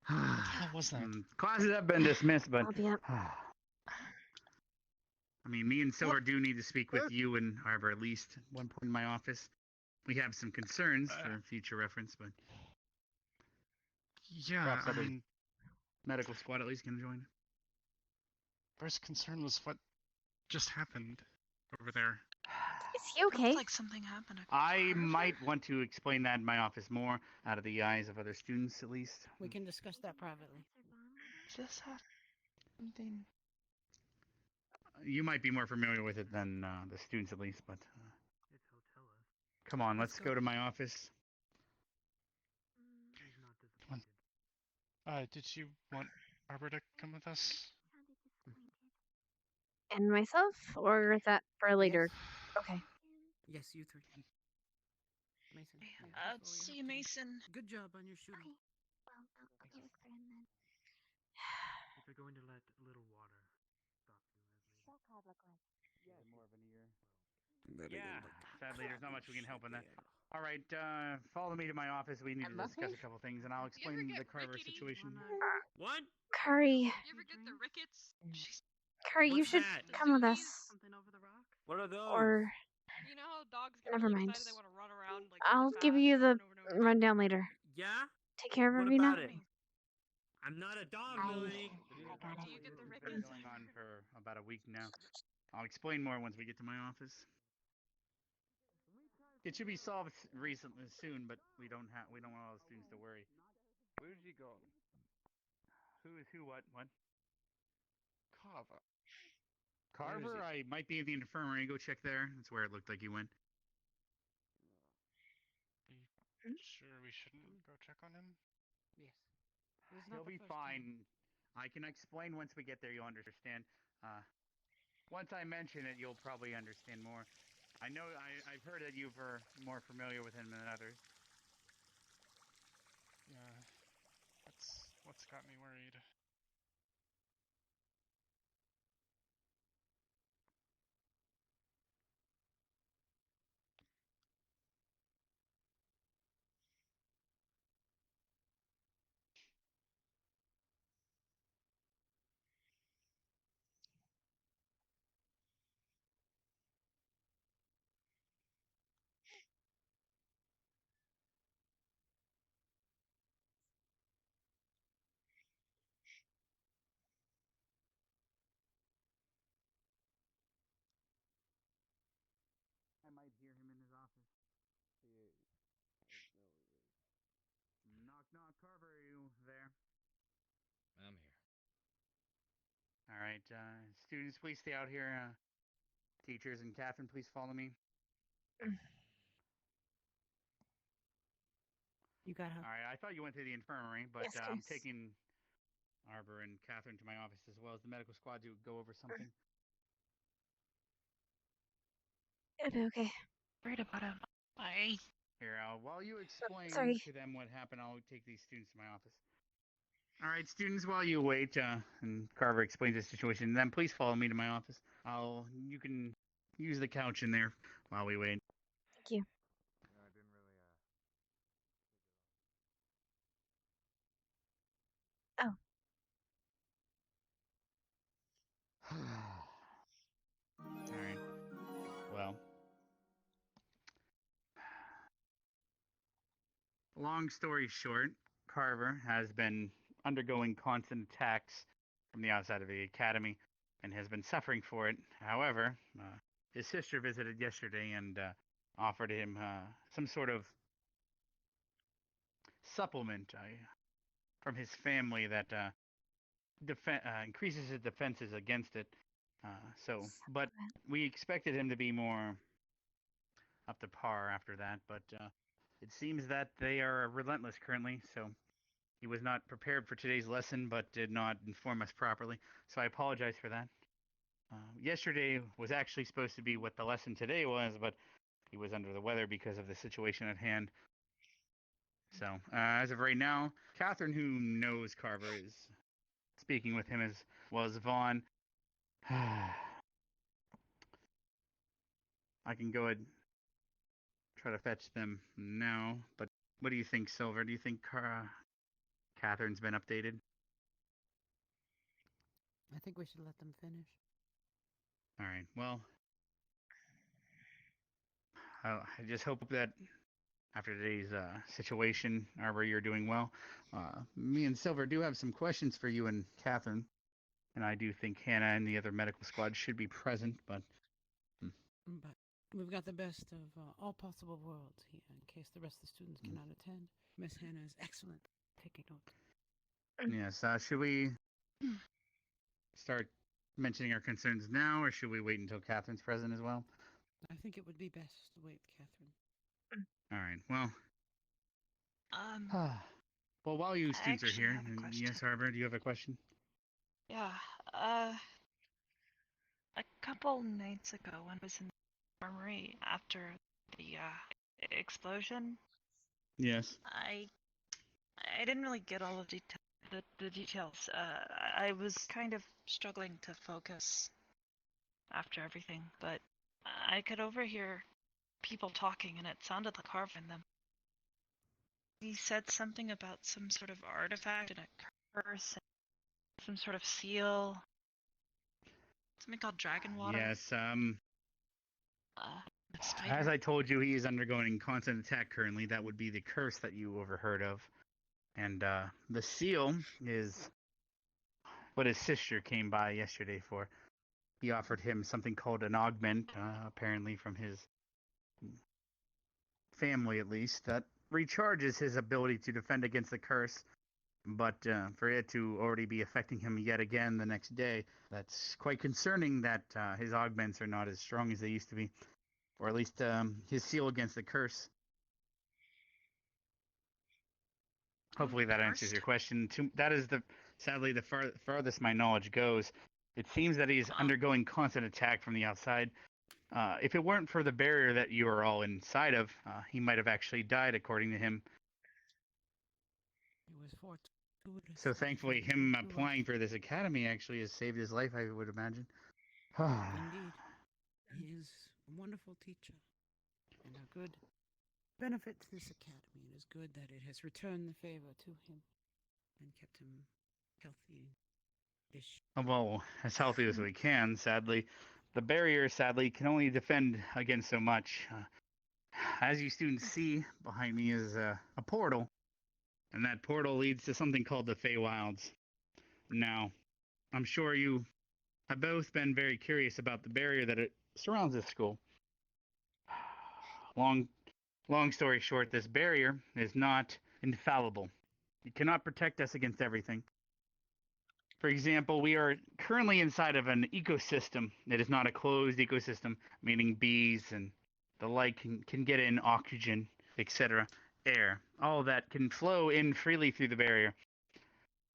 How was that? Classes have been dismissed, but I'll be up. I mean, me and Silver do need to speak with you and Arbor at least at one point in my office. We have some concerns for future reference, but yeah, I mean, medical squad at least can join. First concern was what just happened over there. Is he okay? Looks like something happened. I might want to explain that in my office more, out of the eyes of other students at least. We can discuss that privately. Just have something. You might be more familiar with it than the students at least, but come on, let's go to my office. Come on. Did you want Arbor to come with us? And myself? Or is that for later? Okay. Yes, you three. Mason. See you, Mason. Good job on your shooting. Well, I'll give it for him then. If you're going to let a little water stop you, So card look like. more of an ear. Yeah. Sadly, there's not much we can help on that. All right, follow me to my office. We need to discuss a couple things, and I'll explain the Carver situation. What? Curry. You ever get the rickets? Curry, you What's should that? come with us. Something over the rock? What are those? Or You know how dogs get never really mind. excited they want to run around like I'll really give fast you over the and over and over? rundown later. Yeah? Take care of What Ravina. about it? I'm not a dog, Melanie. Do you get the It's rickets? been going on for about a week now. I'll explain more once we get to my office. It should be solved recently soon, but we don't want all the students to worry. Where's he gone? Who is who? What? Carver. Carver? I might be in the infirmary. Go check there. That's where it looked like you went. Sure, we shouldn't go check on him? Yes. He'll be fine. I can explain once we get there. You'll understand. Once I mention it, you'll probably understand more. I know. I've heard that you're more familiar with him than others. Yeah, that's what's got me worried. I might hear him in his office. He is. I know he is. Knock, knock. Carver, are you there? I'm here. All right. Students, please stay out here. Teachers and Catherine, please follow me. You got her. All right. I thought you went to the infirmary, but Yes, I'm please. taking Arbor and Catherine to my office as well as the medical squad to go over something. It'll be okay. Worried about him. Bye. Here, while you explain sorry. to them what happened, I'll take these students to my office. All right, students, while you wait, and Carver explains the situation, then please follow me to my office. You can use the couch in there while we wait. Thank you. No, I didn't really, Oh. All right. Well, long story short, Carver has been undergoing constant attacks from the outside of the academy and has been suffering for it. However, his sister visited yesterday and offered him some sort of supplement from his family that increases his defenses against it. But we expected him to be more up to par after that, but it seems that they are relentless currently, so he was not prepared for today's lesson, but did not inform us properly, so I apologize for that. Yesterday was actually supposed to be what the lesson today was, but he was under the weather because of the situation at hand. So, as of right now, Catherine, who knows Carver, is speaking with him as well as Vaughn. I can go ahead and try to fetch them now, but what do you think, Silver? Do you think Catherine's been updated? I think we should let them finish. All right, well, I just hope that after today's situation, Arbor, you're doing well. Me and Silver do have some questions for you and Catherine, and I do think Hannah and the other medical squad should be present, but... But we've got the best of all possible worlds here in case the rest of the students cannot attend. Miss Hannah is excellent taking notes. Yes, should we start mentioning our concerns now, or should we wait until Catherine's present as well? I think it would be best to wait, Catherine. All right, well... Um... well, while you students are here... Yes, Arbor, do you have a question? Yeah, a couple nights ago when I was in the armory after the, explosion... Yes. I didn't really get all of the details. I was kind of struggling to focus. after everything, but I could overhear people talking, and it sounded like carving them. He said something about some sort of artifact and a curse, and some sort of seal. Something called dragon water. Yes, as I told you, he is undergoing constant attack currently. That would be the curse that you overheard of. And the seal is what his sister came by yesterday for. He offered him something called an augment, apparently from his family at least, that recharges his ability to defend against the curse. But for it to already be affecting him yet again the next day, that's quite concerning that his augments are not as strong as they used to be. Or at least his seal against the curse. Hopefully that answers your question. That is sadly the farthest my knowledge goes. It seems that he's undergoing constant attack from the outside. If it weren't for the barrier that you are all inside of, he might have actually died, according to him. It was fortuitous. So thankfully, him applying for this academy actually has saved his life, I would imagine. Indeed. He is a wonderful teacher and a good benefit to this academy. It is good that it has returned the favor to him and kept him healthy-ish. Well, as healthy as we can, sadly. The barrier, sadly, can only defend against so much. As you students see, behind me is a portal. And that portal leads to something called the Feywilds. Now, I'm sure you have both been very curious about the barrier that it surrounds this school. Long story short, this barrier is not infallible. It cannot protect us against everything. For example, we are currently inside of an ecosystem. It is not a closed ecosystem, meaning bees and the like can get in oxygen, etc., air. All of that can flow in freely through the barrier.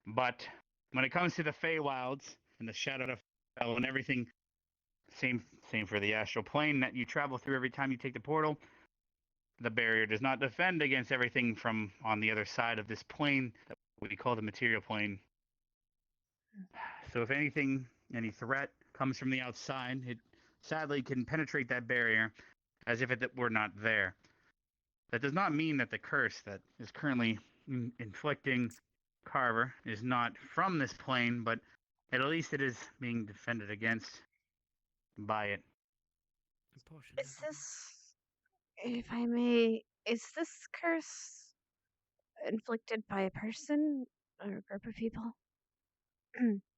But when it comes to the Feywilds and the Shadow of Hell and everything, same for the astral plane that you travel through every time you take the portal, the barrier does not defend against everything from on the other side of this plane that we call the material plane. So if anything, any threat comes from the outside, it sadly can penetrate that barrier as if it were not there. That does not mean that the curse that is currently inflicting Carver is not from this plane, but at least it is being defended against by it. Is this, if I may, is this curse inflicted by a person or a group of people?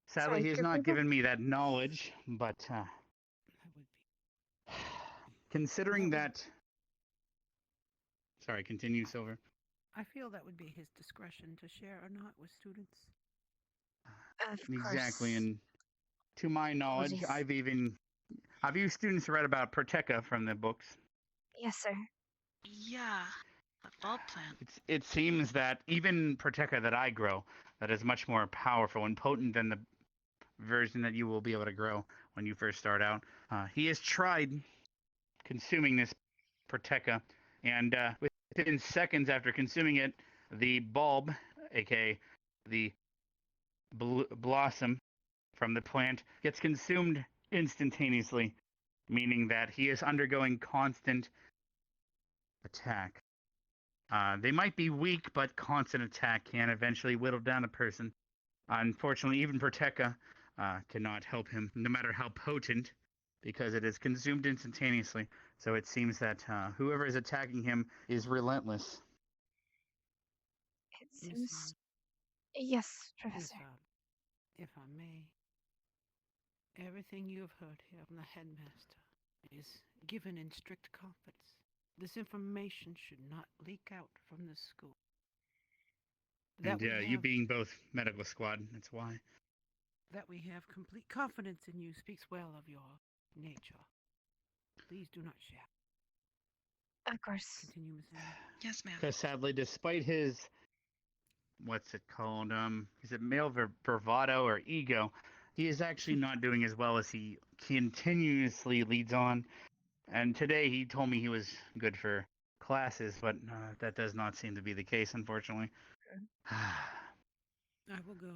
Sadly, he has not given me that knowledge, but considering that... Sorry, continue, Silver. I feel that would be his discretion to share or not with students. Exactly, and to my knowledge, have you students read about Proteka from the books? Yes, sir. Yeah, the bulb plant. It seems that even Proteka that I grow, that is much more powerful and potent than the version that you will be able to grow when you first start out. He has tried consuming this Proteka, and within seconds after consuming it, the bulb, aka the blossom from the plant, gets consumed instantaneously, meaning that he is undergoing constant attack. They might be weak, but constant attack can eventually whittle down a person. Unfortunately, even Proteka cannot help him, no matter how potent, because it is consumed instantaneously. So it seems that whoever is attacking him is relentless. It seems... Yes, Professor. If I may, everything you have heard here from the headmaster is given in strict confidence. This information should not leak out from this school. And you being both medical squad, that's why. That we have complete confidence in you speaks well of your nature. Please do not share. Of course. Continue, Miss Anne. Yes, ma'am. Because sadly, despite his, what's it called? Is it male bravado or ego? He is actually not doing as well as he continuously leads on. And today he told me he was good for classes, but that does not seem to be the case, unfortunately. I will go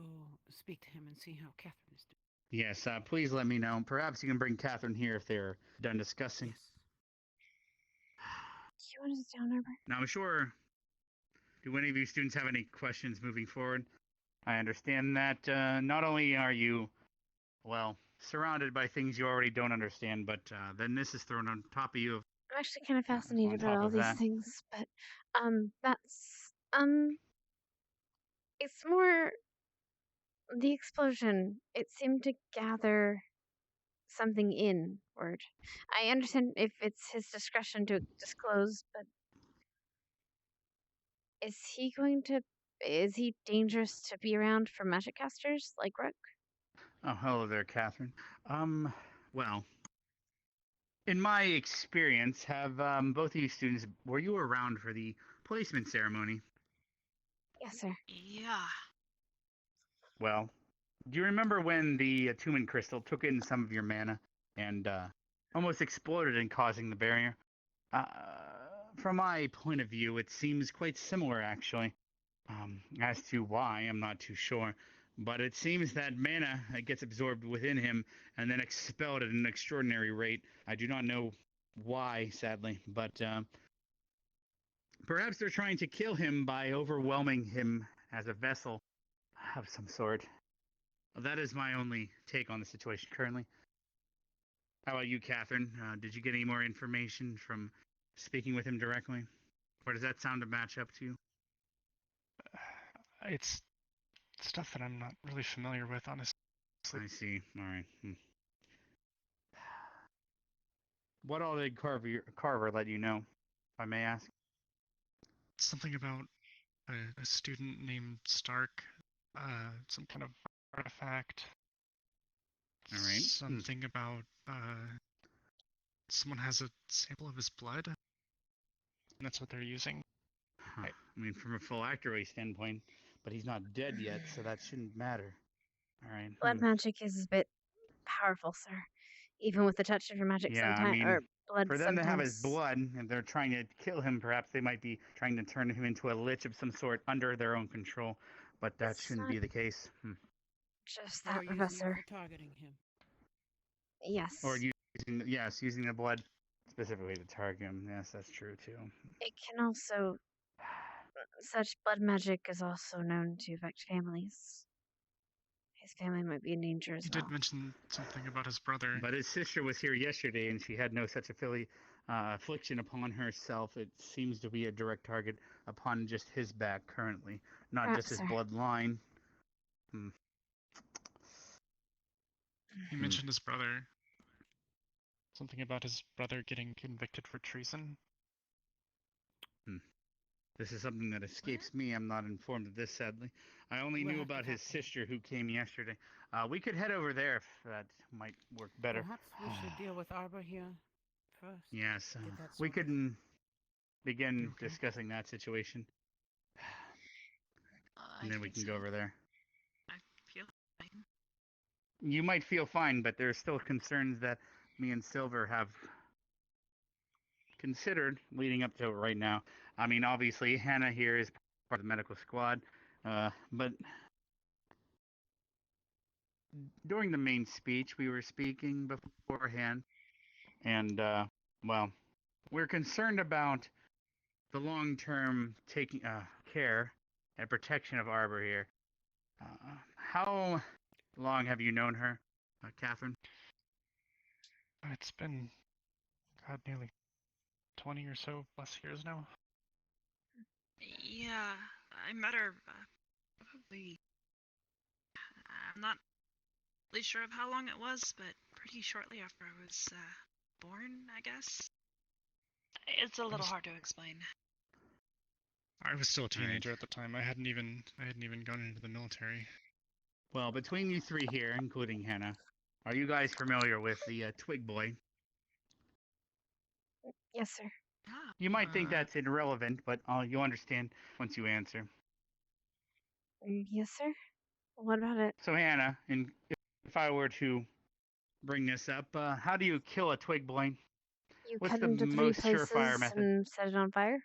speak to him and see how Catherine is doing. Yes, please let me know. Perhaps you can bring Catherine here if they're done discussing. Yes. You want to sit down, Arbor? Now, I'm sure. Do any of you students have any questions moving forward? I understand that not only are you, well, surrounded by things you already don't understand, but then this is thrown on top of you. I'm actually kind of on fascinated by top all of these that. things, but that's it's more the explosion. It seemed to gather something inward. I understand if it's his discretion to disclose, but is he dangerous to be around for magic casters like Rook? Oh, hello there, Catherine. Well, in my experience, have both of you students, were you around for the placement ceremony? Yes, sir. Yeah. Well, do you remember when the attunement crystal took in some of your mana and almost exploded in causing the barrier? From my point of view, it seems quite similar, actually. As to why, I'm not too sure. But it seems that mana gets absorbed within him and then expelled at an extraordinary rate. I do not know why, sadly, but perhaps they're trying to kill him by overwhelming him as a vessel of some sort. That is my only take on the situation currently. How about you, Catherine? Did you get any more information from speaking with him directly? Or does that sound to match up to you? It's stuff that I'm not really familiar with, honestly. I see. All right. What all did Carver let you know, if I may ask? Something about a student named Stark, some kind of artifact. All right. Something about someone has a sample of his blood, and that's what they're using. Huh. I mean, from a phylactery standpoint, but he's not dead yet, so that shouldn't matter. All right. Blood magic is a bit powerful, sir. Even with the touch of your magic, Yeah, sometimes, I mean, or blood, for them to have his sometimes. blood, and they're trying to kill him, perhaps they might be trying to turn him into a lich of some sort under their own control, but that It's shouldn't not be the case. just Or that, using Professor. it for targeting him. Yes. Or using the blood specifically to target him. Yes, that's true too. It can also. Such blood magic is also known to affect families. His family might be in danger as He well. did mention something about his brother. But his sister was here yesterday, and she had no such affliction upon herself. It seems to be a direct target upon just his back currently, not Perhaps, just his sir. bloodline. He mentioned his brother. Something about his brother getting convicted for treason. This is something that escapes me. I'm not informed of this, sadly. I only knew about his sister who came yesterday. We could head over there if that might work better. Perhaps we should deal with Arbor here first. Yes, Get that we sorted. could begin discussing that situation. And then we can go over there. I feel fine. You might feel fine, but there's still concerns that me and Silver have considered leading up to it right now. I mean, obviously, Hannah here is part of the medical squad, but during the main speech, we were speaking beforehand, and, well, we're concerned about the long-term taking care and protection of Arbor here. How long have you known her, Catherine? It's been, God, nearly 20 or so plus years now. Yeah, I met her probably. I'm not really sure of how long it was, but pretty shortly after I was born, I guess. It's a little hard to explain. I was still a teenager at the time. I hadn't even gone into the military. Well, between you three here, including Hannah, are you guys familiar with the Twig Boy? Yes, sir. You might think that's irrelevant, but you'll understand once you answer. Yes, sir. What about it? So, Hannah, if I were to bring this up, how do you kill a Twig Boy? You What's cut the into 3 most places surefire method? and set it on fire?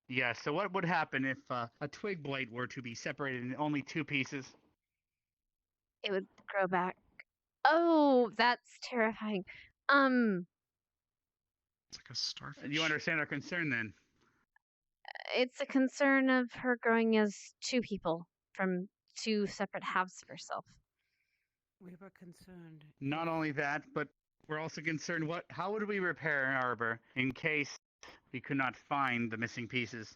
Yeah, so what would happen if a twig blade were to be separated in only 2 pieces? it would grow back. Oh, that's terrifying. It's like a starfish. You understand our concern then? It's a concern of her growing as two people from two separate halves of herself. We were concerned. Not only that, but we're also concerned how would we repair an arbor in case we could not find the missing pieces?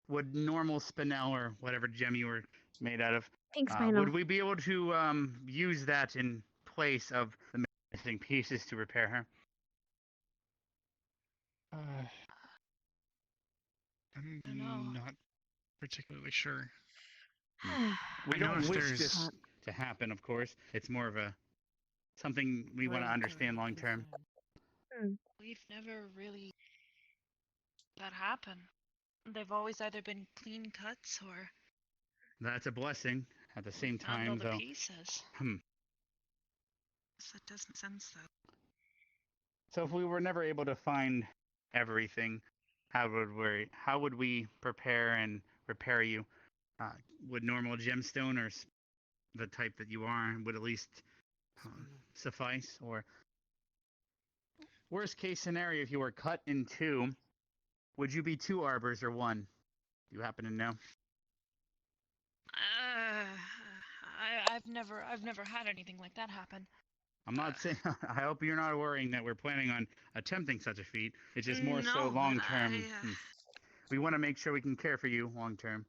Would normal spinel or whatever gem you were made out of, Pink spinel. would we be able to use that in place of the missing pieces to repair her? I'm not particularly sure. We don't wish this to happen, of course. It's more of something we want to understand long term. We've never really that happen. They've always either been clean cuts or. That's a blessing. At the same time, not all though. The pieces. That doesn't sense though. So if we were never able to find everything, how would we prepare and repair you? Would normal gemstone or the type that you are would at least suffice? Or worst case scenario, if you were cut in two, would you be two arbors or one? Do you happen to know? I've never had anything like that happen. I'm not saying. I hope you're not worrying that we're planning on attempting such a feat. It's just more so long term. We want to make sure we can care for you long term.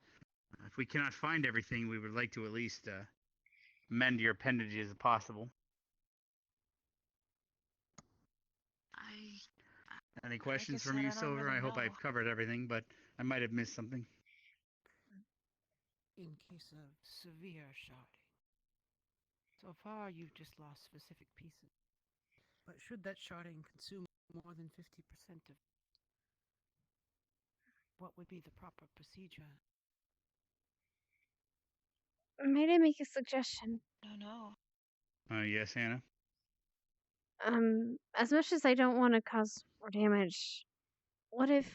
If we cannot find everything, we would like to at least mend your appendages if possible. Any questions from you, Silver? I hope I've covered everything, but I might have missed something. In case of severe sharding. So far, you've just lost specific pieces. But should that sharding consume more than 50% of what would be the proper procedure? May I make a suggestion? No. Yes, Anna? As much as I don't want to cause more damage, what if,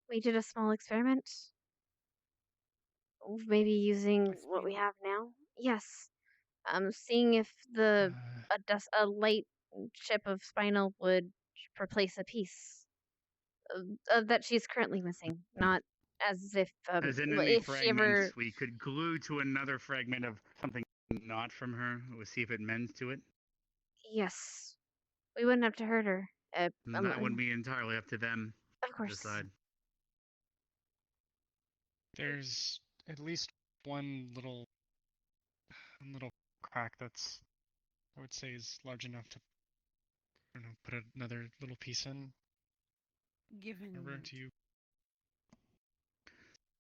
we did a small experiment? Maybe using what we have now? Yes. Seeing if a light chip of spinal would replace a piece that she's currently missing. Not as if, as in any fragments we could glue to another fragment of something not from her. We'll see if it mends to it. Yes. We wouldn't have to hurt her. That wouldn't be entirely up to them. Of course. To decide. There's at least one little crack that's, I would say, is large enough to, I don't know, put another little piece in. Given over to you.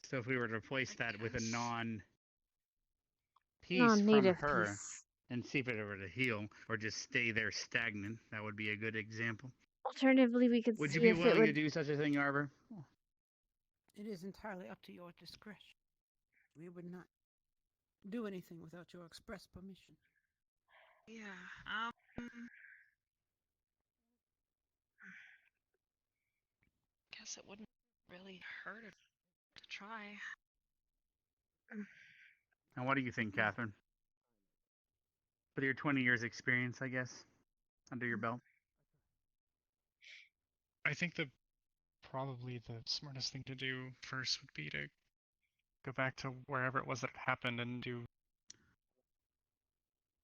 So if we were to replace that with a non-piece non-native from her piece. and see if it were to heal or just stay there stagnant, that would be a good example. Alternatively, we could Would see you be if willing it would... to do such a thing, Arbor? It is entirely up to your discretion. We would not do anything without your express permission. Yeah. Guess it wouldn't really hurt to try. And what do you think, Catherine? With your 20 years experience, I guess, under your belt? I think probably the smartest thing to do first would be to go back to wherever it was that happened and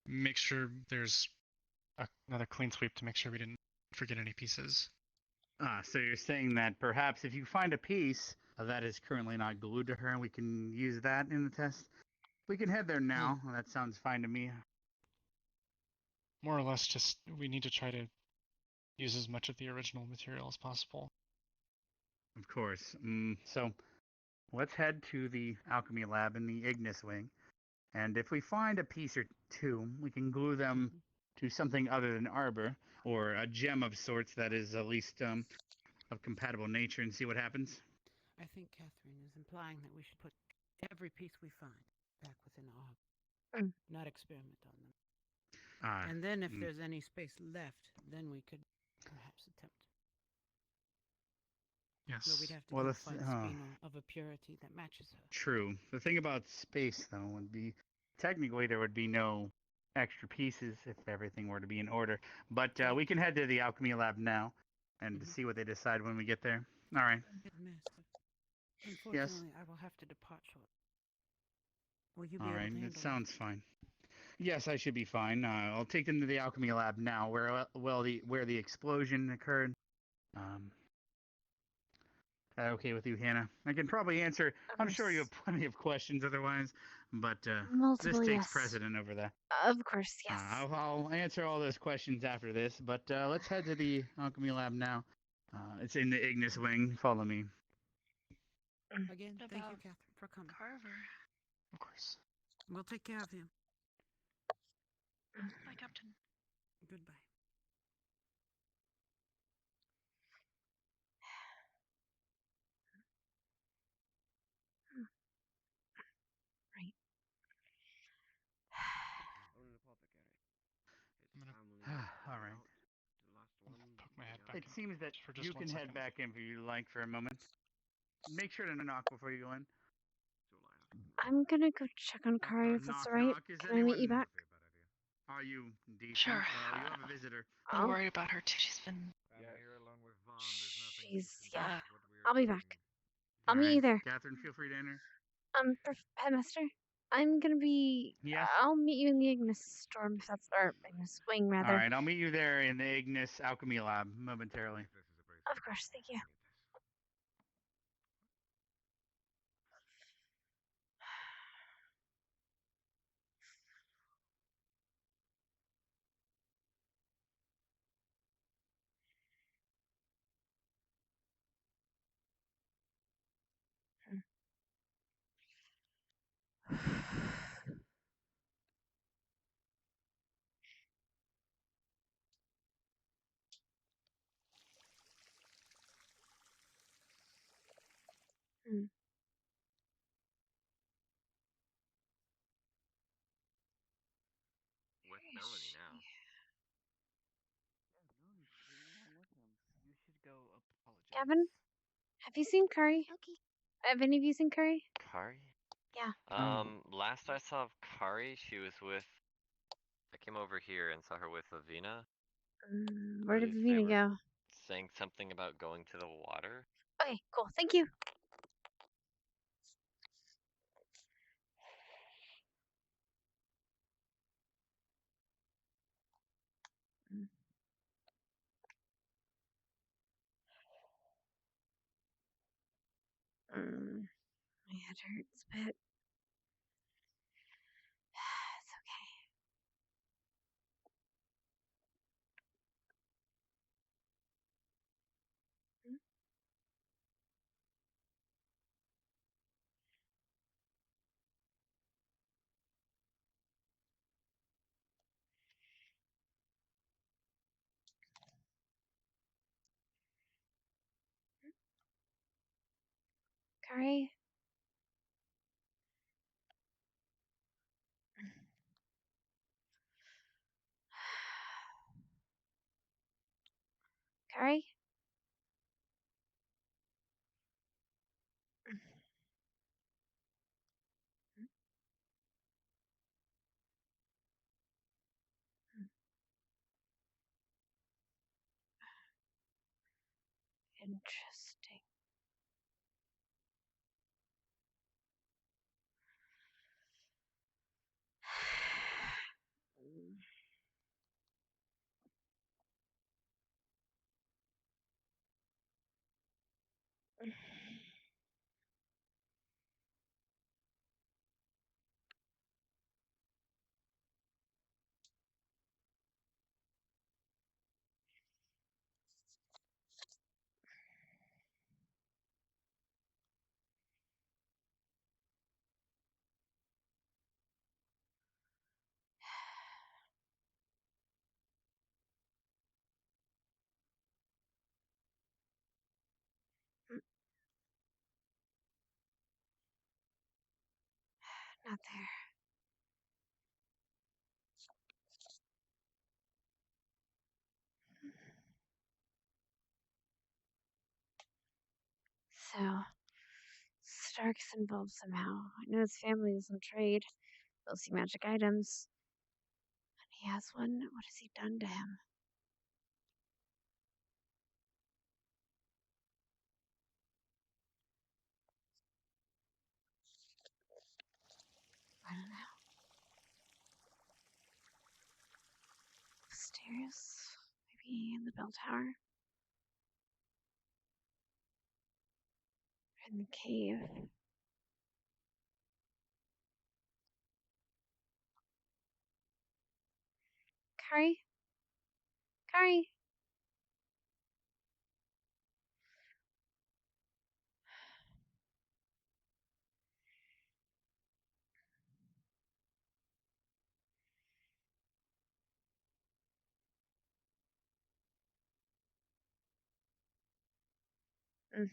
make sure there's another clean sweep to make sure we didn't forget any pieces. So you're saying that perhaps if you find a piece that is currently not glued to her and we can use that in the test, we can head there now. Well, that sounds fine to me. More or less, just we need to try to use as much of the original material as possible. Of course. So let's head to the alchemy lab in the Ignis wing. And if we find a piece or two, we can glue them to something other than arbor, or a gem of sorts that is at least of compatible nature, and see what happens. I think Catherine is implying that we should put every piece we find back within our arbor, not experiment on them. And then if there's any space left, then we could perhaps attempt. Yes. But we'd have to find spinel of a purity that matches her. True. The thing about space, though, would be technically there would be no extra pieces if everything were to be in order. But we can head to the alchemy lab now and see what they decide when we get there. All right. Master. Unfortunately, I will have to depart shortly. Will you be able to handle it sounds fine. Yes, I should be fine. I'll take them to the alchemy lab now, where the explosion occurred. Okay with you, Hannah? I can probably answer. I'm sure you have plenty of questions otherwise, but this takes precedent over that. Of course, yes. I'll answer all those questions after this, but let's head to the alchemy lab now. It's in the Ignis wing. Follow me. Again, thank you, Catherine, for coming. Carver. Of course. We'll take care of him. Bye, Captain. Goodbye. Right. All right. Poke my head back It in seems that for just you one can head second. back in if you like for a moment. Make sure to knock before you go in. I'm gonna go check on Kari if that's alright. Can I meet you back? Are you decent? Sure. You have a visitor. I'm worried about her too. She's been. Yeah. I'll be back. I'll meet you there. Catherine, feel free to enter. Headmaster, I'm gonna be. Yes. I'll meet you in the Ignis storm if that's or Ignis wing rather. All right, I'll meet you there in the Ignis alchemy lab momentarily. Of course, thank you. With Melanie now. You should go apologize. Gavin, have you seen Kari? Okay. Have any of you seen Kari? Kari? Yeah. Last I saw of Kari, she was with. I came over here and saw her with Avina. Where did Vivina go? Saying something about going to the water. Okay, cool. Thank you. My head hurts, but it's okay. Kari? Kari? Interesting. Not there. So, Stark's involved somehow. I know his family is on trade. We'll see magic items. He has one. What has he done to him? I don't know. Stairs? Maybe in the bell tower? In the cave? Kari? Kari? Mm.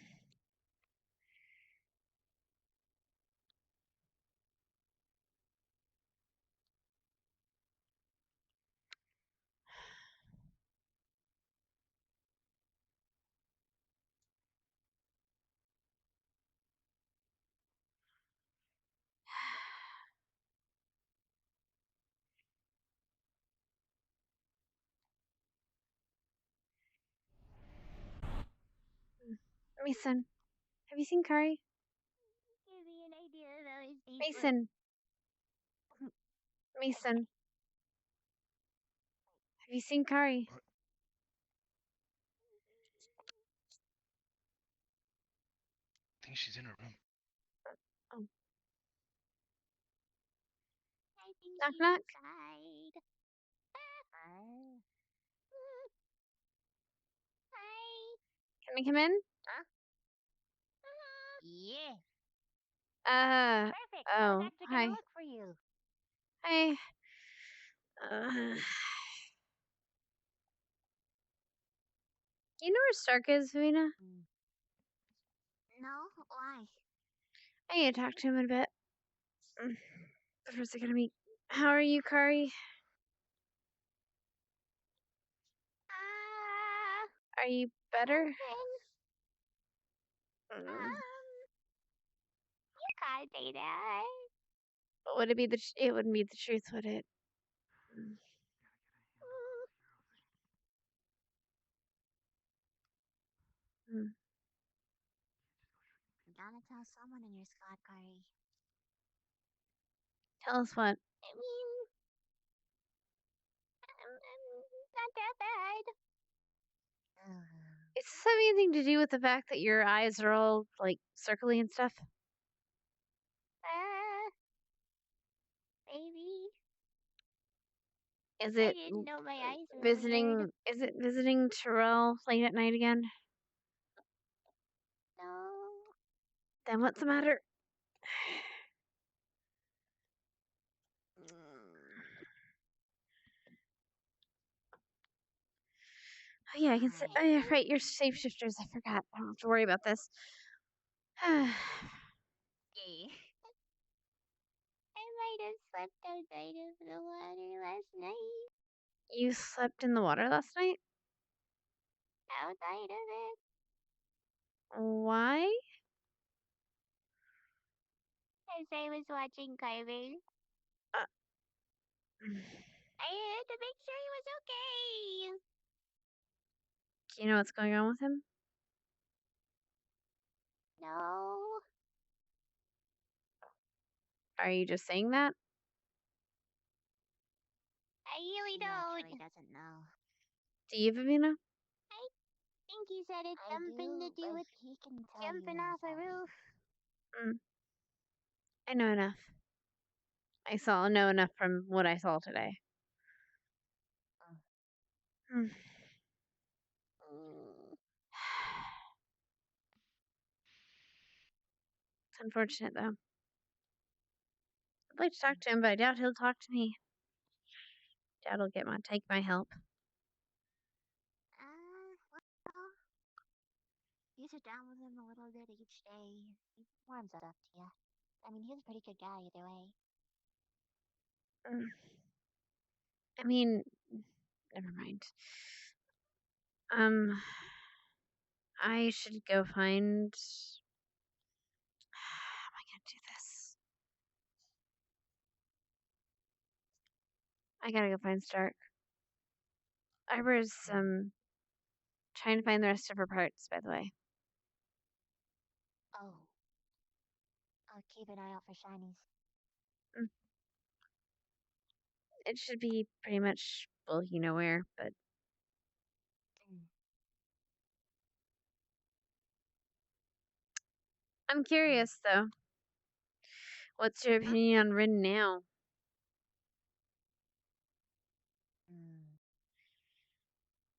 Mason, have you seen Kari? Give me an idea about his deep Mason. Mason. Have you seen Kari? I think she's in her room. Oh. I think Knock, she's knock. inside. Hi. Can we come in? Huh? Yeah. Perfect. I was Oh, actually hi. gonna look for you. Hi. You know where Stark is, Savina? No? Why? I need to talk to him in a bit. The first I gotta meet. How are you, Kari? Are you better? You can't say that. Would it be the? It wouldn't be the truth, would it? Mm. You gotta tell someone in your squad, Kari. Tell us what. I mean, I'm not that bad. Does this have anything to do with the fact that your eyes are all like circly and stuff? Maybe. Is I it didn't know my eyes were visiting? weird. Is it visiting Terrell late at night again? No. Then what's the matter? Oh yeah, I can say. Oh yeah, right. You're shapeshifters. I forgot. I don't have to worry about this. Yeah. I might have slept outside of the water last night. You slept in the water last night? Outside of it. Why? As I was watching Carver. I had to make sure he was okay. Do you know what's going on with him? No. Are you just saying that? I really don't. He doesn't know. Do you, Vivina? I think he said it's something to do with he can jumping off a roof. I know enough. I know enough from what I saw today. Mm. It's unfortunate, though. I'd like to talk to him, but I doubt he'll talk to me. Doubt he'll take my help. Well, you sit down with him a little bit each day. He warms up to you. I mean, he's a pretty good guy either way. I mean, never mind. I should go find. How am I gonna do this? I gotta go find Stark. Arbor's trying to find the rest of her parts, by the way. Oh. I'll keep an eye out for shinies. It should be pretty much, well, you know where, but... I'm curious, though. What's your opinion on Rin now?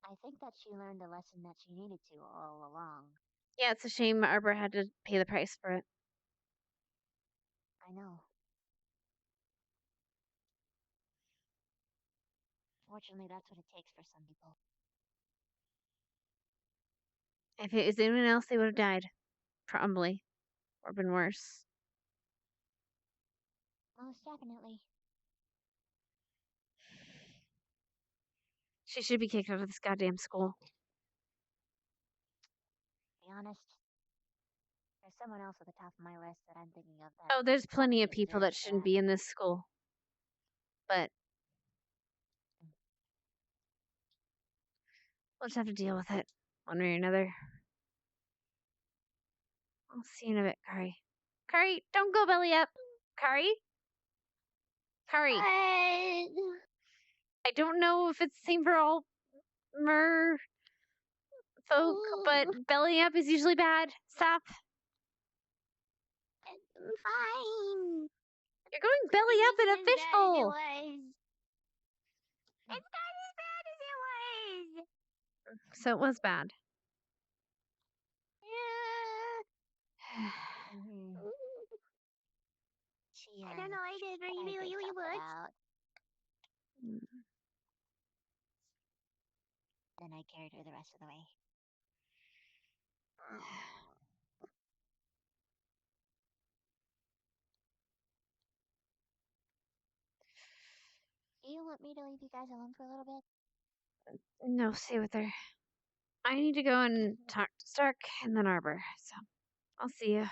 I think that she learned the lesson that she needed to all along. Yeah, it's a shame Arbor had to pay the price for it. I know. Fortunately, that's what it takes for some people. If it was anyone else, they would have died. Probably. Or been worse. Most definitely. She should be kicked out of this goddamn school. To be honest, there's someone else at the top of my list that I'm thinking of. Oh, there's plenty of people that shouldn't be in this school. But we'll just have to deal with it, one way or another. I'll see you in a bit, Kari. Kari, don't go belly up! Kari? Kari! I don't know if it's the same for all mer folk, but belly up is usually bad. Stop. Fine. You're going belly up in a fishbowl. It's not as bad as it was. So it was bad. I don't know. I did really much. Then I carried her the rest of the way. Do you want me to leave you guys alone for a little bit? No, stay with her. I need to go and talk to Stark and then Arbor, so I'll see you.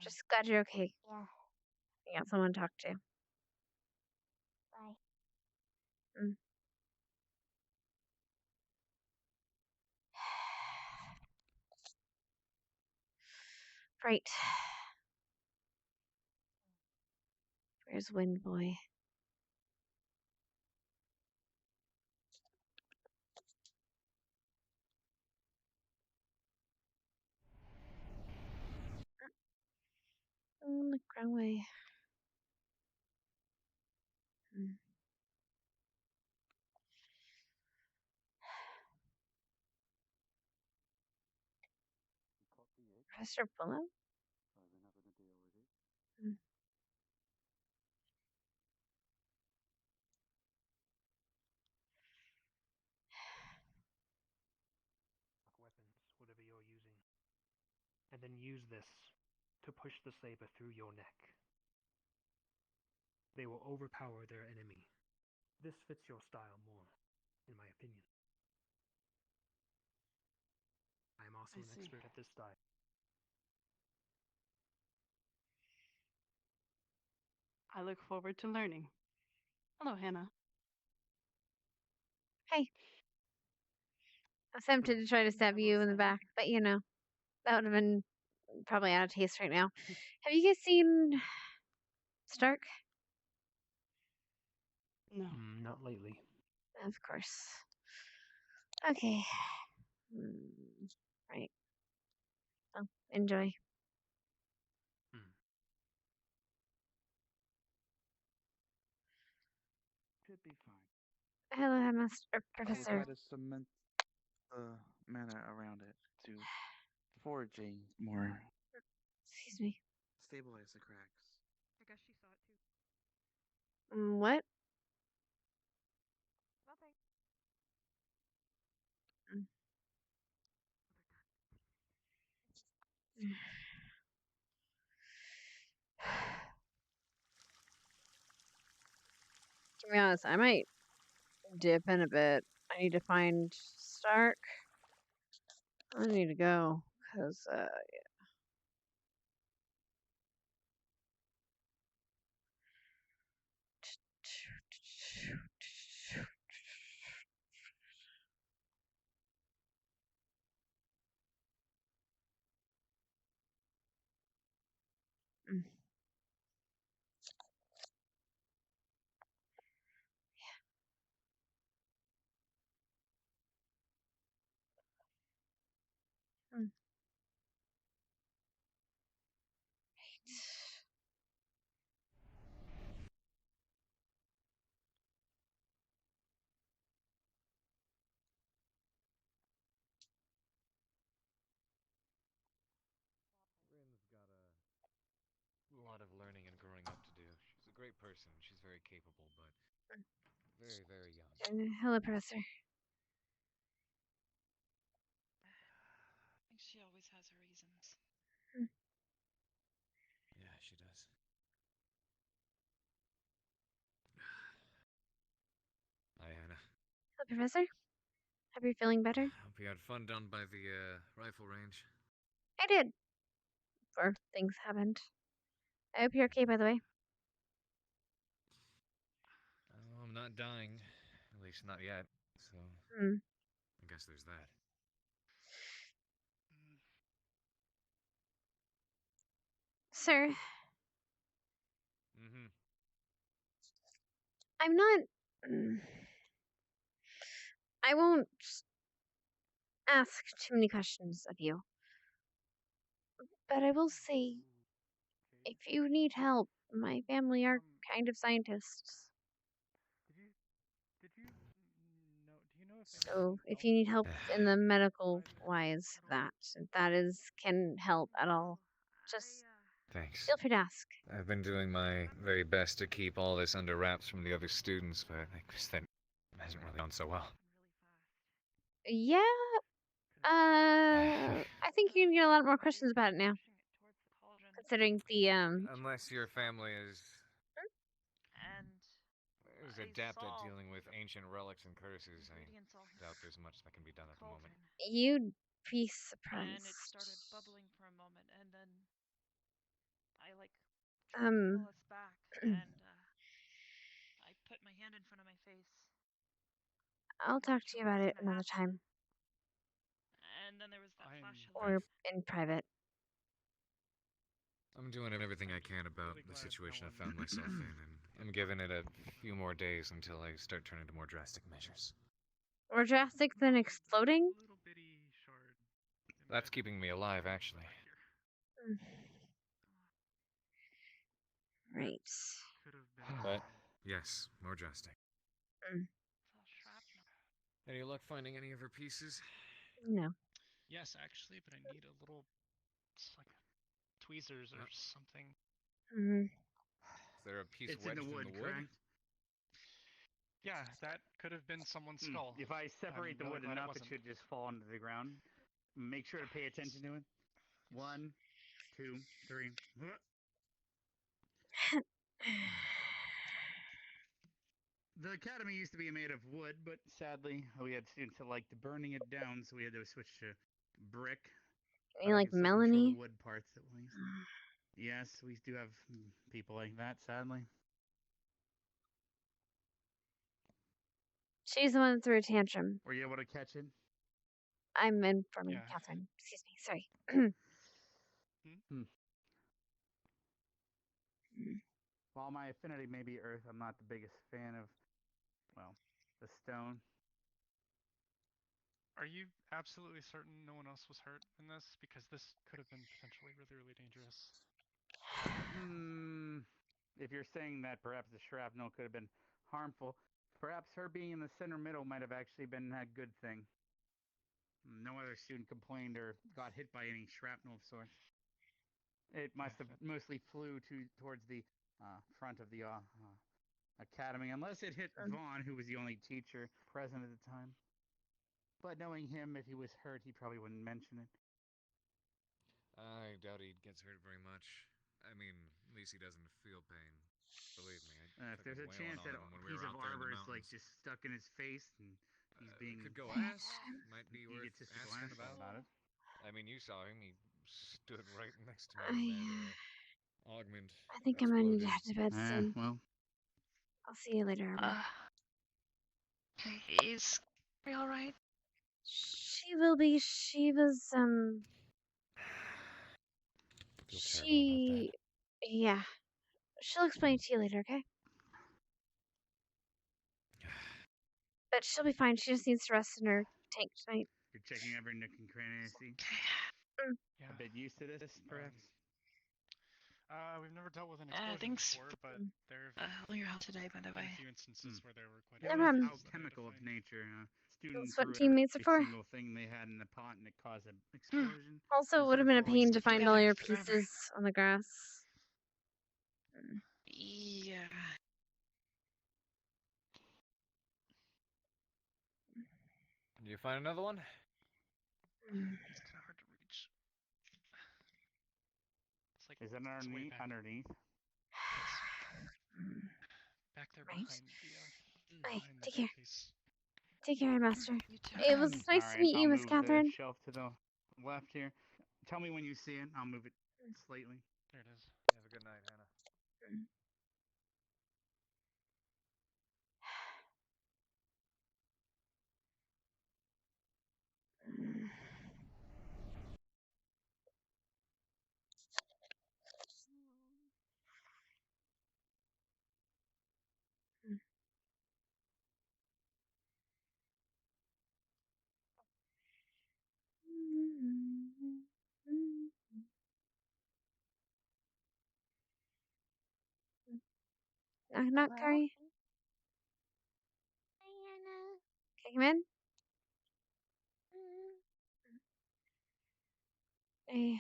Just glad you're okay. Yeah. You got someone to talk to. Bye. Right. Where's Wind Boy? Oh, look, wrong way. Professor Bullow? Weapons, whatever you're using. And then use this to push the saber through your neck. They will overpower their enemy. This fits your style more, in my opinion. I am also an expert at this style. I look forward to learning. Hello, Hannah. Hey. I was tempted to try to stab you in the back, but you know, that would have been probably out of taste right now. Have you guys seen Stark? No. Not lately. Of course. Okay. Right. Well, enjoy. Should be fine. Hello, Headmaster, I will Professor. try to cement the mana around it to forge a more Excuse me. stabilize the cracks. I guess she saw it too. What? Nothing. To be honest, I might dip in a bit. I need to find Stark. I need to go, because, yeah. Mm. Yeah. Mm. Rin's got a lot of learning and growing up to do. She's a great person. She's very capable, but very, very young. Hello, Professor. I think she always has her reasons. Mm. Yeah, she does. Hi, Anna. Hello, Professor. Hope you're feeling better. Hope you had fun down by the rifle range. I did. Or things happened. I hope you're okay, by the way. Oh, I'm not dying. At least not yet. So, Mm. I guess there's that. Sir, Mm-hmm. I'm not. I won't ask too many questions of you. But I will say, if you need help, my family are kind of scientists. Did you know? Do you know if So if you need help in the medical wise, that is can help at all, just Thanks. feel free to ask. I've been doing my very best to keep all this under wraps from the other students, but I guess that hasn't really gone so well. Yeah. I think you can get a lot more questions about it now. Considering the Unless your family is And adept at dealing with ancient relics and curses, I doubt there's much that can be done at the moment. you'd be surprised. And it started bubbling for a moment, and then I tried to pull us back, and I put my hand in front of my face. I'll talk to you about it another time. And then there was that flash of Or light. in private. I'm doing everything I can about the situation I found myself in, and I'm giving it a few more days until I start turning to more drastic measures. More drastic than exploding? That's keeping me alive, actually. Right. But, yes, more drastic. Any luck finding any of her pieces? No. Yes, actually, but I need a little, like tweezers or something. Mm. Is there a piece It's wedged in the wood, correct? Yeah, that could have been someone's skull. If I separate the really wood glad enough, it wasn't. should just fall into the ground. Make sure to pay attention to it. 1, 2, 3. The academy used to be made of wood, but sadly, we had students that liked burning it down, so we had to switch to brick. You like Melanie? The wood parts at least. Yes, we do have people like that, sadly. She's the one that threw a tantrum. Were you able to catch it? I'm informing Catherine. Excuse me. Sorry. While my affinity may be Earth, I'm not the biggest fan of, well, the stone. Are you absolutely certain no one else was hurt in this? Because this could have been potentially really, really dangerous. If you're saying that perhaps the shrapnel could have been harmful, perhaps her being in the center middle might have actually been a good thing. No other student complained or got hit by any shrapnel of sorts. It must have mostly flew towards the front of the academy, unless it hit Vaughn, who was the only teacher present at the time. But knowing him, if he was hurt, he probably wouldn't mention it. I doubt he gets hurt very much. I mean, at least he doesn't feel pain. Believe me. If there's a chance that a piece of arbor is like just stuck in his face and he's being could go ask. Might be worth asking about it. I mean, you saw him. He stood right next to me when that augment I think I'm gonna need to head to bed exploded. soon. Well, I'll see you later, Arbor. Is she all right? She will be. She was Yeah. She'll explain it to you later, okay? But she'll be fine. She just needs to rest in her tank tonight. You're checking every nook and cranny, I see. Yeah. A bit used to this, perhaps? We've never dealt with an explosion before, but there All your help today, by the been way. a few instances where there were quite No problem. Alchemical of nature. Student That's what threw teammates are every for. single thing they had in the pot and it caused an explosion. Also, it would have been a pain to find all your pieces on the grass. Yeah. Do you find another one? It's kind of hard to reach. It's like Is it underneath? Back there Right. behind the Hey, behind the take care. bookcase. Take care, Master. It was nice to meet you, Miss Catherine. The shelf to the left here. Tell me when you see it. I'll move it slightly. There it is. Have a good night, Hannah. Knock, knock, Curry. Can I come in? Hey.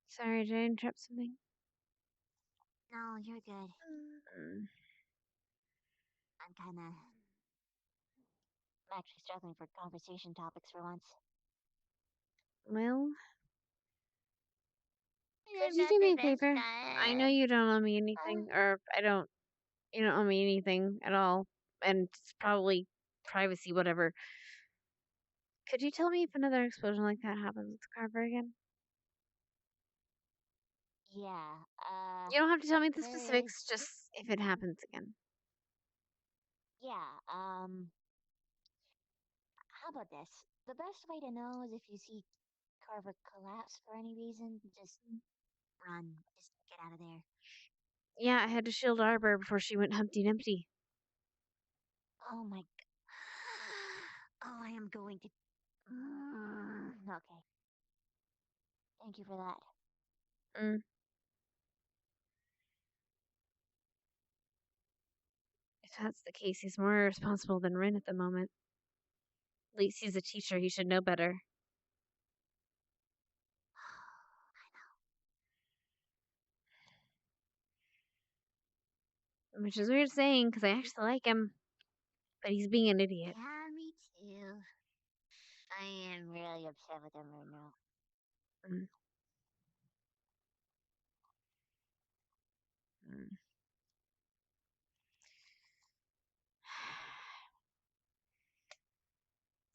Sorry, did I interrupt something? No, you're good. I'm kinda... I'm actually struggling for conversation topics for once. Well, could you do me a favor? I know you don't owe me anything, or you don't owe me anything at all, and it's probably privacy, whatever. Could you tell me if another explosion like that happens with Carver again? Yeah, You don't have to tell me the there specifics, is- just if it happens again. Yeah, how about this? The best way to know is if you see Carver collapse for any reason, just run. Just get out of there. Yeah, I had to shield Arbor before she went Humpty Dumpty. Oh my Oh, I am going to... Okay. Thank you for that. If that's the case, he's more responsible than Rin at the moment. At least he's a teacher, he should know better. Which is weird saying, because I actually like him. But he's being an idiot. Yeah, me too. I am really upset with him right now.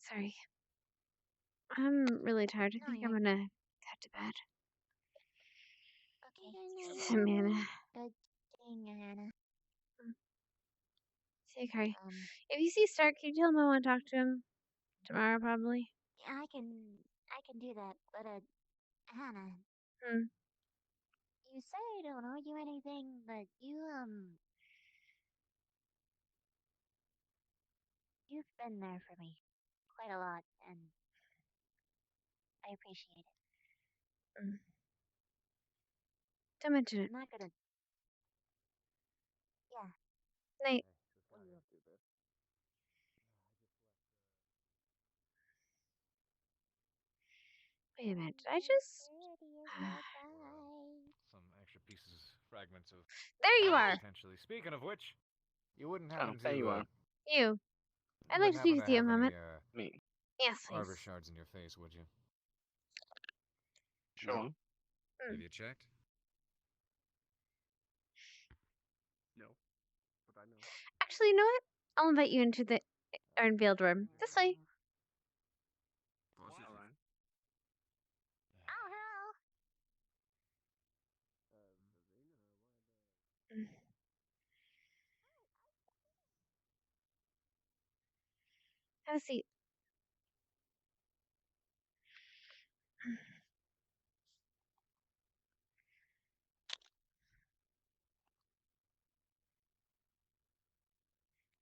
Sorry. I'm really tired. I think I'm gonna head to bed. Okay. Samantha. Good thing, Hannah. See, Carrie. If you see Stark, can you tell him I want to talk to him tomorrow, probably? Yeah, I can do that, but Hannah. You say I don't owe you anything, but you've been there for me quite a lot, and I appreciate it. Don't mention it. I'm not gonna. Yeah. Night. Wait a minute. Did I just? Some extra pieces, fragments of. There you are. Potentially. Speaking of which, you wouldn't happen to. There you are. You. I'd like to speak with you a moment. Me. Yes, please. Arbor shards in your face, would you? Sure. Have you checked? No, but I know. Actually, you know what? I'll invite you into the unveiled room. This way. Oh, hello. Have a seat.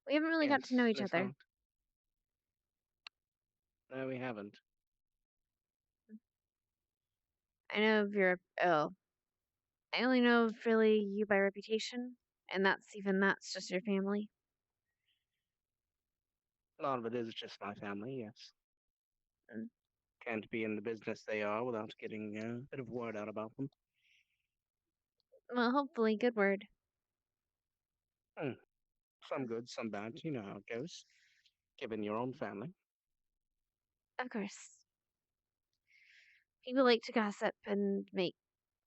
We haven't really got to know each other. No, we haven't. I know of your. Oh. I only know of really you by reputation, and that's just your family. A lot of it is just my family, yes. Mm. Can't be in the business they are without getting a bit of word out about them. Well, hopefully, good word. Some good, some bad. You know how it goes. Given your own family. Of course. People like to gossip and make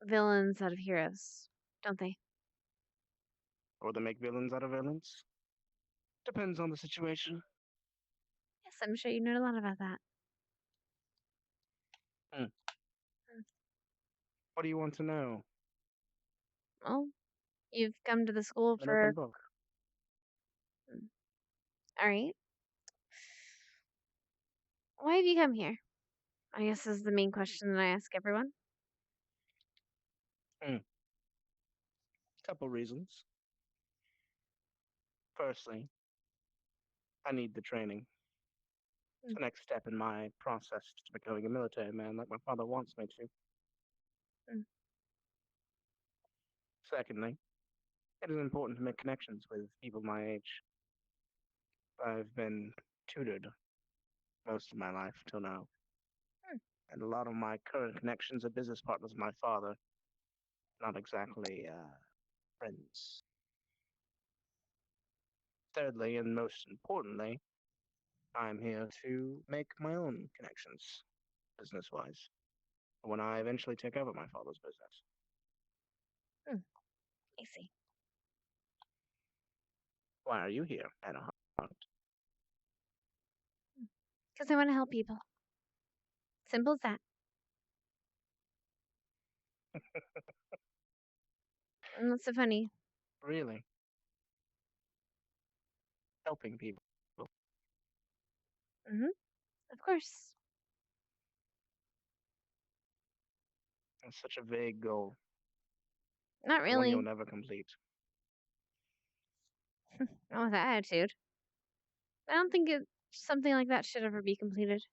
villains out of heroes, don't they? Or they make villains out of villains. Depends on the situation. Yes, I'm sure you know a lot about that. What do you want to know? Well, you've come to the school An for. open book. All right. Why have you come here? I guess is the main question that I ask everyone. Couple reasons. Firstly, I need the training. It's the next step in my process to becoming a military man like my father wants me to. Secondly, it is important to make connections with people my age. I've been tutored most of my life till now. And a lot of my current connections are business partners of my father. Not exactly friends. Thirdly, and most importantly, I'm here to make my own connections, business-wise, when I eventually take over my father's business. I see. Why are you here, Anna Hunt? Because I want to help people. Simple as that. And what's so funny? Really? Helping people. Of course. It's such a vague goal. Not One really. you'll never complete. Not with that attitude. I don't think something like that should ever be completed.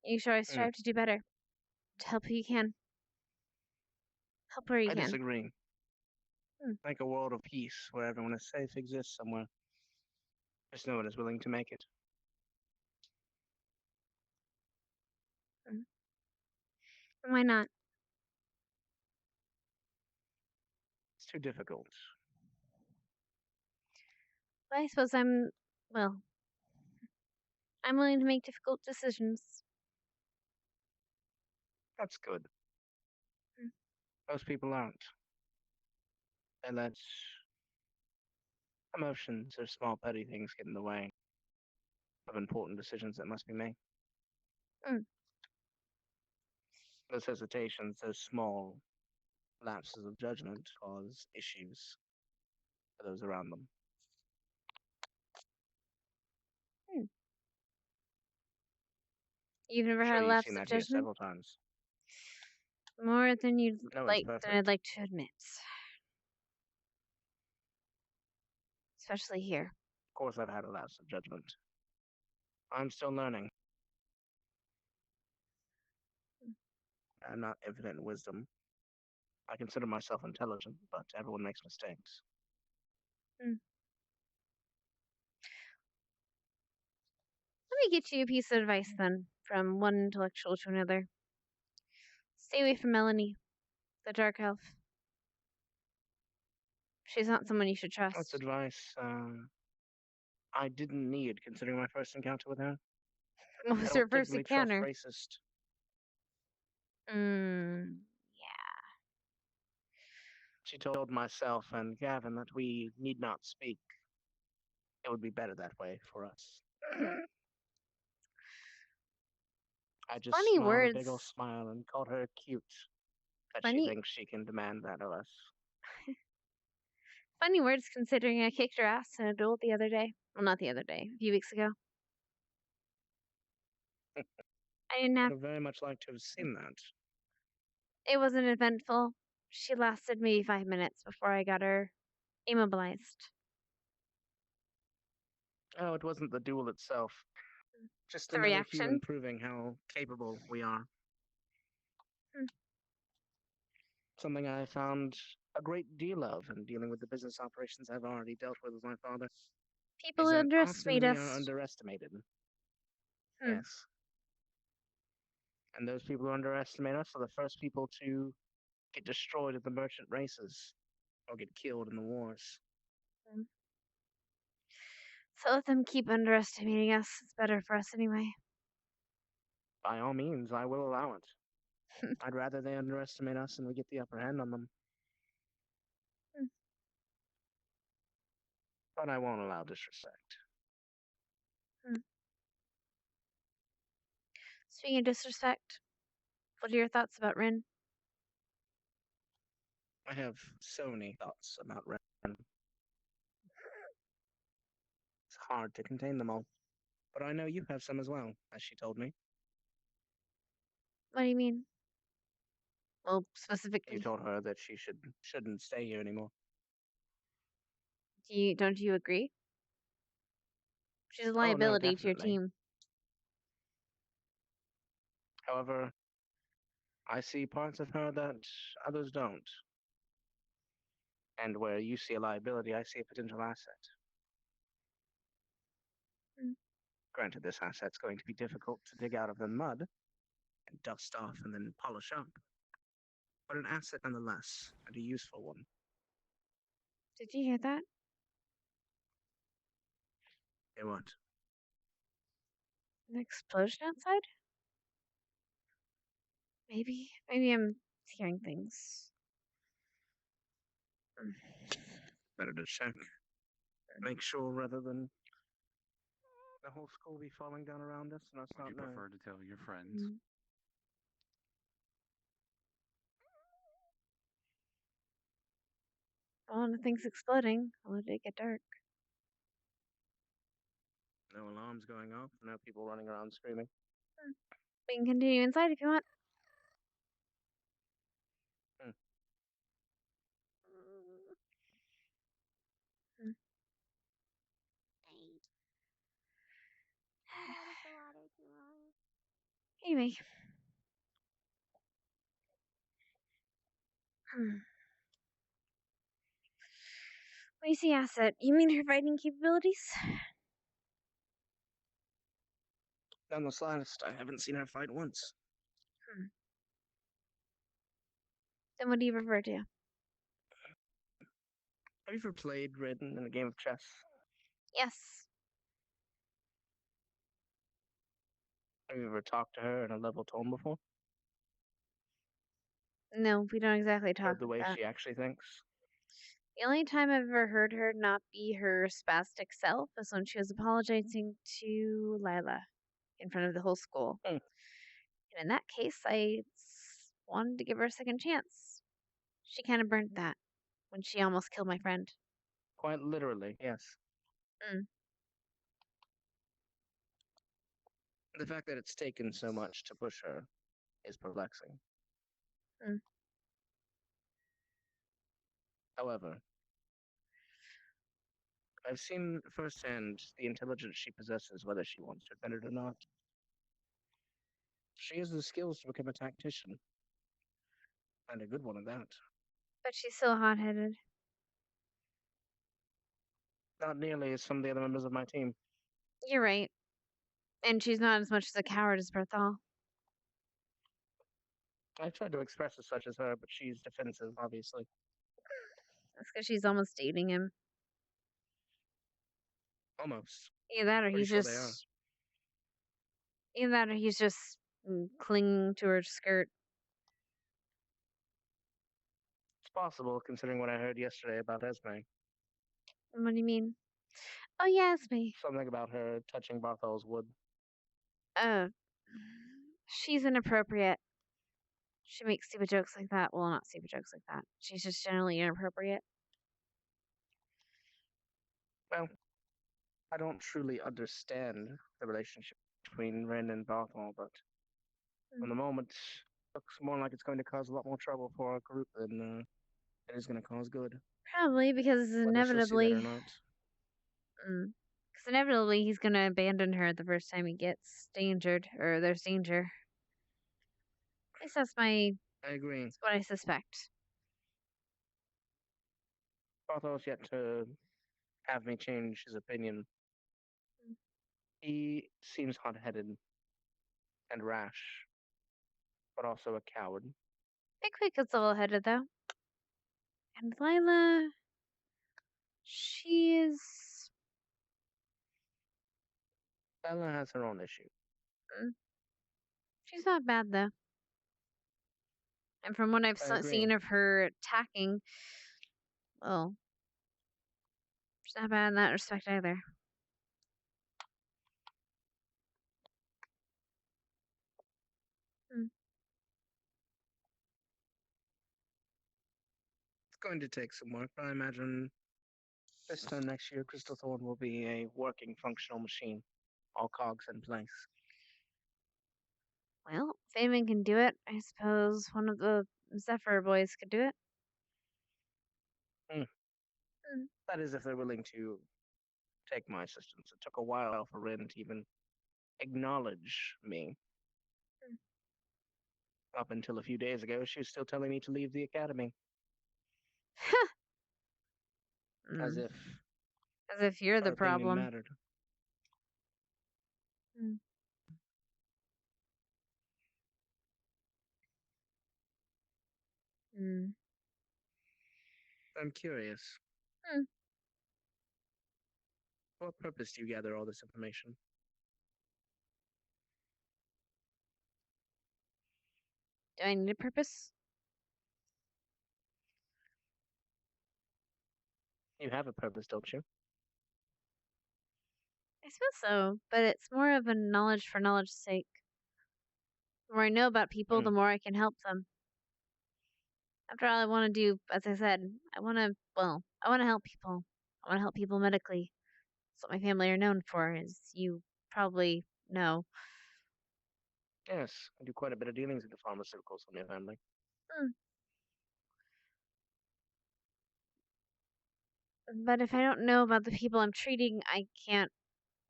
You should always strive to do better. To help who you can. Help where you I can. disagree. Make a world of peace where everyone is safe exists somewhere. Just no one is willing to make it. Why not? It's too difficult. Well, I suppose I'm willing to make difficult decisions. That's good. Most people aren't. They let emotions or small petty things get in the way of important decisions that must be made. Those hesitations, those small lapses of judgment cause issues for those around them. You've never had a You've lapse seen of that here judgment? several times. More than No one's perfect. I'd like to admit. Especially here. Of course I've had a lapse of judgment. I'm still learning. I'm not infinite in wisdom. I consider myself intelligent, but everyone makes mistakes. Let me get you a piece of advice then, from one intellectual to another. Stay away from Melanie, the dark elf. She's not someone you should trust. That's advice I didn't need, considering my first encounter with her. What was her first encounter? Racist. Yeah. She told myself and Gavin that we need not speak. It would be better that way for us. I just Funny smiled words. a big old smile and called her cute. That Funny. she thinks she can demand that of us. Funny words considering I kicked her ass in a duel the other day. Well, not the other day, a few weeks ago. I didn't I have. would very much like to have seen that. It wasn't eventful. She lasted maybe 5 minutes before I got her immobilized. Oh, it wasn't the duel itself. Just The another reaction? human proving how capable we are. Something I found a great deal of in dealing with the business operations I've already dealt with my father. People is that underestimate often us. we are underestimated. Yes. And those people who underestimate us are the first people to get destroyed at the merchant races or get killed in the wars. So let them keep underestimating us. It's better for us anyway. By all means, I will allow it. I'd rather they underestimate us and we get the upper hand on them. But I won't allow disrespect. Speaking of disrespect, what are your thoughts about Rin? I have so many thoughts about Ren. It's hard to contain them all. But I know you have some as well, as she told me. What do you mean? Well, specifically. You told her that she shouldn't stay here anymore. Don't you agree? She's a Oh, no, liability to your definitely. team. However, I see parts of her that others don't. And where you see a liability, I see a potential asset. Granted, this asset's going to be difficult to dig out of the mud and dust off and then polish up. But an asset nonetheless, and a useful one. Did you hear that? Hear what? An explosion outside? Maybe I'm hearing things. Better to check. Make sure rather than the whole school be falling down around us and us not knowing. Would you prefer to tell your friends? Well, nothing's exploding. I'll let it get dark. No alarms going off, no people running around screaming. We can continue inside if you want. Anyway. When you say asset, you mean her fighting capabilities? Not in the slightest. I haven't seen her fight once. Then what do you refer to? Have you ever played Ridden in a game of chess? Yes. Have you ever talked to her in a level tone before? No, we don't exactly talk Heard the like way that. she actually thinks? The only time I've ever heard her not be her spastic self was when she was apologizing to Lila in front of the whole school. And in that case, I wanted to give her a second chance. She kind of burnt that when she almost killed my friend. Quite literally, yes. The fact that it's taken so much to push her is perplexing. However, I've seen firsthand the intelligence she possesses, whether she wants to admit it or not. She has the skills to become a tactician. And a good one at that. But she's so hot-headed. Not nearly as some of the other members of my team. You're right. And she's not as much as a coward as Berthal. I tried to express as such as her, but she's defensive, obviously. That's because she's almost dating him. Almost. Either that or Pretty he's sure just... they are. Either that or he's just clinging to her skirt. It's possible, considering what I heard yesterday about Esme. What do you mean? Oh, yeah, Esme. Something about her touching Barthol's wood. She's inappropriate. She makes stupid jokes like that. Well, not stupid jokes like that. She's just generally inappropriate. Well, I don't truly understand the relationship between Ren and Barthol, but from the moment, looks more like it's going to cause a lot more trouble for our group than it is going to cause good. Probably because Whether she'll see that or inevitably, not. because inevitably he's gonna abandon her the first time he gets dangered or there's danger. At least that's I agree. that's what I suspect. Barthol's yet to have me change his opinion. He seems hot-headed and rash, but also a coward. Pickwick is level-headed though, and Lila, she's Bella has her own issue. she's not bad though. And from what I've seen of her attacking, well, she's not bad in that respect either. It's going to take some work, but I imagine this time next year, Crystal Thorn will be a working, functional machine, all cogs in place. Well, if anyone can do it, I suppose one of the Zephyr boys could do it. That is, if they're willing to take my assistance. It took a while for Rin to even acknowledge me. Up until a few days ago, she was still telling me to leave the academy. As if you're the her opinion problem. mattered. I'm curious. For what purpose do you gather all this information? Do I need a purpose? You have a purpose, don't you? I suppose so, but it's more of a knowledge for knowledge's sake. The more I know about people, the more I can help them. After all, I want to do, as I said, I want to help people. I want to help people medically. That's what my family are known for, as you probably know. Yes, I do quite a bit of dealings with the pharmaceuticals from your family. But if I don't know about the people I'm treating, I can't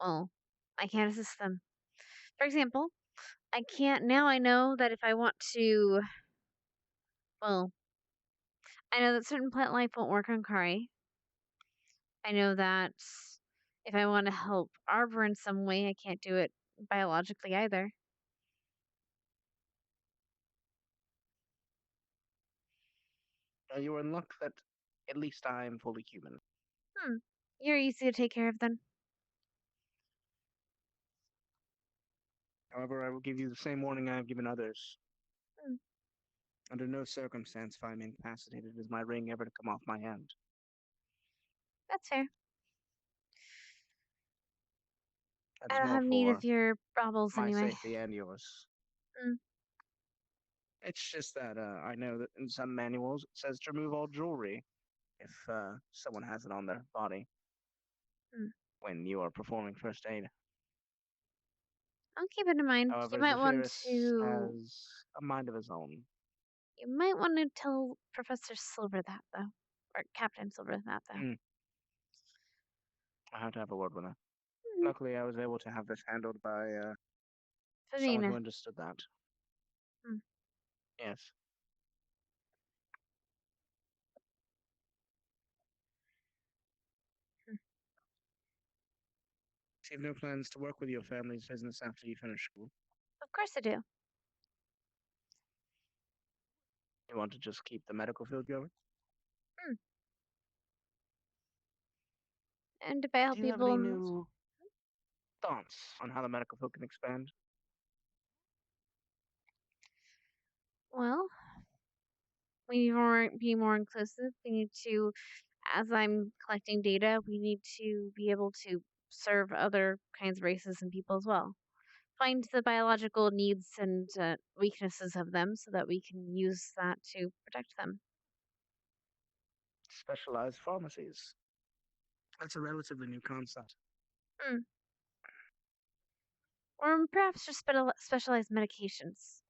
assist them. For example, I know that if I want to, I know that certain plant life won't work on Kari. I know that if I want to help Arbor in some way, I can't do it biologically either. You are in luck that at least I am fully human. You're easy to take care of then. However, I will give you the same warning I have given others. Under no circumstance, if I am incapacitated, is my ring ever to come off my hand. That's fair. That's I don't more have need for of your baubles my anyway. safety and yours. It's just that I know that in some manuals it says to remove all jewelry if someone has it on their body when you are performing first aid. I'll keep it in mind. However, You might want Zephyrus to. has a mind of his own. You might want to tell Professor Silver that, though, or Captain Silver that, though. I have to have a word with her. Luckily, I was able to have this handled by someone who understood that. Yes. So you have no plans to work with your family's business after you finish school? Of course I do. You want to just keep the medical field going? And if I help Do you people, have any new thoughts on how the medical field can expand? well, we need to be more inclusive. We need to, as I'm collecting data, we need to be able to serve other kinds of races and people as well. Find the biological needs and weaknesses of them so that we can use that to protect them. Specialized pharmacies. That's a relatively new concept. Or perhaps just specialized medications.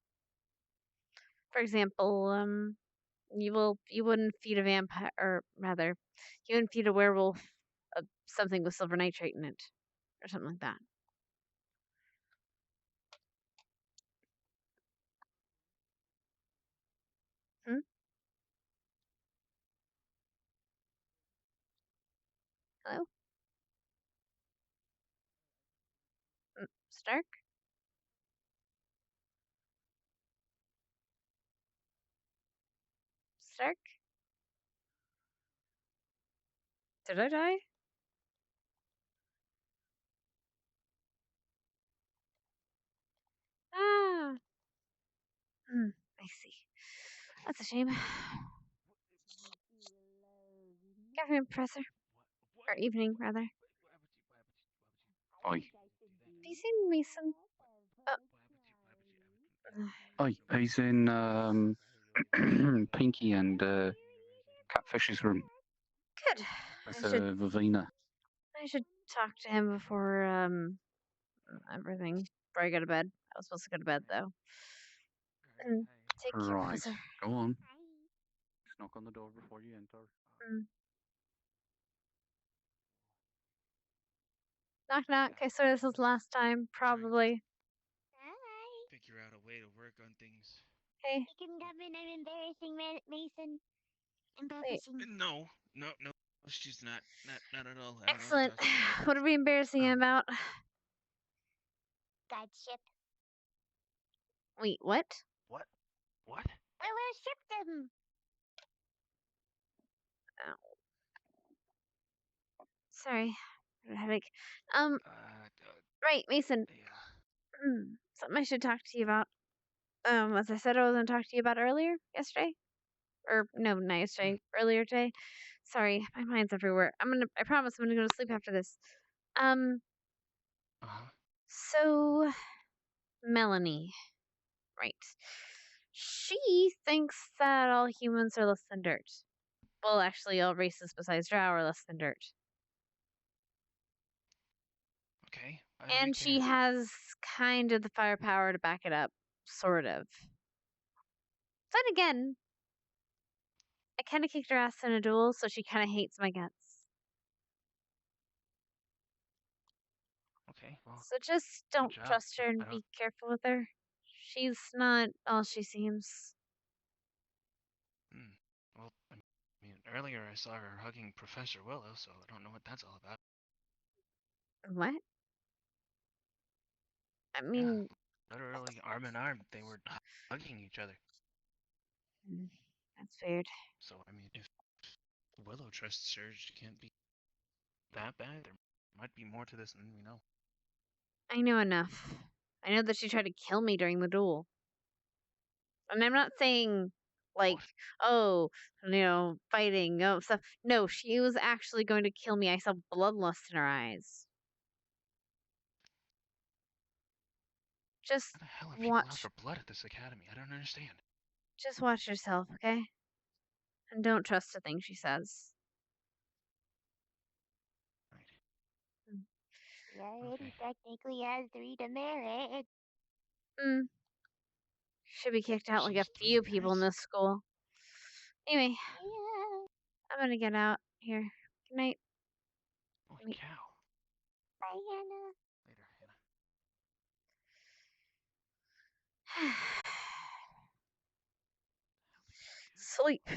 For example, you wouldn't feed a vampire, or rather, you wouldn't feed a werewolf something with silver nitrate in it, or something like that. Hmm? Hello? Stark? Stark? Did I die? Ah. I see. That's a shame. Afternoon, Professor. Or evening, rather. Oi. Have you seen Mason? Oi, he's in Pinky and Catfish's room. Good. With Vivina. I should talk to him before everything. Before I go to bed. I was supposed to go to bed though. Take care, Right. Professor. Go on. Just knock on the door before you enter. Knock knock. I swear this was last time, probably. Figure out a way to work on things. Hey. You can come in. I'm embarrassing, Mason. Embarrassing. No. She's not at all. Excellent. What are we embarrassing him about? Godship. Wait, what? What? Well, we'll ship them. Oh. Sorry. I had a headache. Right, Mason. Something I should talk to you about. As I said I was gonna talk to you about earlier, yesterday. Or no, not yesterday, earlier today. Sorry, my mind's everywhere. I promise I'm gonna go to sleep after this. So Melanie. Right. She thinks that all humans are less than dirt. Well, actually, all races besides Drow are less than dirt. Okay. And she has kind of the firepower to back it up. Sort of. Then again, I kind of kicked her ass in a duel, so she kind of hates my guts. Okay, well. So just don't job. trust her and be careful with her. She's not all she seems. Well, I mean, earlier I saw her hugging Professor Willow, so I don't know what that's all about. What? I mean... Yeah, literally arm in arm, they were hugging each other. That's weird. So, I mean, if Willow trusts her, she can't be that bad. There might be more to this than we know. I know enough. I know that she tried to kill me during the duel. And I'm not saying, like, fighting, stuff. No, she was actually going to kill me. I saw bloodlust in her eyes. Just How the hell are people out for blood at this academy? I don't understand. Just watch yourself, okay? And don't trust a thing she says. She already technically has 3 demerits. Should be kicked out like a few people in this school. Anyway, I'm gonna get out here. Good night. Holy cow. Bye, Hannah. Later, Sleep.